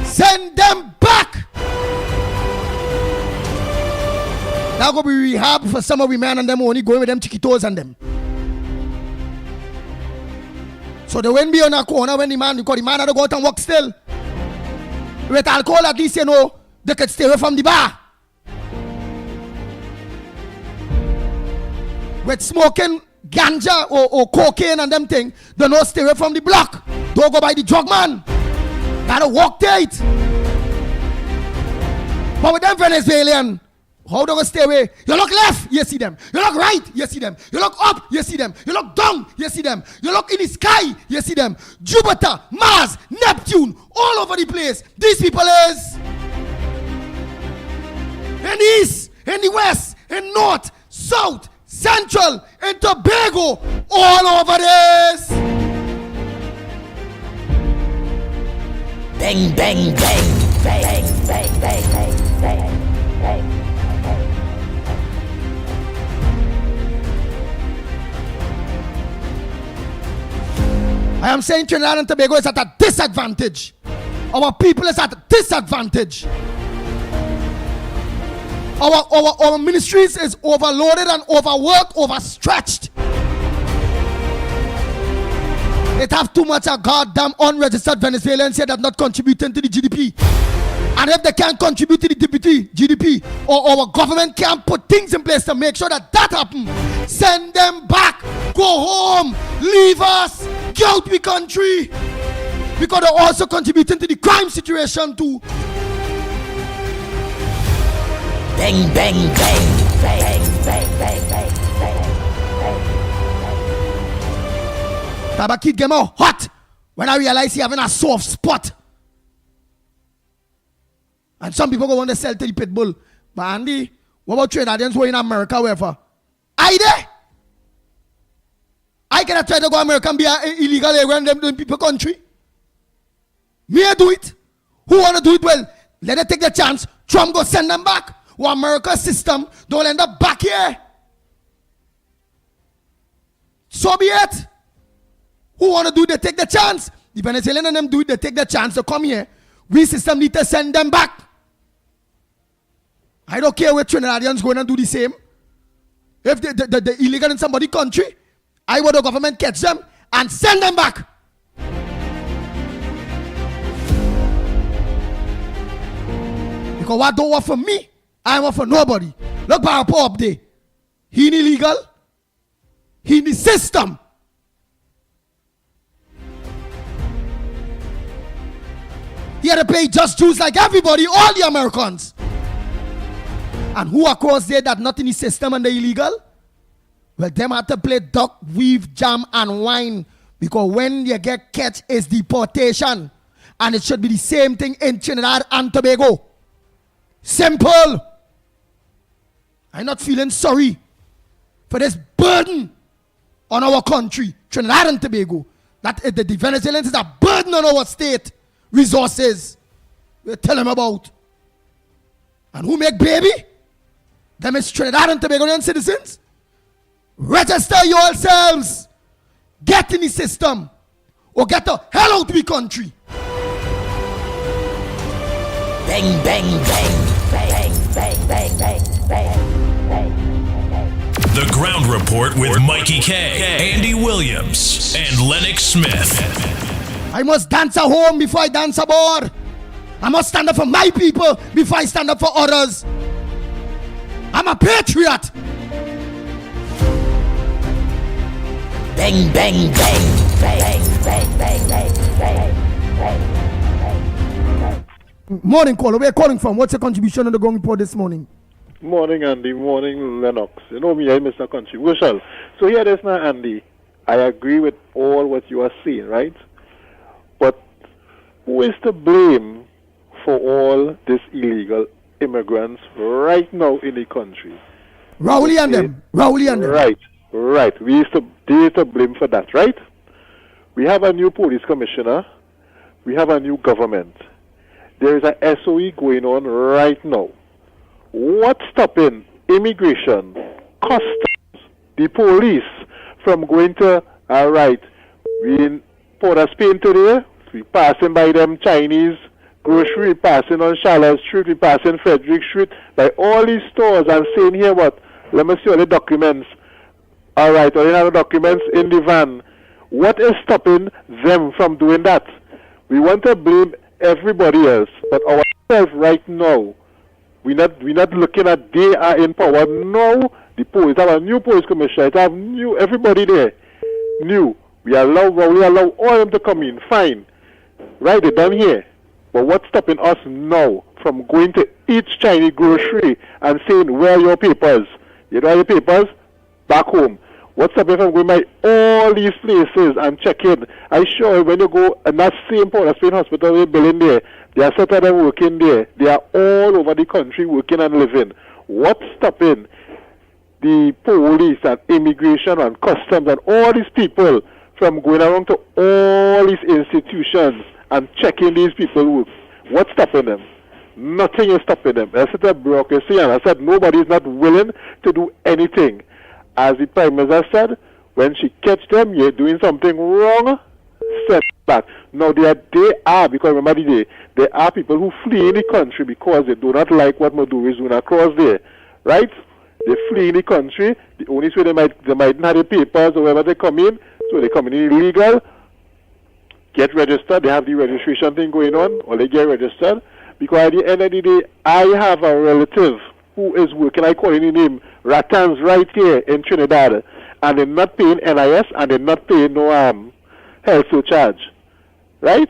Send them back. Now go be rehab for some of we men and them only going with them chiquitos and them. So they won't be on a corner when the man, because the man had to go out and walk still. With alcohol at least, you know, they could stay away from the bar. With smoking ganja or cocaine and them thing, they don't stay away from the block. Don't go by the drug man. Gotta walk tight. But with them Venezuelan, how do they stay away? You look left, you see them. You look right, you see them. You look up, you see them. You look down, you see them. You look in the sky, you see them. Jupiter, Mars, Neptune, all over the place. These people is in the east, in the west, in north, south, central, in Tobago, all over this. Bang, bang, bang, bang, bang, bang, bang, bang, bang. I am saying Trinidad and Tobago is at a disadvantage. Our people is at a disadvantage. Our ministries is overloaded and overworked, overstretched. It have too much of goddamn unregistered Venezuelans here that not contributing to the GDP. And if they can't contribute to the GDP, or our government can't put things in place to make sure that happens, send them back, go home, leave us, get out the country. Because they're also contributing to the crime situation too. Bang, bang, bang, bang, bang, bang, bang, bang, bang. Kaba kid came out hot when I realized he having a soft spot. And some people go want to sell to the Pitbull. But Andy, what about Trinidadians who are in America, wherever? I there? I cannot try to go to America and be an illegal immigrant in them people country. Me I do it. Who want to do it? Well, let them take the chance. Trump go send them back. Or America's system don't end up back here. So be it. Who want to do it? They take the chance. The Venezuelans and them do it. They take the chance to come here. We system need to send them back. I don't care where Trinidadians going and do the same. If the illegal in somebody's country, I want the government catch them and send them back. Because what don't work for me, I work for nobody. Look back up there. He ain't illegal. He in the system. He had to pay just dues like everybody, all the Americans. And who across there that not in the system and they illegal? Well, them have to play duck, weave, jam, and wine. Because when you get catch, it's deportation. And it should be the same thing in Trinidad and Tobago. Simple. I'm not feeling sorry for this burden on our country, Trinidad and Tobago. That the Venezuelans is a burden on our state resources. We tell them about. And who make baby? Them is Trinidad and Tobagoan citizens. Register yourselves. Get in the system. Or get the hell out of the country. Bang, bang, bang. Bang, bang, bang, bang, bang, bang. The Ground Report with Mickie K, Andy Williams, and Lennox Smith. I must dance at home before I dance abroad. I must stand up for my people before I stand up for others. I'm a patriot. Bang, bang, bang. Bang, bang, bang, bang, bang, bang. Morning, caller. Where are you calling from? What's your contribution on the Ground Report this morning? Morning, Andy. Morning, Lennox. You know me, I miss a contribution. So here it is now, Andy. I agree with all what you are saying, right? But who is to blame for all these illegal immigrants right now in the country? Rowley and them. Rowley and them. Right. They used to blame for that, right? We have a new police commissioner. We have a new government. There is a SOE going on right now. What's stopping immigration, customs, the police from going to, all right, we in Port of Spain today, we passing by them Chinese grocery, passing on Charlotte Street, we passing Frederick Street, by all these stores and saying here what, let me see all the documents. All right, all the documents in the van. What is stopping them from doing that? We want to blame everybody else, but ourselves right now, we're not looking at they are in power. No, the police have a new police commissioner, it have new everybody there. New. We allow all of them to come in, fine. Right, they're done here. But what's stopping us now from going to each Chinese grocery and saying, where are your papers? You don't have your papers? Back home. What's stopping from going by all these places and checking? I sure when you go in that same Port of Spain hospital we're building there, there are certain of them working there. They are all over the country working and living. What's stopping the police and immigration and customs and all these people from going around to all these institutions and checking these people work? What's stopping them? Nothing is stopping them. I said the bureaucracy, and I said nobody is not willing to do anything. As the Prime Minister said, when she catch them, you're doing something wrong, set back. Now they are because remember there are people who flee in the country because they do not like what Maduro is doing across there, right? They flee in the country. The only way they might not have the papers or wherever they come in, so they come in illegal, get registered. They have the registration thing going on, or they get registered. Because at the end of the day, I have a relative who is working, I call his name Ratans, right here in Trinidad, and they're not paying NIS and they're not paying no health surcharge, right?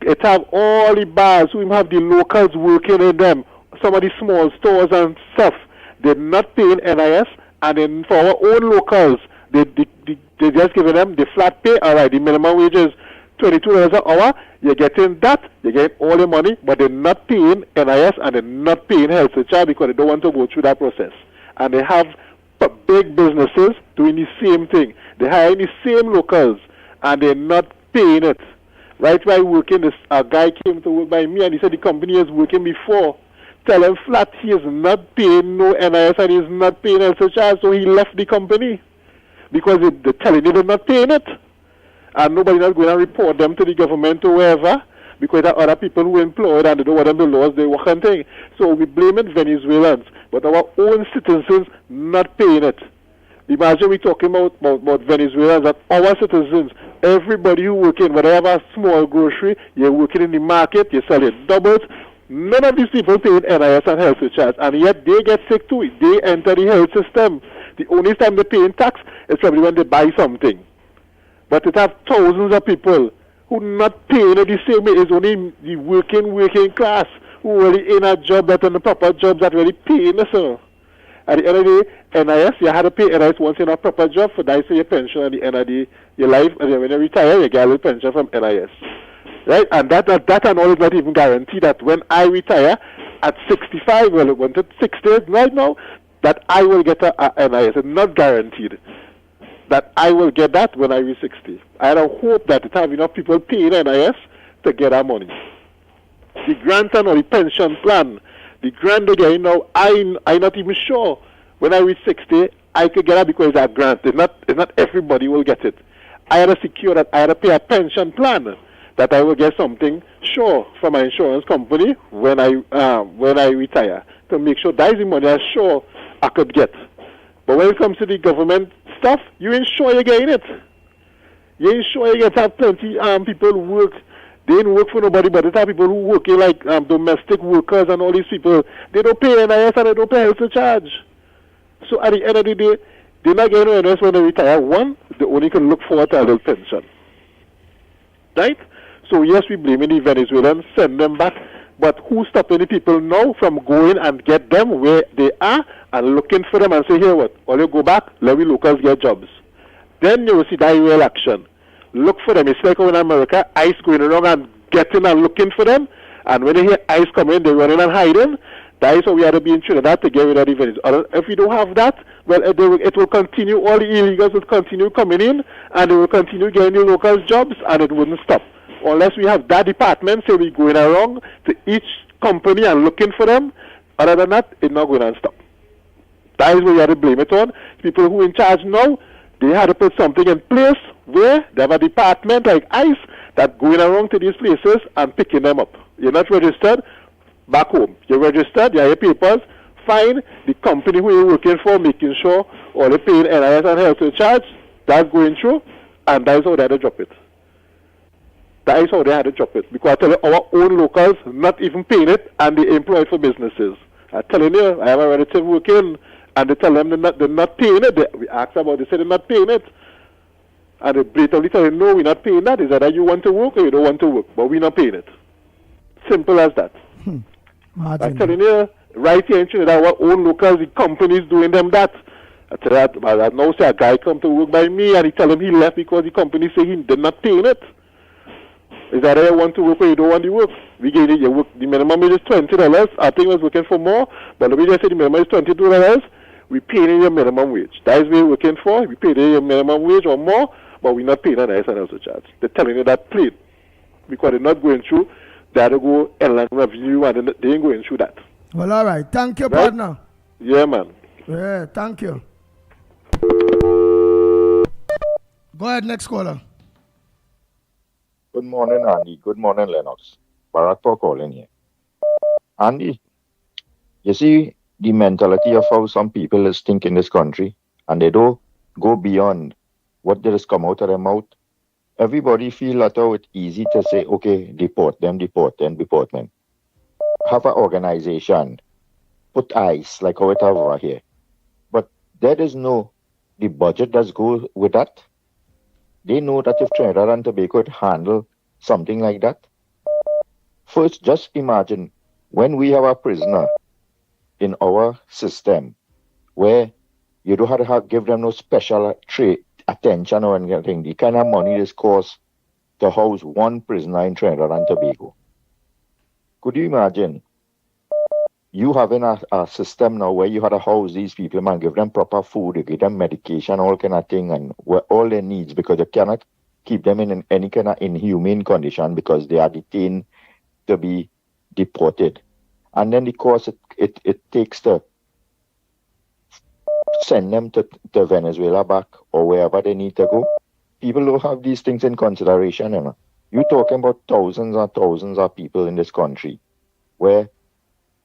It have all the bars, we have the locals working in them, some of the small stores and stuff. They're not paying NIS, and then for our own locals They just giving them the flat pay. All right, the minimum wage is $22 an hour. You're getting that. You're getting all the money, but they're not paying NIS and they're not paying health surcharge because they don't want to go through that process. And they have big businesses doing the same thing. They're hiring the same locals and they're not paying it. Right while working, a guy came to work by me and he said the company is working before. Tell him flat he is not paying no NIS and he's not paying health surcharge, so he left the company because they're telling him they're not paying it. And nobody not going to report them to the government or wherever because there are other people who are employed and they don't want them to lose their work and thing. So we blame it Venezuelans, but our own citizens not paying it. Imagine we talking about Venezuelans, that our citizens, everybody who working, whether you have a small grocery, you're working in the market, you're selling doubles, none of these people paying NIS and health surcharge, and yet they get sick too. They enter the health system. The only time they're paying tax is probably when they buy something. But it have thousands of people who not paying it the same way. It's only the working class who really in a job that in the proper jobs that really paying the sir. At the end of the day, NIS, you had to pay NIS once in a proper job for that for your pension at the end of your life, and then when you retire, you get a little pension from NIS. Right? And that and all is not even guaranteed that when I retire at 65, well, it went to 60 right now, that I will get a NIS. It's not guaranteed that I will get that when I reach 60. I don't hope that it have enough people paying NIS to get our money. The grant and or the pension plan, the grant they get now, I'm not even sure when I reach 60 I could get it because it's a grant. It's not everybody will get it. I had to secure that I had to pay a pension plan that I will get something sure from my insurance company when I retire to make sure that is the money I'm sure I could get. But when it comes to the government stuff, you ain't sure you're getting it. You ain't sure you get have plenty people who work. They ain't work for nobody, but the type of people who working like domestic workers and all these people, they don't pay NIS and they don't pay health surcharge. So at the end of the day, they're not getting NIS when they retire. One, they only can look forward to a little pension. Right? So yes, we blame the Venezuelans, send them back. But who's stopping the people now from going and get them where they are and looking for them and say, here what, all you go back, let we locals get jobs. Then you will see that real action. Look for them. It's like in America, ICE going around and getting and looking for them. And when they hear ICE coming, they're running and hiding. That is how we have to be in Trinidad to get rid of the Venezuelans. If we don't have that, well, it will continue, all the illegals will continue coming in and they will continue getting the locals jobs and it wouldn't stop. Unless we have that department, say we're going around to each company and looking for them. Other than that, it's not going to stop. That is where you have to blame it on. People who are in charge now, they had to put something in place where they have a department like ICE that going around to these places and picking them up. You're not registered, back home. You're registered, you have your papers, find the company who you're working for, making sure all the paying NIS and health surcharge, that's going through, and that is how they had to drop it. That is how they had to drop it. Because I tell you, our own locals not even paying it, and they employ for businesses. I'm telling you, I have a relative working, and they tell them they're not paying it. We ask about it, they say they're not paying it. And they blatantly tell them, no, we're not paying that. Is either you want to work or you don't want to work, but we're not paying it. Simple as that. I'm telling you, right here in Trinidad, our own locals, the companies doing them that. I tell you, I now say a guy come to work by me, and he tell him he left because the company say they're not paying it. Is that you want to work or you don't want to work? We gave you work. The minimum wage is $20. I think I was working for more, but let me just say the minimum is $22. We paying you your minimum wage. That is what you're working for. We pay you your minimum wage or more, but we're not paying an NIS and health surcharge. They're telling you that plain because they're not going through. They have to go inland revenue and they ain't going through that. Well, all right. Thank you, partner. Yeah, man. Yeah, thank you. Go ahead, next caller. Good morning, Andy. Good morning, Lennox. Barato calling here. Andy, you see the mentality of how some people is think in this country, and they don't go beyond what there is come out of their mouth. Everybody feel that it's easy to say, okay, deport them. Have an organization, put ICE like how it have over here. But there is no, the budget does go with that. They know that if Trinidad and Tobago could handle something like that. First, just imagine when we have a prisoner in our system where You don't have to give them no special attention or anything. The kind of money this costs to house one prisoner in Trinidad and Tobago. Could you imagine you having a system now where you had to house these people, man, give them proper food, you give them medication, all kind of thing, and all their needs, because you cannot keep them in any kind of inhumane condition because they are detained to be deported. And then the cost it takes to send them to Venezuela back or wherever they need to go. People don't have these things in consideration. You know? You're talking about thousands and thousands of people in this country where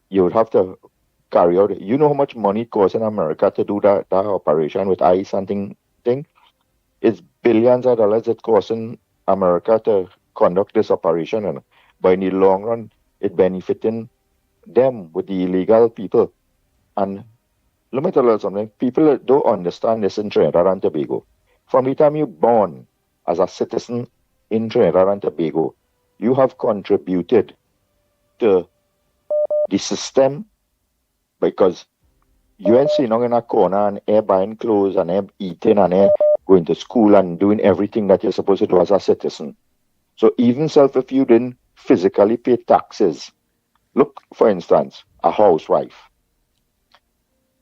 you would have to carry out. You know how much money it costs in America to do that operation with ICE and thing? It's billions of dollars it costs in America to conduct this operation. You know? But in the long run, it benefiting them with the illegal people. And let me tell you something. People don't understand this in Trinidad and Tobago. From the time you're born as a citizen in Trinidad and Tobago, you have contributed to the system because you ain't sitting in a corner and air buying clothes and air eating and air going to school and doing everything that you're supposed to do as a citizen. So even if you didn't physically pay taxes, look, for instance, a housewife.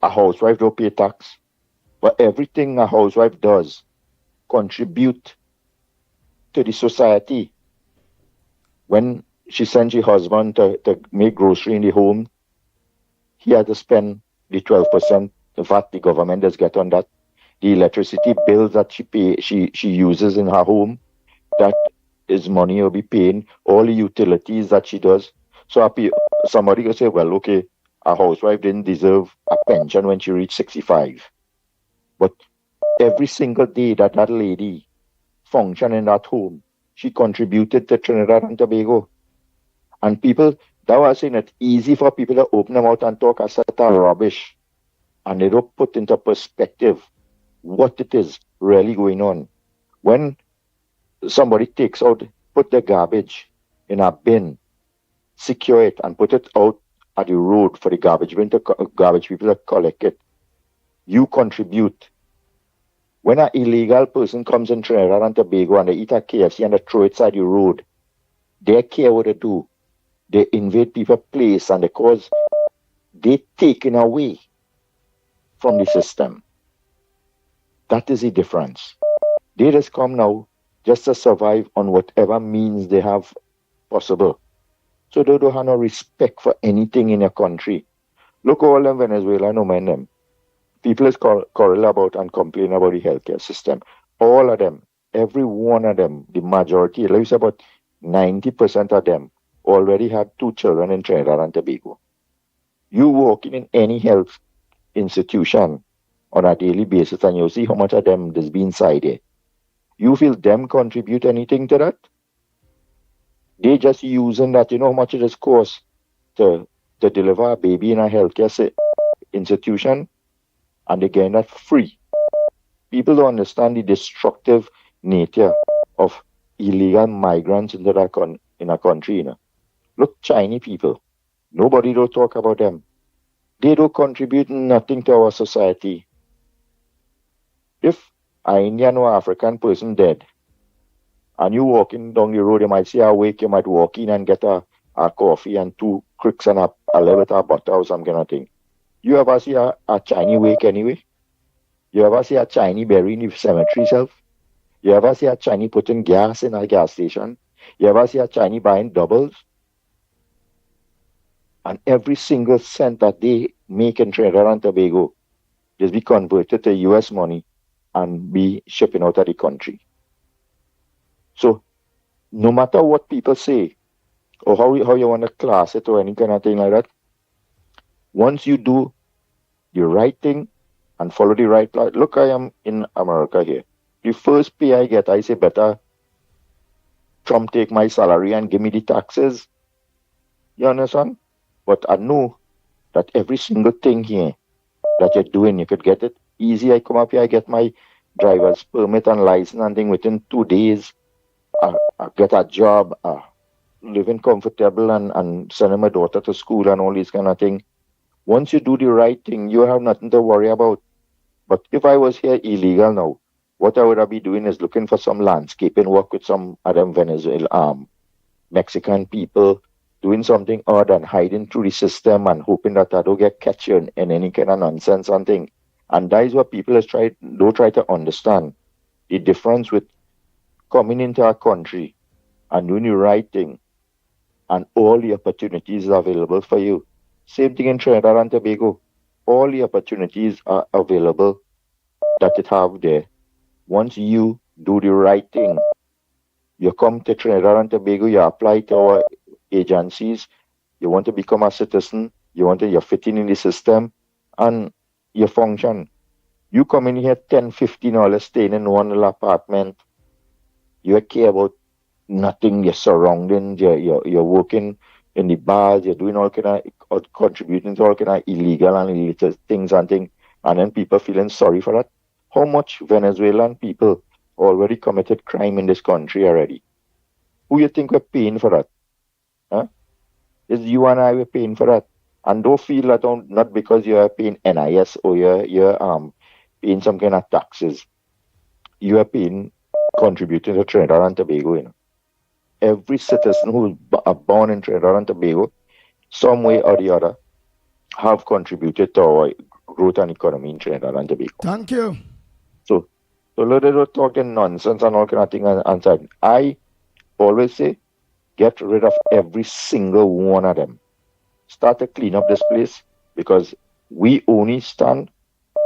A housewife don't pay tax, but everything a housewife does contribute to the society. When she sends her husband to make grocery in the home, he had to spend the 12% the VAT the government does get on that. The electricity bills that she uses in her home, that is money you'll be paying. All the utilities that she does. So somebody could say, well, okay, a housewife didn't deserve a pension when she reached 65. But every single day that lady functioned in that home, she contributed to Trinidad and Tobago. And people, that was saying it's easy for people to open them out and talk a set of rubbish. And they don't put into perspective what it is really going on. When somebody put the garbage in a bin, secure it and put it out at the road for the garbage people to collect it, you contribute. When an illegal person comes in Trinidad and Tobago and they eat a KFC and they throw it side the road, they care what they do. They invade people's place and they taken away from the system. That is the difference. They just come now just to survive on whatever means they have possible. So they don't have no respect for anything in your country. Look all them Venezuela, no mind them. People is quarrel about and complain about the healthcare system. All of them, every one of them, the majority, like about 90% of them already have 2 children in Trinidad and Tobago. You walking in any health institution on a daily basis and you see how much of them there's been inside there. You feel them contribute anything to that? They just using that, you know how much it is cost to deliver a baby in a healthcare institution, and they get that free. People don't understand the destructive nature of illegal migrants into in a country. You know? Look, Chinese people, nobody don't talk about them. They don't contribute nothing to our society. If an Indian or African person dead, and you walking down the road, you might see a wake, you might walk in and get a coffee and 2 cricks and a little bit of butter or some kind of thing. You ever see a Chinese wake anyway? You ever see a Chinese bury in the cemetery self? You ever see a Chinese putting gas in a gas station? You ever see a Chinese buying doubles? And every single cent that they make in Trinidad and Tobago just be converted to US money and be shipping out of the country. So, no matter what people say, or how you want to class it or any kind of thing like that, once you do the right thing and follow the right plan, look, I am in America here. The first pay I get, I say, better Trump take my salary and give me the taxes. You understand? But I know that every single thing here that you're doing, you could get it easy. I come up here, I get my driver's permit and license and thing within 2 days. I get a job, living comfortable and sending my daughter to school and all these kind of thing. Once you do the right thing, you have nothing to worry about. But if I was here illegal now, what I would have been doing is looking for some landscaping work with some other Mexican people, doing something odd and hiding through the system and hoping that I don't get catch in any kind of nonsense and thing. And that is what people don't try to understand. The difference with coming into our country and doing the right thing and all the opportunities are available for you. Same thing in Trinidad and Tobago. All the opportunities are available that it have there. Once you do the right thing, you come to Trinidad and Tobago, you apply to our agencies, you want to become a citizen, you're fitting in the system, and you function. You come in here $10, $15 staying in one little apartment, you care about nothing, your surroundings, you're working in the bars, you're doing all kind of contributing to all kind of illegal and illicit things, and then people feeling sorry for that. How much Venezuelan people already committed crime in this country already? Who you think we're paying for that? Huh? It's you and I we're paying for that. And don't feel that not because you're paying NIS or you're paying some kind of taxes. You are paying, contributing to Trinidad and Tobago, you know. Every citizen who is born in Trinidad and Tobago, some way or the other, have contributed to our growth and economy in Trinidad and Tobago. Thank you. So they're talking nonsense and all kind of thing and I always say, get rid of every single one of them. Start to clean up this place, because we only stand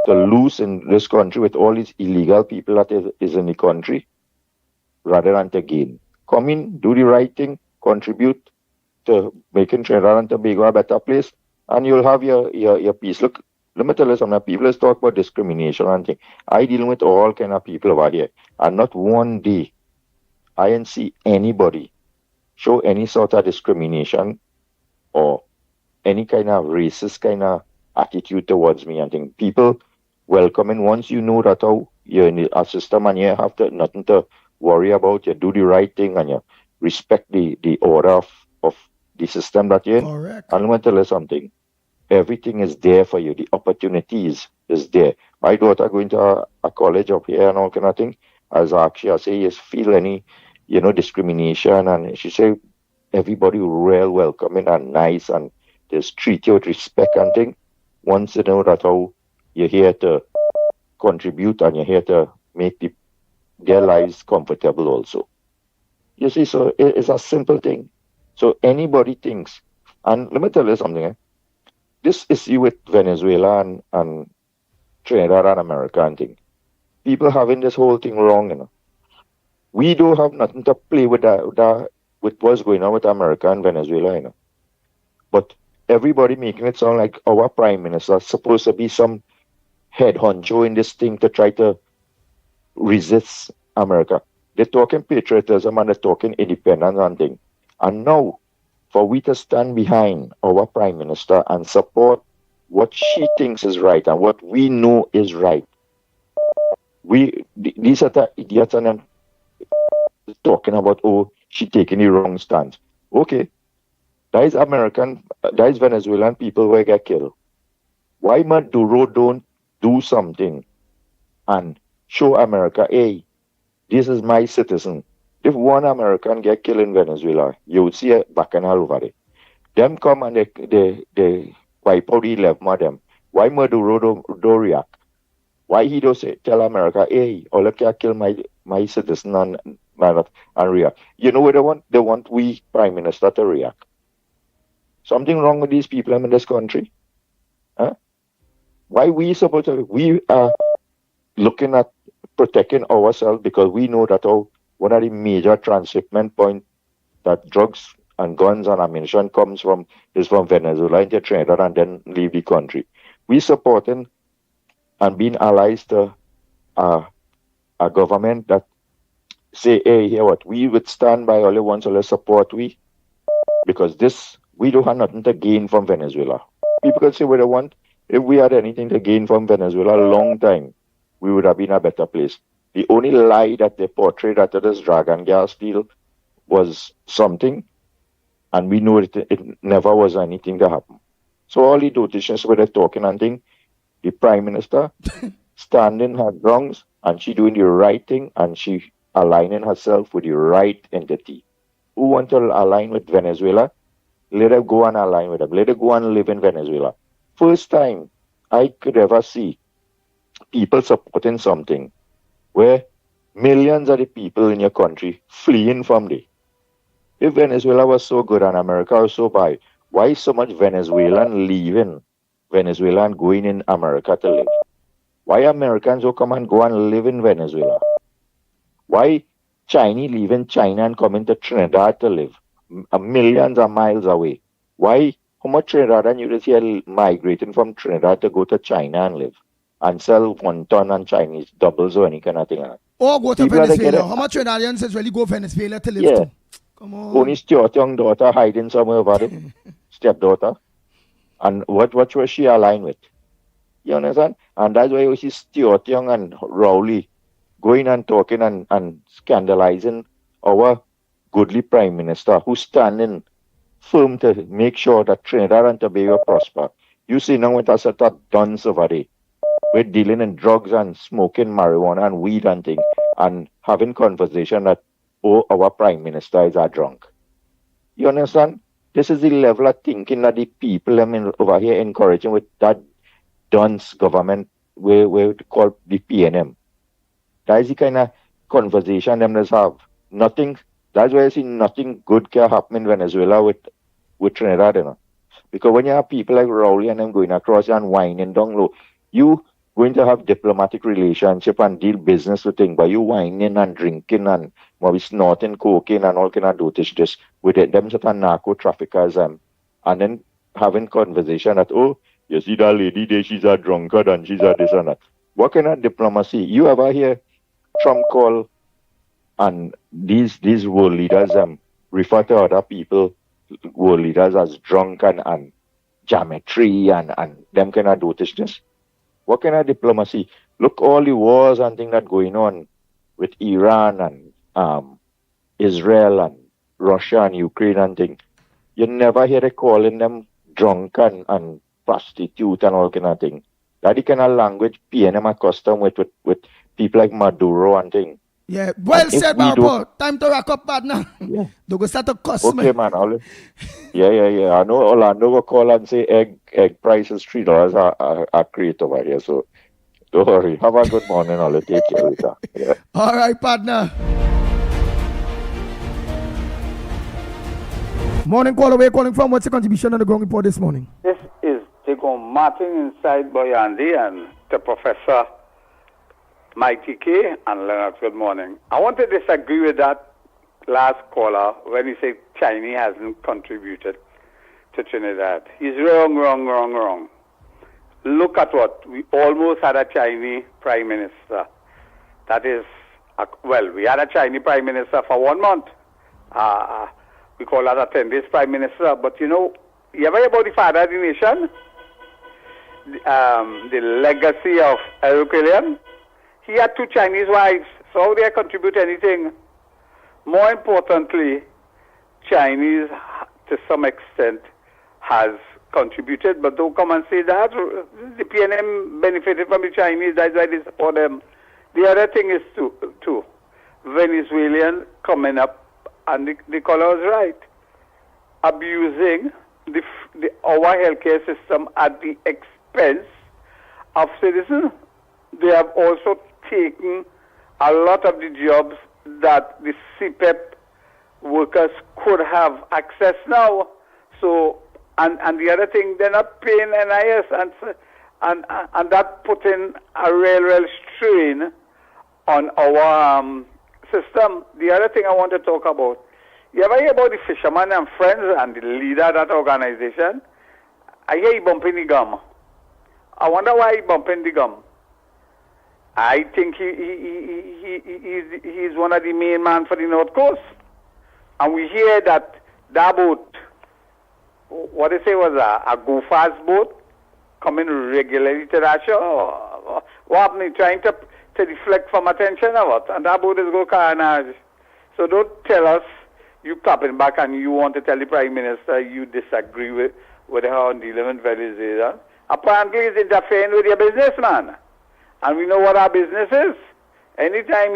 to lose in this country with all these illegal people that is in the country, rather than to gain. Come in, do the right thing, contribute to making Trinidad and Tobago a better place, and you'll have your peace. Look, let me tell you something. People talk about discrimination and things. I deal with all kind of people over here, and not one day I didn't see anybody show any sort of discrimination or any kind of racist kind of attitude towards me. I think people welcoming, once you know that how you're in a system and you have nothing to worry about, you do the right thing and you respect the order of the system that you're in. Correct. And let me tell you something. Everything is there for you. The opportunities is there. My daughter going to a college up here and all kind of thing. As actually I say, you feel any, discrimination, and she say everybody real welcoming and nice and just treat you with respect and thing. Once you know that how you're here to contribute and you're here to make their lives comfortable also. You see, so it's a simple thing. So anybody thinks, and let me tell you something, this issue with Venezuela and Trinidad and America and thing, people having this whole thing wrong, We don't have nothing to play with with what's going on with America and Venezuela, But everybody making it sound like our prime minister is supposed to be some head honcho in this thing to try to resist America. They're talking patriotism and they're talking independence and thing. And now, for we to stand behind our prime minister and support what she thinks is right and what we know is right, these are the idiots and them talking about, she taking the wrong stance. Okay, that is Venezuelan people who get killed. Why Maduro don't do something and show America, hey, this is my citizen. If one American get killed in Venezuela, you would see a bacchanal over there. Them come and they wipe out the 11 of them. Why Maduro don't react? Why he don't tell America, hey, all of you kill my citizen and react? You know what they want? They want we prime minister to react. Something wrong with these people in this country? Huh? Why we supposed to? We are looking at protecting ourselves because we know that one of the major transshipment points that drugs and guns and ammunition is from Venezuela into Trinidad and then leave the country. We supporting and being allies to a government that say, hey, here what, we would stand by all the ones, all the support we, because we don't have nothing to gain from Venezuela. People can say what they want. If we had anything to gain from Venezuela a long time, we would have been a better place. The only lie that they portrayed after this dragon gas deal was something, and we know it never was anything to happen. So all the politicians were talking and thing, the prime minister standing her grounds, and she doing the right thing, and she aligning herself with the right entity. Who want to align with Venezuela? Let her go and align with them. Let her go and live in Venezuela. First time I could ever see people supporting something where millions of the people in your country fleeing from there. If Venezuela was so good and America was so bad, why so much Venezuelan leaving Venezuela and going in America to live? Why Americans will come and go and live in Venezuela? Why Chinese leaving China and coming to Trinidad to live? Millions of miles away. Why? How much Trinidadian you just hear migrating from Trinidad to go to China and live and sell wonton and Chinese doubles or any kind of thing? Or go to People Venezuela. How much Trinidadians is really go Venezuela to live Yeah. to? Come on. Only Stuart young daughter hiding somewhere over there. Stepdaughter. And what was she aligned with? You understand? And that's why you see Stuart Young and Rowley going and talking and scandalizing our goodly Prime Minister who's standing firm to make sure that Trinidad and Tobago prosper. You see now with us at that guns over there. We're dealing in drugs and smoking marijuana and weed and things and having conversation that, oh, our Prime Minister is a drunk. You understand? This is the level of thinking that the people over here encouraging with that dunce government we call the PNM. That is the kind of conversation them just have. Nothing. That's why I see nothing good can happen in Venezuela with Trinidad, you know. Because when you have people like Rowley and them going across and whining down low, you going to have diplomatic relationship and deal business with things, but you whining and drinking and maybe snorting cocaine and all kind of dotish this with them sort of narco traffickers and then having conversation that, oh, you see that lady there, she's a drunkard and she's a this and that. What kind of diplomacy? You ever hear Trump call and these world leaders refer to other people, world leaders, as drunk and geometry and them kind of dotishness? What kind of diplomacy? Look, all the wars and things that going on with Iran and Israel and Russia and Ukraine and things. You never hear they calling them drunk and prostitute and all kind of thing. That the kind of language PNM accustomed with people like Maduro and thing. Yeah, well said, Marpo. Time to rack up, partner. Yeah. Don't go start to cuss me. Okay, man. Yeah. I know Orlando will call and say egg price is $3 a crate over here. So don't worry. Have a good morning. I'll take care later. Yeah. All right, partner. Morning call away, calling from. What's the contribution on the ground report this morning? This is Jacob Martin inside Boyandi and the Professor Mickie K and Lennox. Good morning. I want to disagree with that last caller when he said China hasn't contributed to Trinidad. He's wrong. Look at what we almost had a Chinese Prime Minister. That is, we had a Chinese Prime Minister for 1 month. We call that a 10 days Prime Minister. But you ever hear about the father of the nation? The legacy of Eric William? He had 2 Chinese wives, so how they contribute anything? More importantly, Chinese, to some extent, has contributed, but don't come and say that. The PNM benefited from the Chinese, that's why they support them. The other thing is, too, Venezuelan coming up, and the caller was right, abusing our healthcare system at the expense of citizens. They have also taken a lot of the jobs that the CPEP workers could have access now. So, and the other thing, they're not paying NIS, and that putting a real strain on our system. The other thing I want to talk about, you ever hear about the Fisherman and Friends and the leader of that organization? I hear he bumping the gum. I wonder why he bumping the gum. I think he's one of the main man for the North Coast. And we hear that boat, what they say was a go-fast boat, coming regularly to that show. What happened? Trying to deflect from attention or what? And that boat is go carnage. So don't tell us you clapping back and you want to tell the Prime Minister you disagree with how on dealing with Venezuela. Apparently it's interfering with your business, man. And we know what our business is. Anytime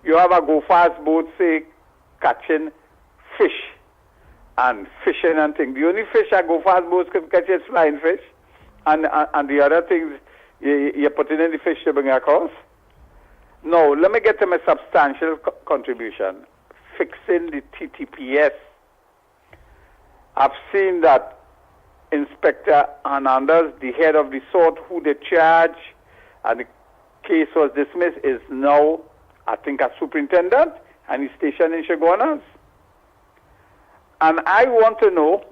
you have a go-fast boat, say, catching fish and fishing and things, the only fish a go-fast boats can catch is flying fish. And the other things, you're putting in the fish to bring across. No, let me get to my substantial contribution. Fixing the TTPS. I've seen that Inspector Hernandez, the head of the sort who they charge, and the case was dismissed, is now, I think, a superintendent, and he's stationed in Chaguanas. And I want to know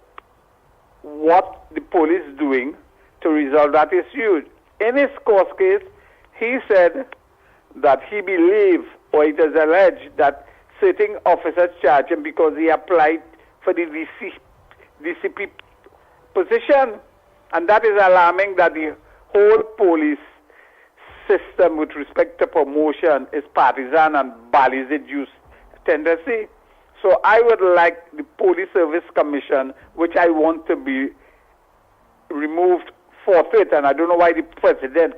what the police is doing to resolve that issue. In his court case, he said that he believed, or it is alleged, that certain officers charged him because he applied for the DCP position. And that is alarming, that the whole police system with respect to promotion is partisan and Balizid-use tendency. So I would like the Police Service Commission, which I want to be removed forthwith, and I don't know why the president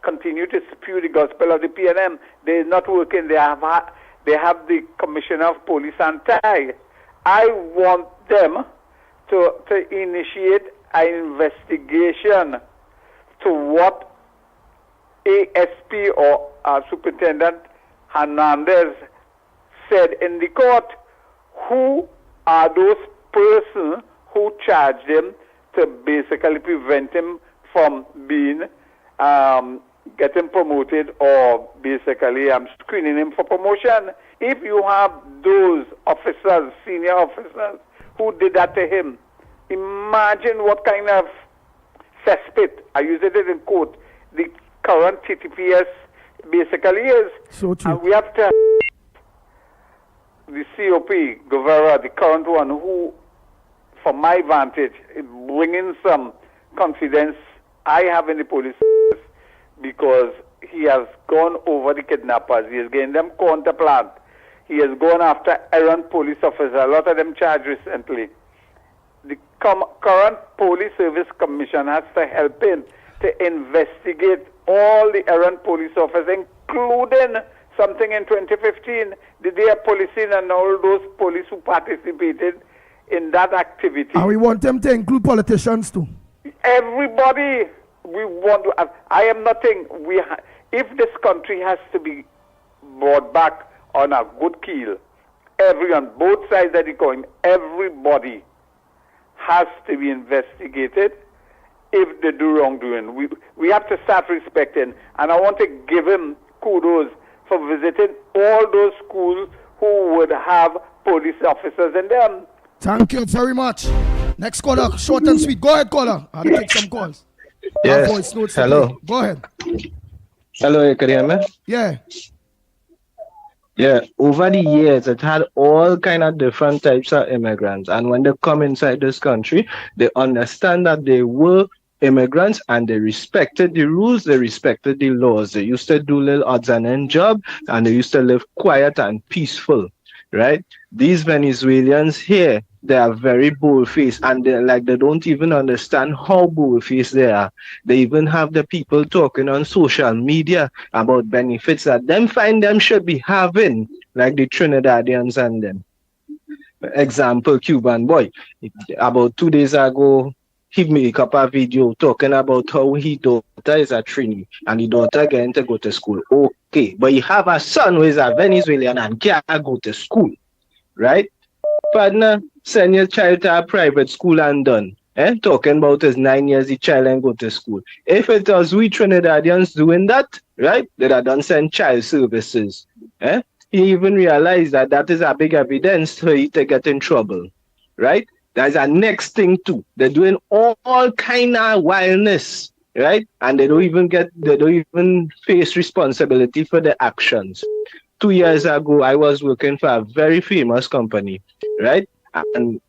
continue to spew the gospel of the PNM. They're not working. They have the Commissioner of Police anti. I want them to initiate an investigation to what ASP or Superintendent Hernandez said in the court. Who are those persons who charged him to basically prevent him from being getting promoted, or basically screening him for promotion? If you have those officers, senior officers, who did that to him, imagine what kind of cesspit, I use it in quote, the current TTPS basically is. So true. And we have to the COP, Guevara, the current one, who, from my vantage, is bringing some confidence I have in the police, because he has gone over the kidnappers. He has given them counterplan. He has gone after errant police officers. A lot of them charged recently. The current Police Service Commission has to help him to investigate all the errant police officers, including something in 2015, the day of policing, and all those police who participated in that activity. And we want them to include politicians too. Everybody, we want to. I am nothing. If this country has to be brought back on a good keel, everyone, both sides of the coin, everybody has to be investigated if they do wrongdoing. We have to start respecting, and I want to give him kudos for visiting all those schools who would have police officers in them. Thank you very much. Next caller, short and sweet. Go ahead, caller. I'll take some calls. Yes. Hello. Go ahead. Hello, you can hear me? Yeah. Yeah. Over the years, it had all kind of different types of immigrants. And when they come inside this country, they understand that they were immigrants and they respected the rules, they respected the laws. They used to do little odds and end job, and they used to live quiet and peaceful, right? These Venezuelans here, they are very bold-faced, and they don't even understand how bold-faced they are. They even have the people talking on social media about benefits that them find them should be having, like the Trinidadians and them. Example, Cuban boy. About 2 days ago, he make up a video talking about how his daughter is a Trini and his daughter getting to go to school. Okay, but you have a son who is a Venezuelan and can't go to school, right? Partner, send your child to a private school and done. Talking about his 9 years, the child and go to school. If it was we Trinidadians doing that, right, they'd have done send child services. He even realized that that is a big evidence for you to get in trouble, right? That's a next thing too. They're doing all kind of wildness, right? And they don't even face responsibility for their actions. 2 years ago, I was working for a very famous company, right? And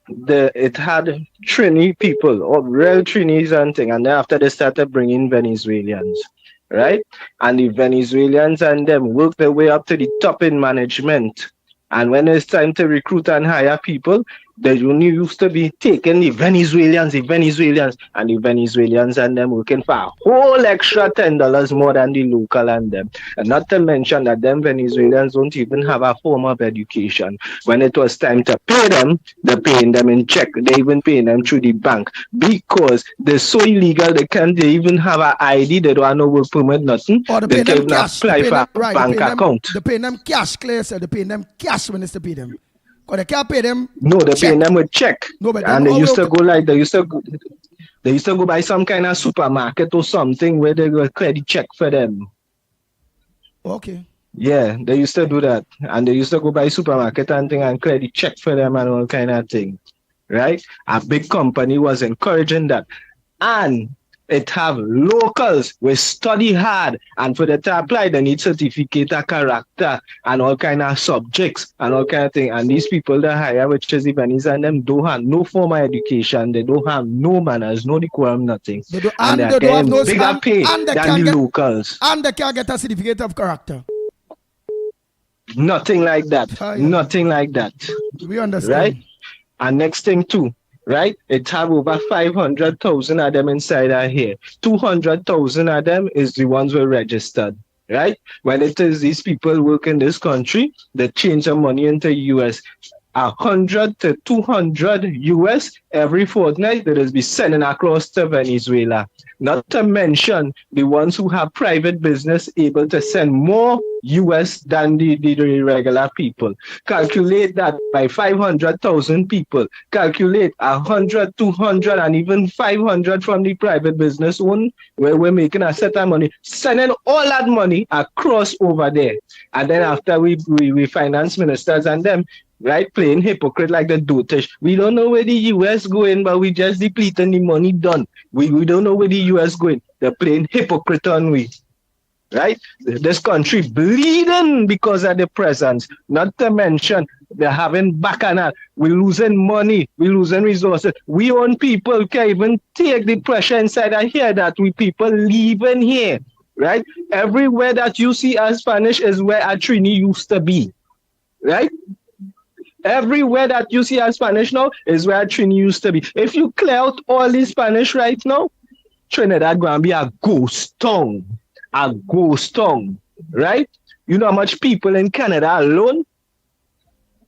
it had Trini people, or real Trinis and thing. And then after they started bringing Venezuelans, right? And the Venezuelans and them worked their way up to the top in management. And when it's time to recruit and hire people, They only used to be taking the Venezuelans, and the Venezuelans and them working for a whole extra $10 more than the local and them. And not to mention that them Venezuelans don't even have a form of education. When it was time to pay them, they're paying them in check. They even paying them through the bank because they're so illegal. They can't even have an ID. They don't have no work permit, nothing. Or they can't even apply for a bank account. They pay them cash, clear, so they pay them cash when it's to pay them. Because they can't pay them. No, they pay them with check. No, but and they used to go like they used to go by some kind of supermarket or something where they go credit check for them. Okay. Yeah, they used to do that. And they used to go by supermarket and thing and credit check for them and all kind of thing. Right? A big company was encouraging that. And it have locals we study hard, and for them to apply they need certificate of character and all kind of subjects and all kind of thing. And these people that hire, which is the Venice and them, don't have no formal education, they don't have no manners, no decorum, nothing. And they're getting bigger pay than the locals. And they can't get a certificate of character. Nothing like that. Nothing like that. We understand. Right? And next thing too, right? It have over 500,000 of them inside our here. 200,000 of them is the ones who are registered, right? When it is these people work in this country, they change their money into US. 100 to 200 US every fortnight that is be sending across to Venezuela. Not to mention the ones who have private business able to send more US than the regular people. Calculate that by 500,000 people. Calculate 100, 200, and even 500 from the private business one, where we're making a set of money, sending all that money across over there. And then after we finance ministers and them, right, playing hypocrite like the dotish. We don't know where the US going, but we just depleting the money done. We don't know where the US going. They're playing hypocrite on we. Right? This country bleeding because of the presence. Not to mention they're having bacchanal. We're losing money. We're losing resources. We own people can't even take the pressure inside and hear that we people leaving here. Right? Everywhere that you see as Spanish is where a Trini used to be. Right? Everywhere that you see as Spanish now is where Trini used to be. If you clear out all the Spanish right now, Trinidad going to be a ghost town. A ghost town, right? You know how much people in Canada alone?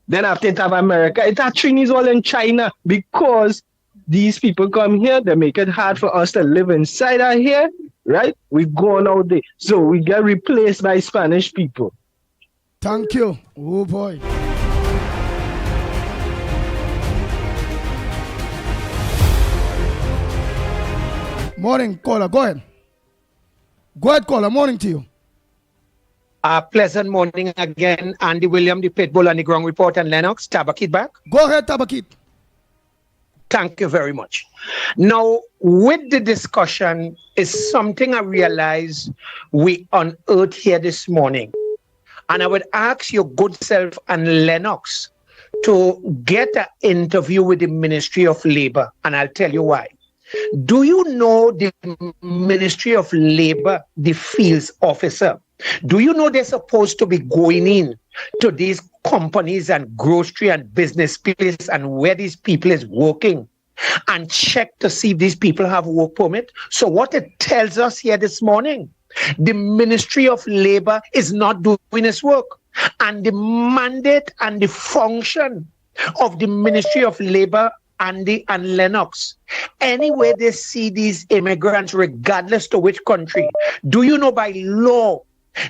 Then after it have America, it actually is all in China because these people come here, they make it hard for us to live inside out here, right? We go out there. So we get replaced by Spanish people. Thank you. Oh boy. Morning, caller. Go ahead. Go ahead, caller. Morning to you. Pleasant morning again. Andy William, the Pitbull and the Ground Report, and Lennox. Tabakit back. Go ahead, Tabakit. Thank you very much. Now, with the discussion is something I realize we unearthed here this morning. And I would ask your good self and Lennox to get an interview with the Ministry of Labor. And I'll tell you why. Do you know the Ministry of Labor, the fields officer? Do you know they're supposed to be going in to these companies and grocery and business places and where these people is working and check to see if these people have work permit? So what it tells us here this morning, the Ministry of Labor is not doing its work. And the mandate and the function of the Ministry of Labor, Andy and Lennox, anywhere they see these immigrants, regardless to which country, do you know by law,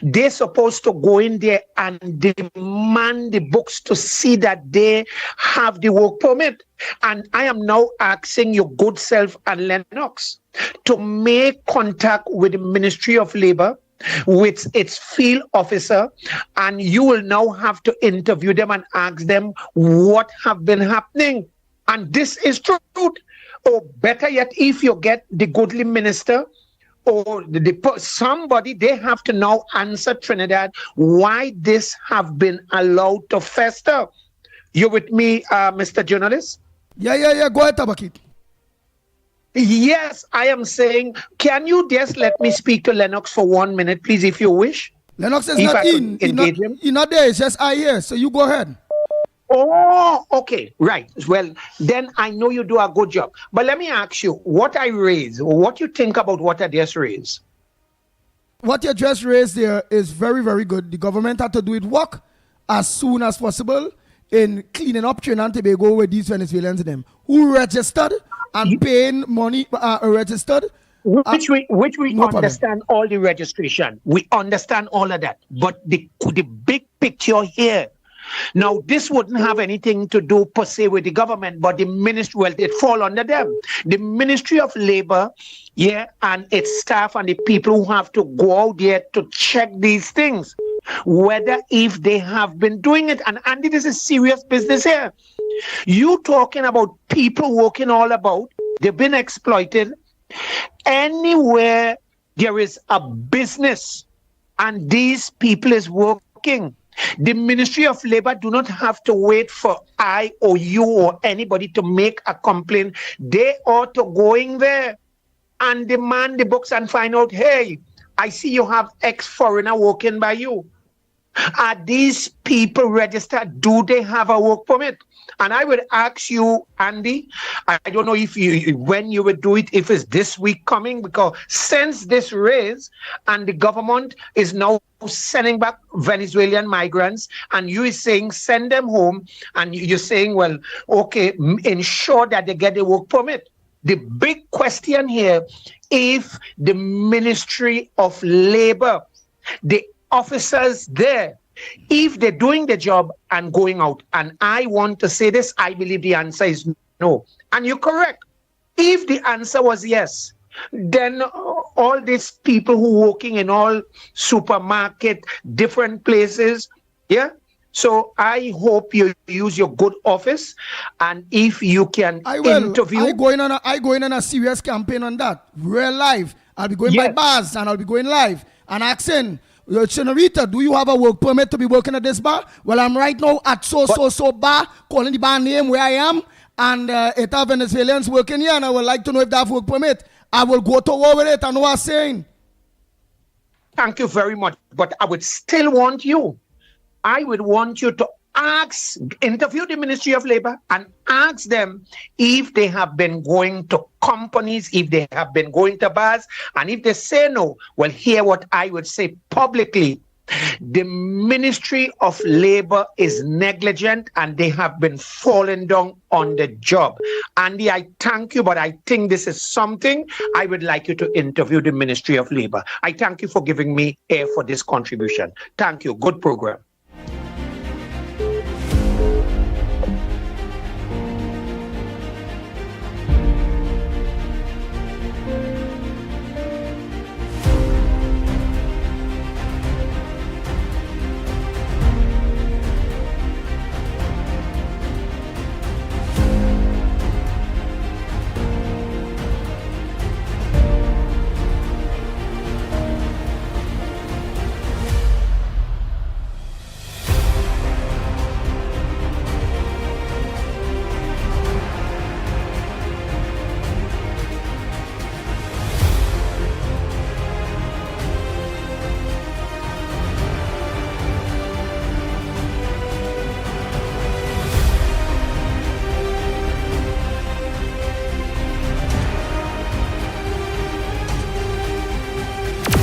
they're supposed to go in there and demand the books to see that they have the work permit. And I am now asking your good self and Lennox to make contact with the Ministry of Labor, with its field officer, and you will now have to interview them and ask them what have been happening. And this is truth. Or better yet, if you get the goodly minister or somebody, they have to now answer Trinidad why this have been allowed to fester. You with me, Mr. Journalist? Yeah. Go ahead, Tabakit. Yes, I am saying, can you just let me speak to Lennox for 1 minute, please, if you wish? Lennox is not in. He's not there. It's just I here. So you go ahead. Oh, okay, right. Well, then I know you do a good job. But let me ask you, what I raise, what you think about what I just raised? What you just raised there is very, very good. The government had to do it work as soon as possible in cleaning up Trinidad and Tobago with these Venezuelans and them who registered and paying money registered. Which we no understand all the registration. We understand all of that. But the big picture here, now this wouldn't have anything to do per se with the government, but the ministry, well, it fall under them. The Ministry of Labor, yeah, and its staff and the people who have to go out there to check these things, whether if they have been doing it. And Andy, this is serious business here. You talking about people working all about, they've been exploited. Anywhere there is a business and these people is working, the Ministry of Labor do not have to wait for I or you or anybody to make a complaint. They ought to go in there and demand the books and find out, hey, I see you have ex-foreigner working by you. Are these people registered? Do they have a work permit? And I would ask you, Andy, I don't know if when you would do it, if it's this week coming, because since this raise and the government is now sending back Venezuelan migrants, and you is saying send them home, and you're saying, well, okay, ensure that they get a work permit. The big question here, if the Ministry of Labor, the officers there, if they're doing the job and going out, and I want to say this, I believe the answer is no. And you're correct. If the answer was yes, then all these people who working in all supermarket, different places, yeah. So I hope you use your good office, and if you can interview. I go in on a serious campaign on that. Real life. I'll be going by bars and I'll be going live and asking, Senorita, do you have a work permit to be working at this bar? Well, I'm right now at so bar, calling the bar name where I am, and it have Venezuelans working here, and I would like to know if they have work permit. I will go to war with it, I know what I'm saying. Thank you very much, but I would still want you. I would want you to interview the Ministry of Labor and ask them if they have been going to companies, if they have been going to bars, and if they say no, well, hear what I would say publicly. The Ministry of Labor is negligent and they have been falling down on the job. Andy, I thank you, but I think this is something I would like you to interview the Ministry of Labor. I thank you for giving me air for this contribution. Thank you. Good program.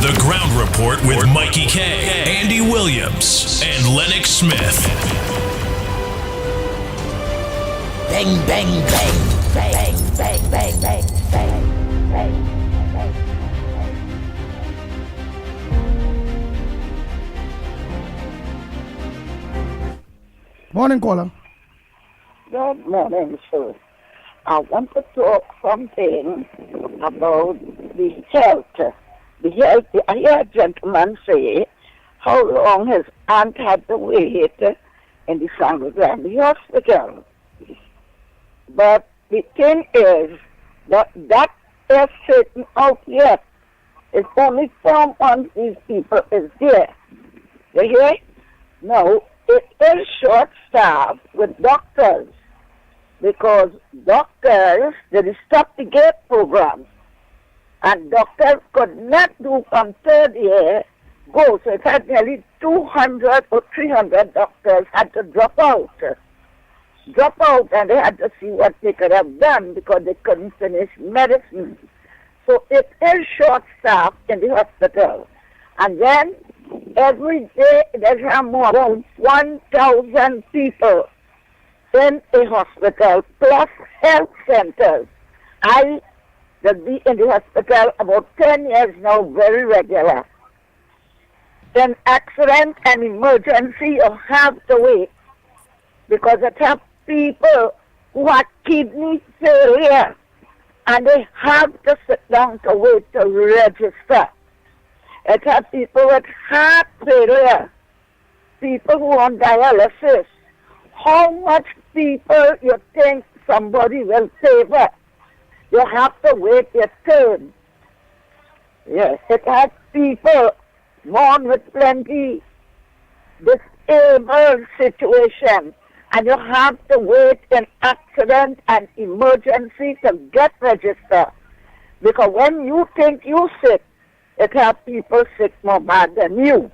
The Ground Report with Mickie K, Andy Williams, and Lennox Smith. Bang, bang, bang, bang, bang, bang, bang, bang, bang. Morning, caller. Good morning, sir. I want to talk something about the health. I hear a gentleman say how long his aunt had to wait in the Sangre Grande hospital. But the thing is that is certain out yet. It's only 4 months these people is there. You hear? Now, it is short-staffed with doctors because doctors, they stop the gate programs. And doctors could not do from third year go. So it had nearly 200 or 300 doctors had to drop out. drop out and they had to see what they could have done because they couldn't finish medicine. So it is short-staffed in the hospital. And then every day there are more than 1,000 people in a hospital plus health centers. I will be in the hospital about 10 years now, very regular. Then accident and emergency, you have to wait because it have people who have kidney failure and they have to sit down to wait to register. It have people with heart failure, people who are on dialysis. How much people you think somebody will favor? You have to wait your turn. Yes, it has people born with plenty disabled situation, and you have to wait in accident and emergency to get registered. Because when you think you sick, it has people sick more bad than you.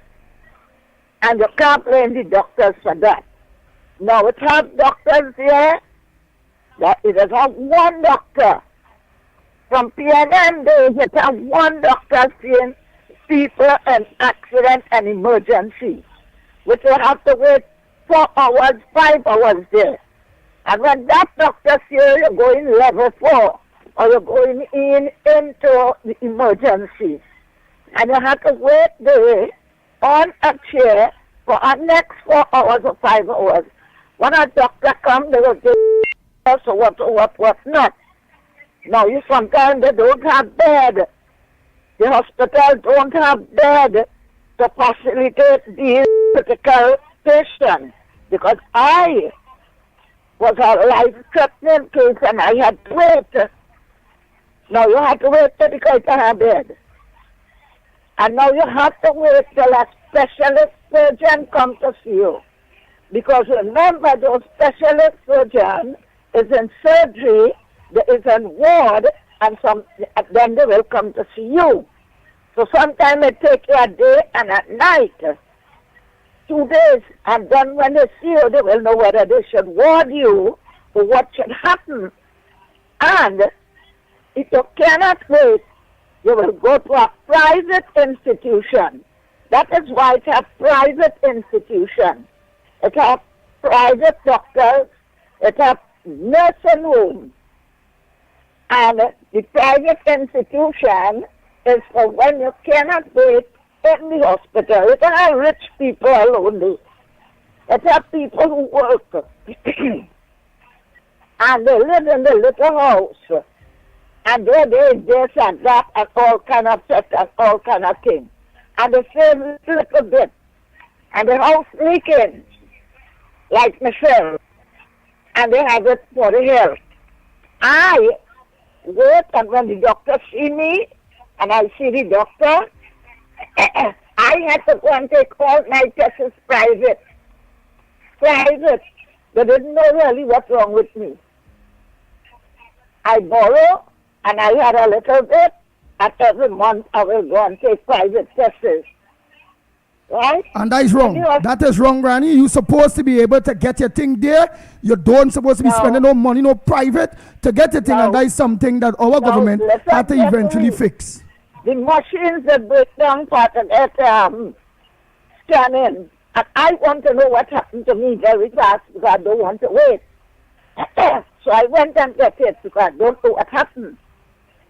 And you can't blame the doctors for that. Now it has doctors here, that it does have one doctor. From PNN days, it has one doctor seeing people in accident and emergency, which you have to wait 4 hours, 5 hours there. And when that doctor sees you're going level 4, or you're going into the emergency, and you have to wait there on a chair for the next 4 hours or 5 hours. When a doctor comes, they will give us what not. Now, you sometimes they don't have bed. The hospital don't have bed to facilitate these critical patients. Because I was a life-threatening case and I had to wait. Now, you have to wait till because I have bed. And now you have to wait till a specialist surgeon comes to see you. Because remember, those specialist surgeons is in surgery, there is in ward, and then they will come to see you. So sometimes it takes you a day and a night, 2 days, and then when they see you, they will know whether they should ward you or what should happen. And if you cannot wait, you will go to a private institution. That is why it's a private institution. It has private doctors, it has nursing homes. And the private institution is for when you cannot wait in the hospital. It can have rich people only. It has people who work. And they live in the little house. And there is this and that and all kind of stuff and all kind of things. And they save a little bit. And the house leaking, like Michelle. And they have it for the health. I wait, and when the doctor see me, and I see the doctor, I had to go and take all my tests private. Private. They didn't know really what's wrong with me. I borrow, and I had a little bit, and every month I will go and take private tests. Right? And that is wrong. That is wrong, Granny. You're supposed to be able to get your thing there. You don't supposed to be spending no money, no private, to get your thing. And that is something that our government had to eventually fix. The machines that break down part of that scanning. And I want to know what happened to me very fast because I don't want to wait. So I went and got it because I don't know what happened.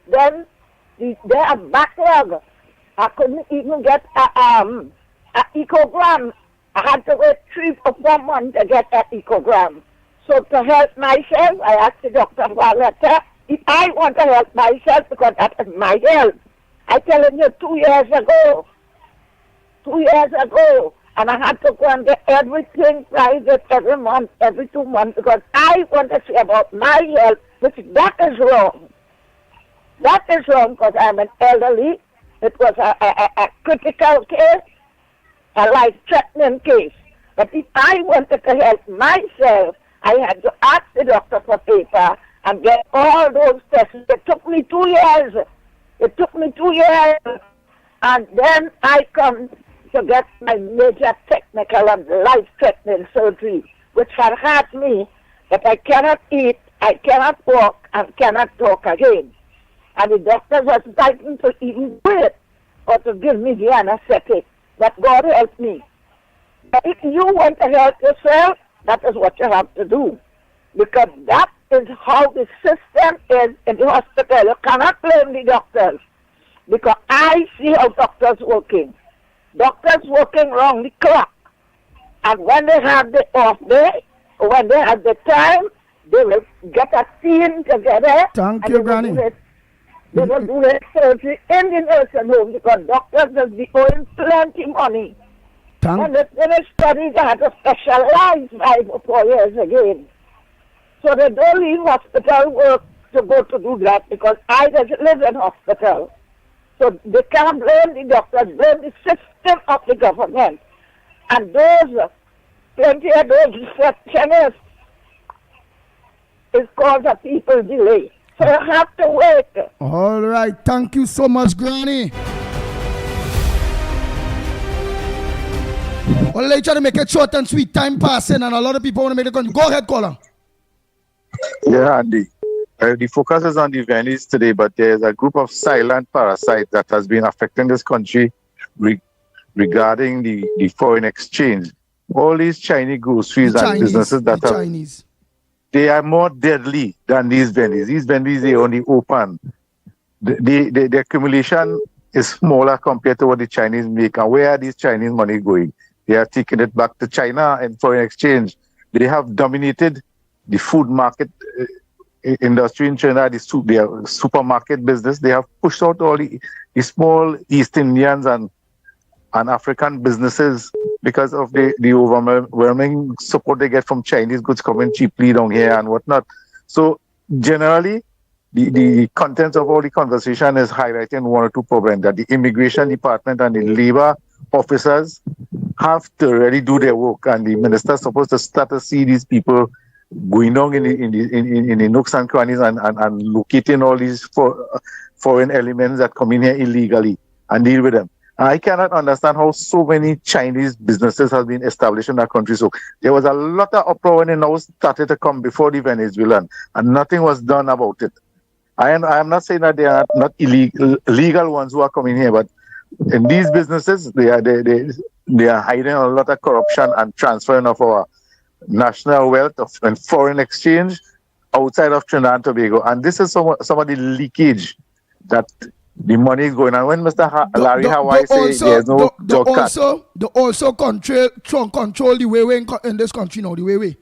Then there are backlog. I couldn't even get an ecogram. I had to wait 3 or 4 months to get that ecogram. So to help myself, I asked the doctor for a letter. If I want to help myself because that is my health. I telling you 2 years ago. 2 years ago. And I had to go and get everything private every month, every 2 months, because I want to see about my health, which that is wrong. That is wrong because I'm an elderly. It was a critical case, a life-threatening case. But if I wanted to help myself, I had to ask the doctor for paper and get all those tests. It took me 2 years. It took me 2 years. And then I come to get my major technical and life-threatening surgery, which had me that I cannot eat, I cannot walk, and cannot talk again. And the doctors was fighting to even do it or to give me the anesthetic. But God help me. But if you want to help yourself, that is what you have to do. Because that is how the system is in the hospital. You cannot blame the doctors. Because I see how doctors working. Doctors working round the clock. And when they have the off day, or when they have the time, they will get a team together. Thank you, Granny. They will do the surgery in the nursing home because doctors will be owing plenty money. When they finish study, they have to specialize 5 or 4 years again. So they don't leave hospital work to go to do that because I just live in hospital. So they can't blame the doctors, blame the system of the government. And those, plenty of those receptionists is cause of people delay. So you have to wait. All right. Thank you so much, Granny. Well, they try to make it short and sweet. Time passing, and a lot of people want to make it continue. Go ahead, caller. Yeah, Andy. The focus is on the Venice today, but there's a group of silent parasites that has been affecting this country regarding the foreign exchange. All these Chinese groceries and businesses that are Chinese. They are more deadly than these Venice. These Venice, they only open. The accumulation is smaller compared to what the Chinese make. And where are these Chinese money going? They are taking it back to China and foreign exchange. They have dominated the food market industry in China, their supermarket business. They have pushed out all the small East Indians and African businesses because of the overwhelming support they get from Chinese goods coming cheaply down here and whatnot. So generally, the content of all the conversation is highlighting one or two problems that the immigration department and the labor officers have to really do their work, and the minister is supposed to start to see these people going down in the nooks and crannies and locating all these foreign elements that come in here illegally and deal with them. I cannot understand how so many Chinese businesses have been established in that country. So there was a lot of uproar when it now started to come before the Venezuelan, and nothing was done about it. I am not saying that they are not illegal ones who are coming here, but in these businesses, they are hiding a lot of corruption and transferring of our national wealth and foreign exchange outside of Trinidad and Tobago. And this is some of the leakage that the money is going on. When Mr. Larry Hawaii says there's no job cut. They also control the way in this country now, the way.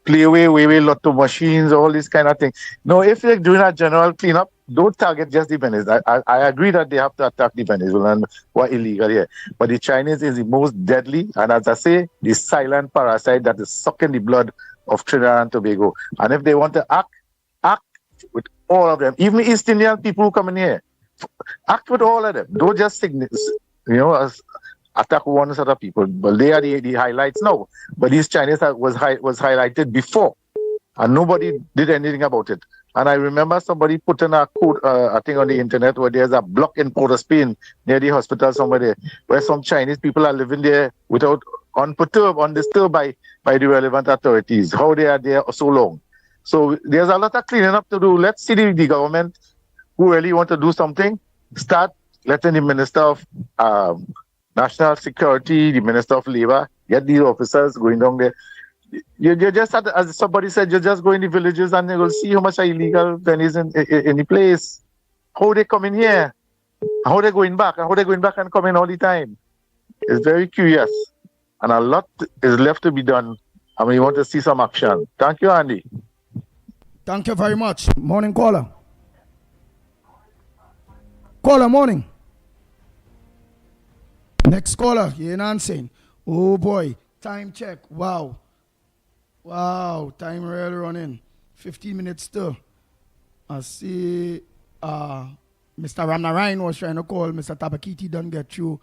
Play away, lotto machines, all these kind of things. No, if they're doing a general cleanup, don't target just the Venezuelans. I agree that they have to attack the Venezuelans who are illegal here. But the Chinese is the most deadly, and as I say, the silent parasite that is sucking the blood of Trinidad and Tobago. And if they want to act with all of them, even East Indian people who come in here, act with all of them. Don't just attack one set of people. But they are the highlights now. But these Chinese was highlighted before, and nobody did anything about it. And I remember somebody put in a quote, I think on the internet, where there's a block in Port of Spain near the hospital somewhere there, where some Chinese people are living there without undisturbed by the relevant authorities. How they are there so long. So there's a lot of cleaning up to do. Let's see the government who really want to do something start letting the Minister of National Security, the Minister of Labor, get these officers going down there. You just, as somebody said, you just go in the villages and you will see how much illegal is in the place. How they come in here, how they going back, and how they going back and coming all the time. It's very curious. And a lot is left to be done. And we want to see some action. Thank you, Andy. Thank you very much. Morning, caller. Caller, morning. Next caller, you ain't answering. Oh boy, time check. Wow, time really running. 15 minutes still. I see Mr. Ramnarayan was trying to call. Mr. Tabakiti done get through.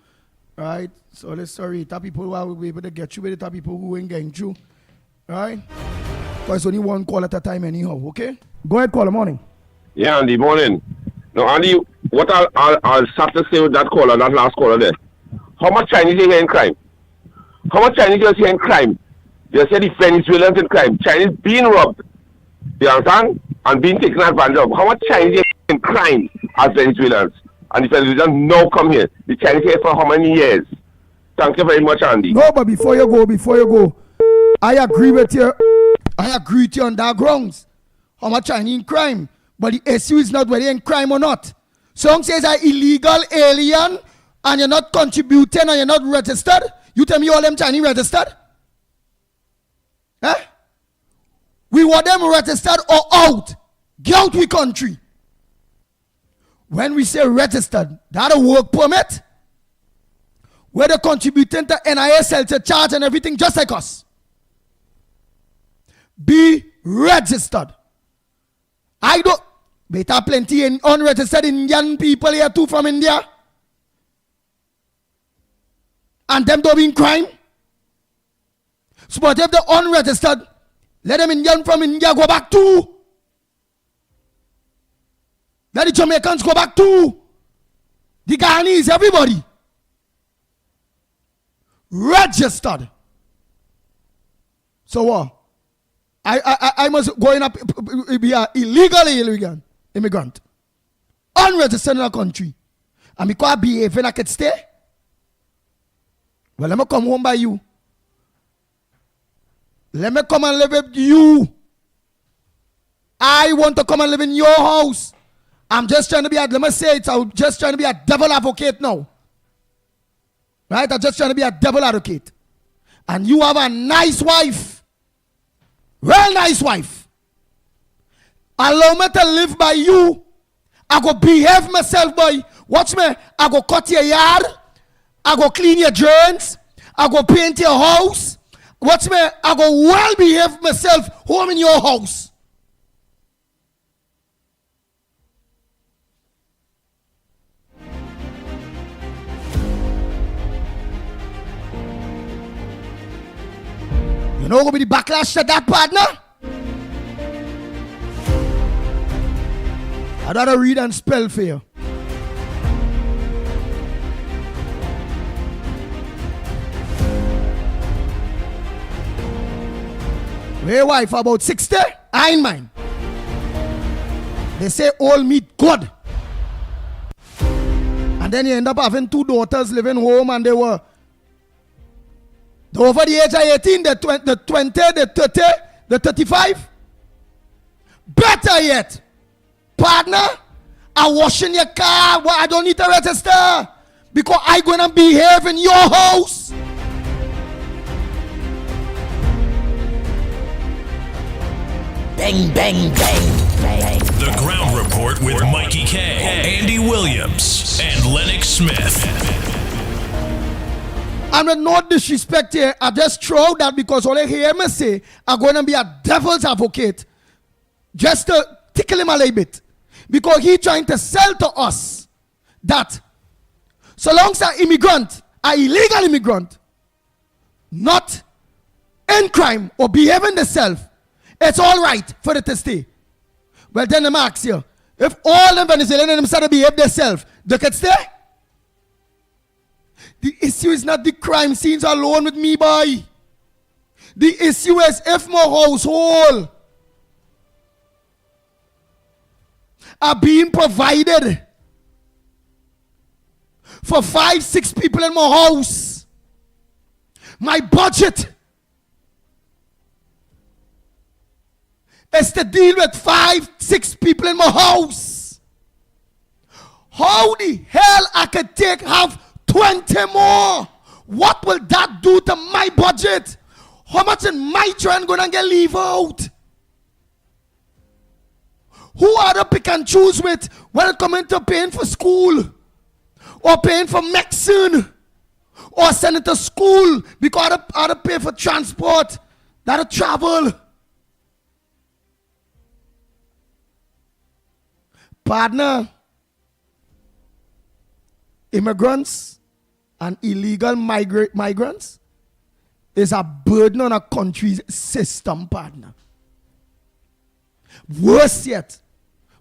Right? So let's sorry. Tell people who will be able to get through with it. Tell people who ain't getting through. Right? Because it's only one call at a time anyhow, okay? Go ahead, caller, morning. Yeah, Andy, morning. Now, Andy, what I'll start to say with that caller, that last caller there. How much Chinese are here in crime? How much Chinese are here in crime? You say the Venezuelans in crime. Chinese being robbed. You understand? And being taken advantage of. How much Chinese in crime as Venezuelans? And the Venezuelans now come here. The Chinese here for how many years? Thank you very much, Andy. No, but before you go, I agree with you. I agree with you on that grounds. How much Chinese in crime? But the issue is not whether in crime or not. Some says I'm illegal alien and you're not contributing and you're not registered. You tell me all them Chinese registered? Eh? We want them registered or out. Get out we country. When we say registered, that a work permit. Where they're contributing to NIS, to charge and everything just like us. Be registered. I don't. Better plenty in unregistered Indian people here too from India. And them don't be in crime. So but if they're unregistered, let them Indian from India go back too. Let the Jamaicans go back too. The Ghanaians, everybody. Registered. So what? I must go in up be an illegal immigrant. Unregistered in a country. And because I behave and I can stay. Well, let me come home by you. Let me come and live with you. I want to come and live in your house. I'm just trying to be, let me say it, I'm just trying to be a devil advocate now. Right? I'm just trying to be a devil advocate. And you have a nice wife. Real nice wife. Allow me to live by you. I go behave myself, boy. Watch me. I go cut your yard. I go clean your drains. I go paint your house. Watch me. I go well behave myself home in your house. You know what will be the backlash to that, partner? I'd rather read and spell for you. Where wife about 60? I ain't mine. They say all meat good. And then you end up having 2 daughters living home and they were over the age of 18, the 20, the 30, the 35. Better yet, partner, I'm washing your car. Well, I don't need to register because I'm going to behave in your house. Bang, bang, bang, bang. The Ground Report with Mickie K, Andy Williams, and Lennox Smith. I'm with no disrespect here. I just throw out that because all I hear me say, I'm going to be a devil's advocate. Just to tickle him a little bit. Because he trying to sell to us that so long as an immigrant, an illegal immigrant, not in crime or behaving themselves, it's all right for it to stay. Well, then I'm ask you, if all the Venezuelans themselves behave themselves, they can stay? The issue is not the crime scenes alone with me, boy. The issue is if my household are being provided for 5-6 people in my house, my budget is to deal with 5-6 people in my house. How the hell I could have 20 more? What will that do to my budget? How much in my trend gonna get leave out? Who are the pick and choose with when it comes to paying for school or paying for medicine or sending to school because I to pay for transport, that travel? Partner, immigrants and illegal migrants is a burden on a country's system, partner. Worse yet,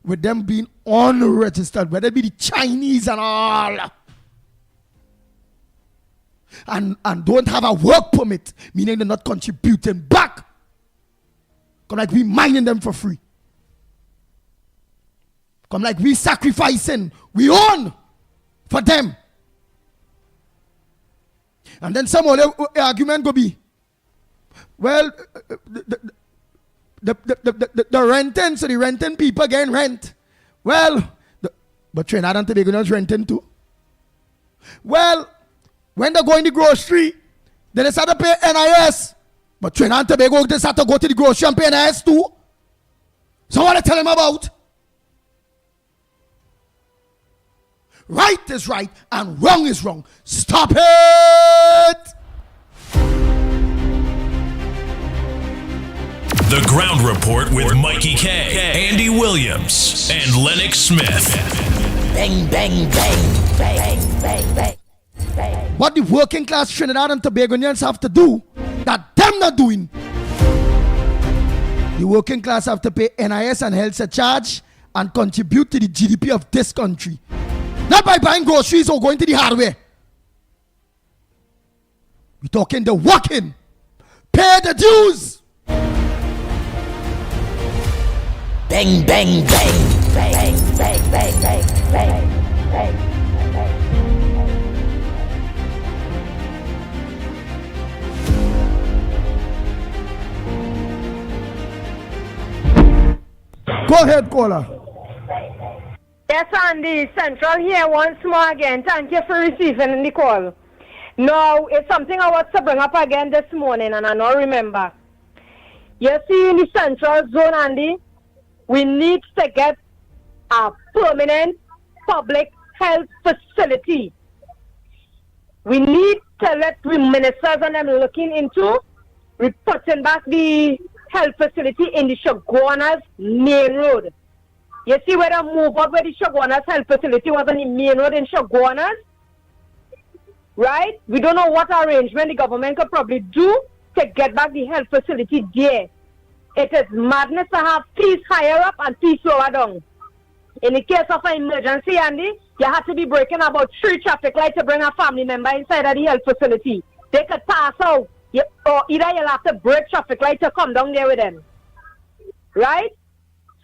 with them being unregistered, whether it be the Chinese and all. and don't have a work permit, meaning they're not contributing back. Come like we mining them for free. Come like we sacrificing, we own for them. And then some other argument go be, well, the renting, so the renting people getting rent. Well, but Trinidad and Tobago is renting too. Well, when they go in the grocery, then they start to pay NIS. But Trinidad and Tobago, they start to go to the grocery and pay NIS too. So what I tell them about? Right is right and wrong is wrong. Stop it! The Ground Report with Mikey K, Andy Williams, and Lennox Smith. Bang, bang, bang, bang, bang, bang, bang. What the working class Trinidad and Tobagonians have to do, that them not doing. The working class have to pay NIS and health surcharge and contribute to the GDP of this country. Not by buying groceries or going to the hardware. We're talking the working. Pay the dues. Bang, bang, bang, bang, bang, bang, bang, bang, bang. Go ahead, caller. Yes, Andy, Central here once more again. Thank you for receiving the call. Now, it's something I want to bring up again this morning, and I don't remember. You see, in the Central Zone, Andy, we need to get a permanent public health facility. We need to let the ministers and them looking into putting back the health facility in the Shaguanas main road. You see where they move out where the Shaguanas health facility was on the main road in Shaguanas? Right? We don't know what arrangement the government could probably do to get back the health facility there. It is madness to have peace higher up and peace lower down. In the case of an emergency, Andy, you have to be breaking about 3 traffic lights to bring a family member inside of the health facility. They could pass out, or either you'll have to break traffic lights to come down there with them. Right?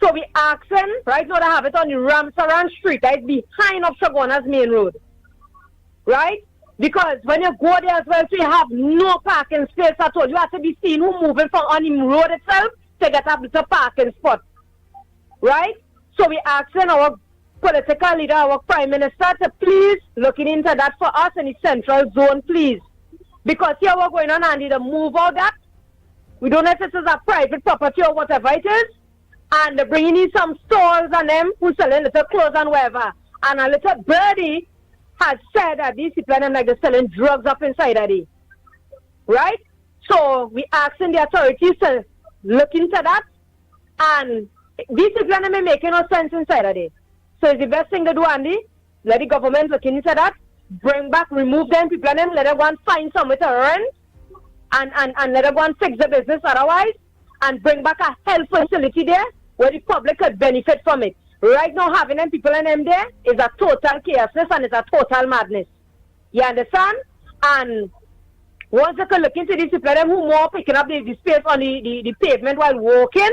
So we ask them, right now they have it on the Ramsaran Street, right, behind of Shaguanas main road. Right? Because when you go there as well, so you have no parking space at all. You have to be seen who moving from on the road itself to get up to the parking spot. Right? So we asking our political leader, our prime minister, to please looking into that for us in the Central Zone, please. Because here we're going on, Andy, to move out that. We don't know if this is a private property or whatever it is. And they're bringing in some stores and them who selling little clothes and whatever. And a little birdie has said that these people and them like they're selling drugs up inside of it. Right? So we asking the authorities to look into that. And these people and them are making no sense inside of it. So it's the best thing to do, Andy. Let the government look into that. Bring back, remove them, people and them, let them go and find somewhere to rent. And let them go and fix the business otherwise. And bring back a health facility there where the public could benefit from it. Right now, having them people and them there is a total chaos and it's a total madness. You understand? And once they can look into this people and them who more picking up the space on the pavement while walking,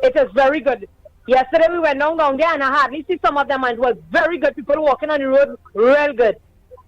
it is very good. Yesterday we went down there and I hardly see some of them and it was very good. People walking on the road, real good.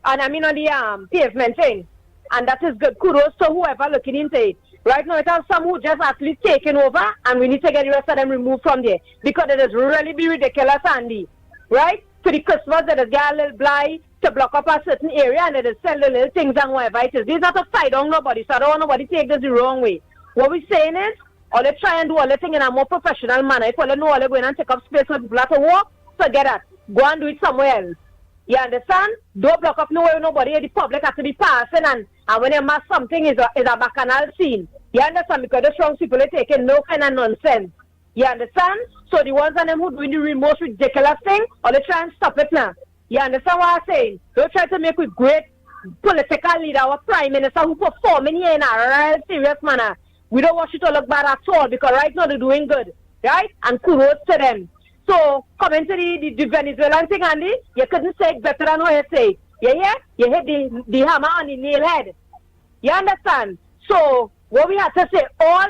And I mean on the pavement thing. And that is good. Kudos to whoever looking into it. Right now, it has some who just actually taken over, and we need to get the rest of them removed from there. Because it is really be ridiculous, Andy. Right? To the customers, that is get a little blind to block up a certain area, and it is sell the little things and whatever it is. These are to fight on nobody, so I don't want nobody to take this the wrong way. What we're saying is, all they try and do all the thing in a more professional manner. If all they know all they're going and take up space for people have to walk, forget that. Go and do it somewhere else. You understand? Don't block up nowhere nobody. The public has to be passing and when they mass something is a bacchanal scene. You understand? Because the strong people are taking no kind of nonsense. You understand? So the ones of them who doing the most ridiculous thing, or they try and stop it now. You understand what I'm saying? Don't try to make with great political leader or prime minister who performing here in a real serious manner. We don't want you to look bad at all because right now they're doing good. Right? And kudos to them. So, coming to the Venezuelan thing, Andy, you couldn't say it better than what you say. You hear? You hit the hammer on the nail head. You understand? So, what we have to say, all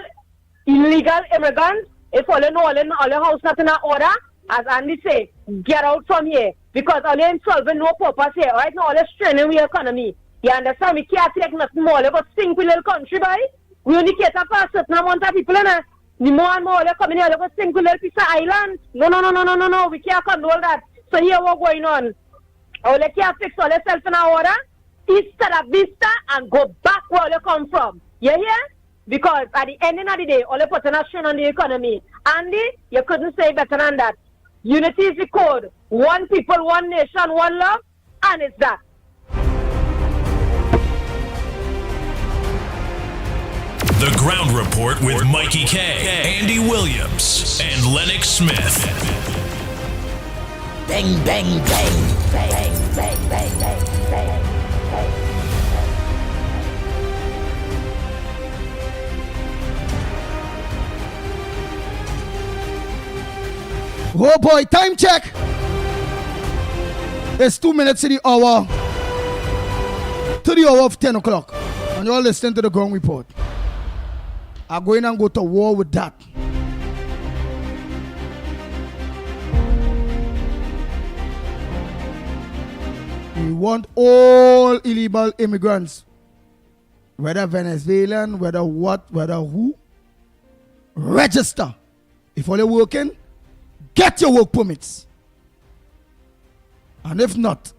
illegal immigrants, if all in all your house not in order, as Andy say, get out from here. Because all you're solving no purpose here. Right now, all you're straining with your economy. You understand? We can't take nothing more. Let's sink with little country, boy. We only cater for a certain amount of people, innit? The more and more you're coming here, let's sink with little piece of island. No. We can't control that. So here what's going on. All you can't fix all yourself in order. Instead of vista and go back where you come from. You hear? Because at the ending of the day, all you put a strain on the economy. Andy, you couldn't say better than that. Unity is the code. One people, one nation, one love, and it's that. The Ground Report with Mickie K, Andy Williams, and Lennox Smith. Bang, bang, bang, bang, bang, bang, bang, bang. Oh boy, time check. It's 2 minutes to the hour. To the hour of 10 o'clock. And you're listening to the Ground Report. I'm going and go to war with that. We want all illegal immigrants, whether Venezuelan, whether what, whether who, register. If all you're working, get your work permits. And if not,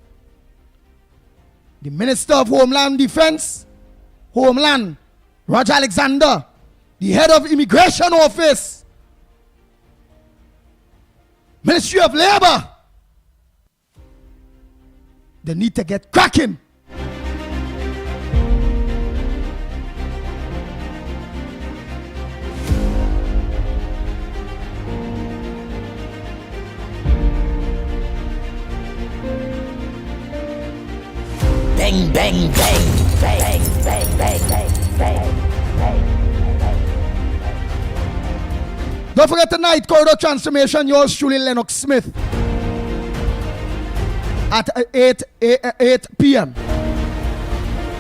the Minister of Homeland Defense, Roger Alexander, the head of Immigration Office, Ministry of Labor, they need to get cracking. Bang, bang, bang, bang, bang, bang, bang, bang. Don't forget tonight, Corridor Transformation, yours truly, Lennox Smith. At 8 p.m.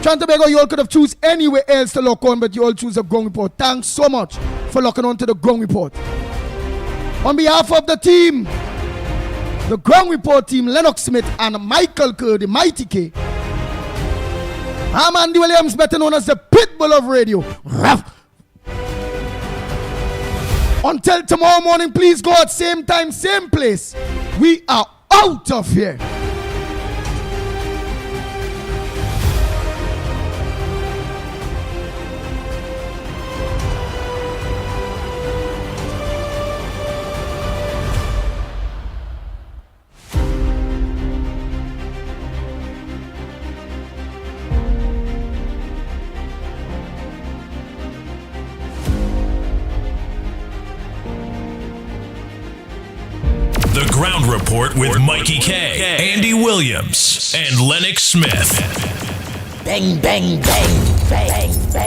Tobago, you all could have choose anywhere else to lock on, but you all choose the Ground Report. Thanks so much for locking on to the Ground Report. On behalf of the team, the Ground Report team, Lennox Smith and Michael Kerr, the Mighty K. I'm Andy Williams, better known as the Pitbull of radio. Until tomorrow morning, please go at same time, same place. We are out of here. The Ground Report with Mickie K, Andy Williams, and Lennox Smith. Bang, bang, bang, bang, bang.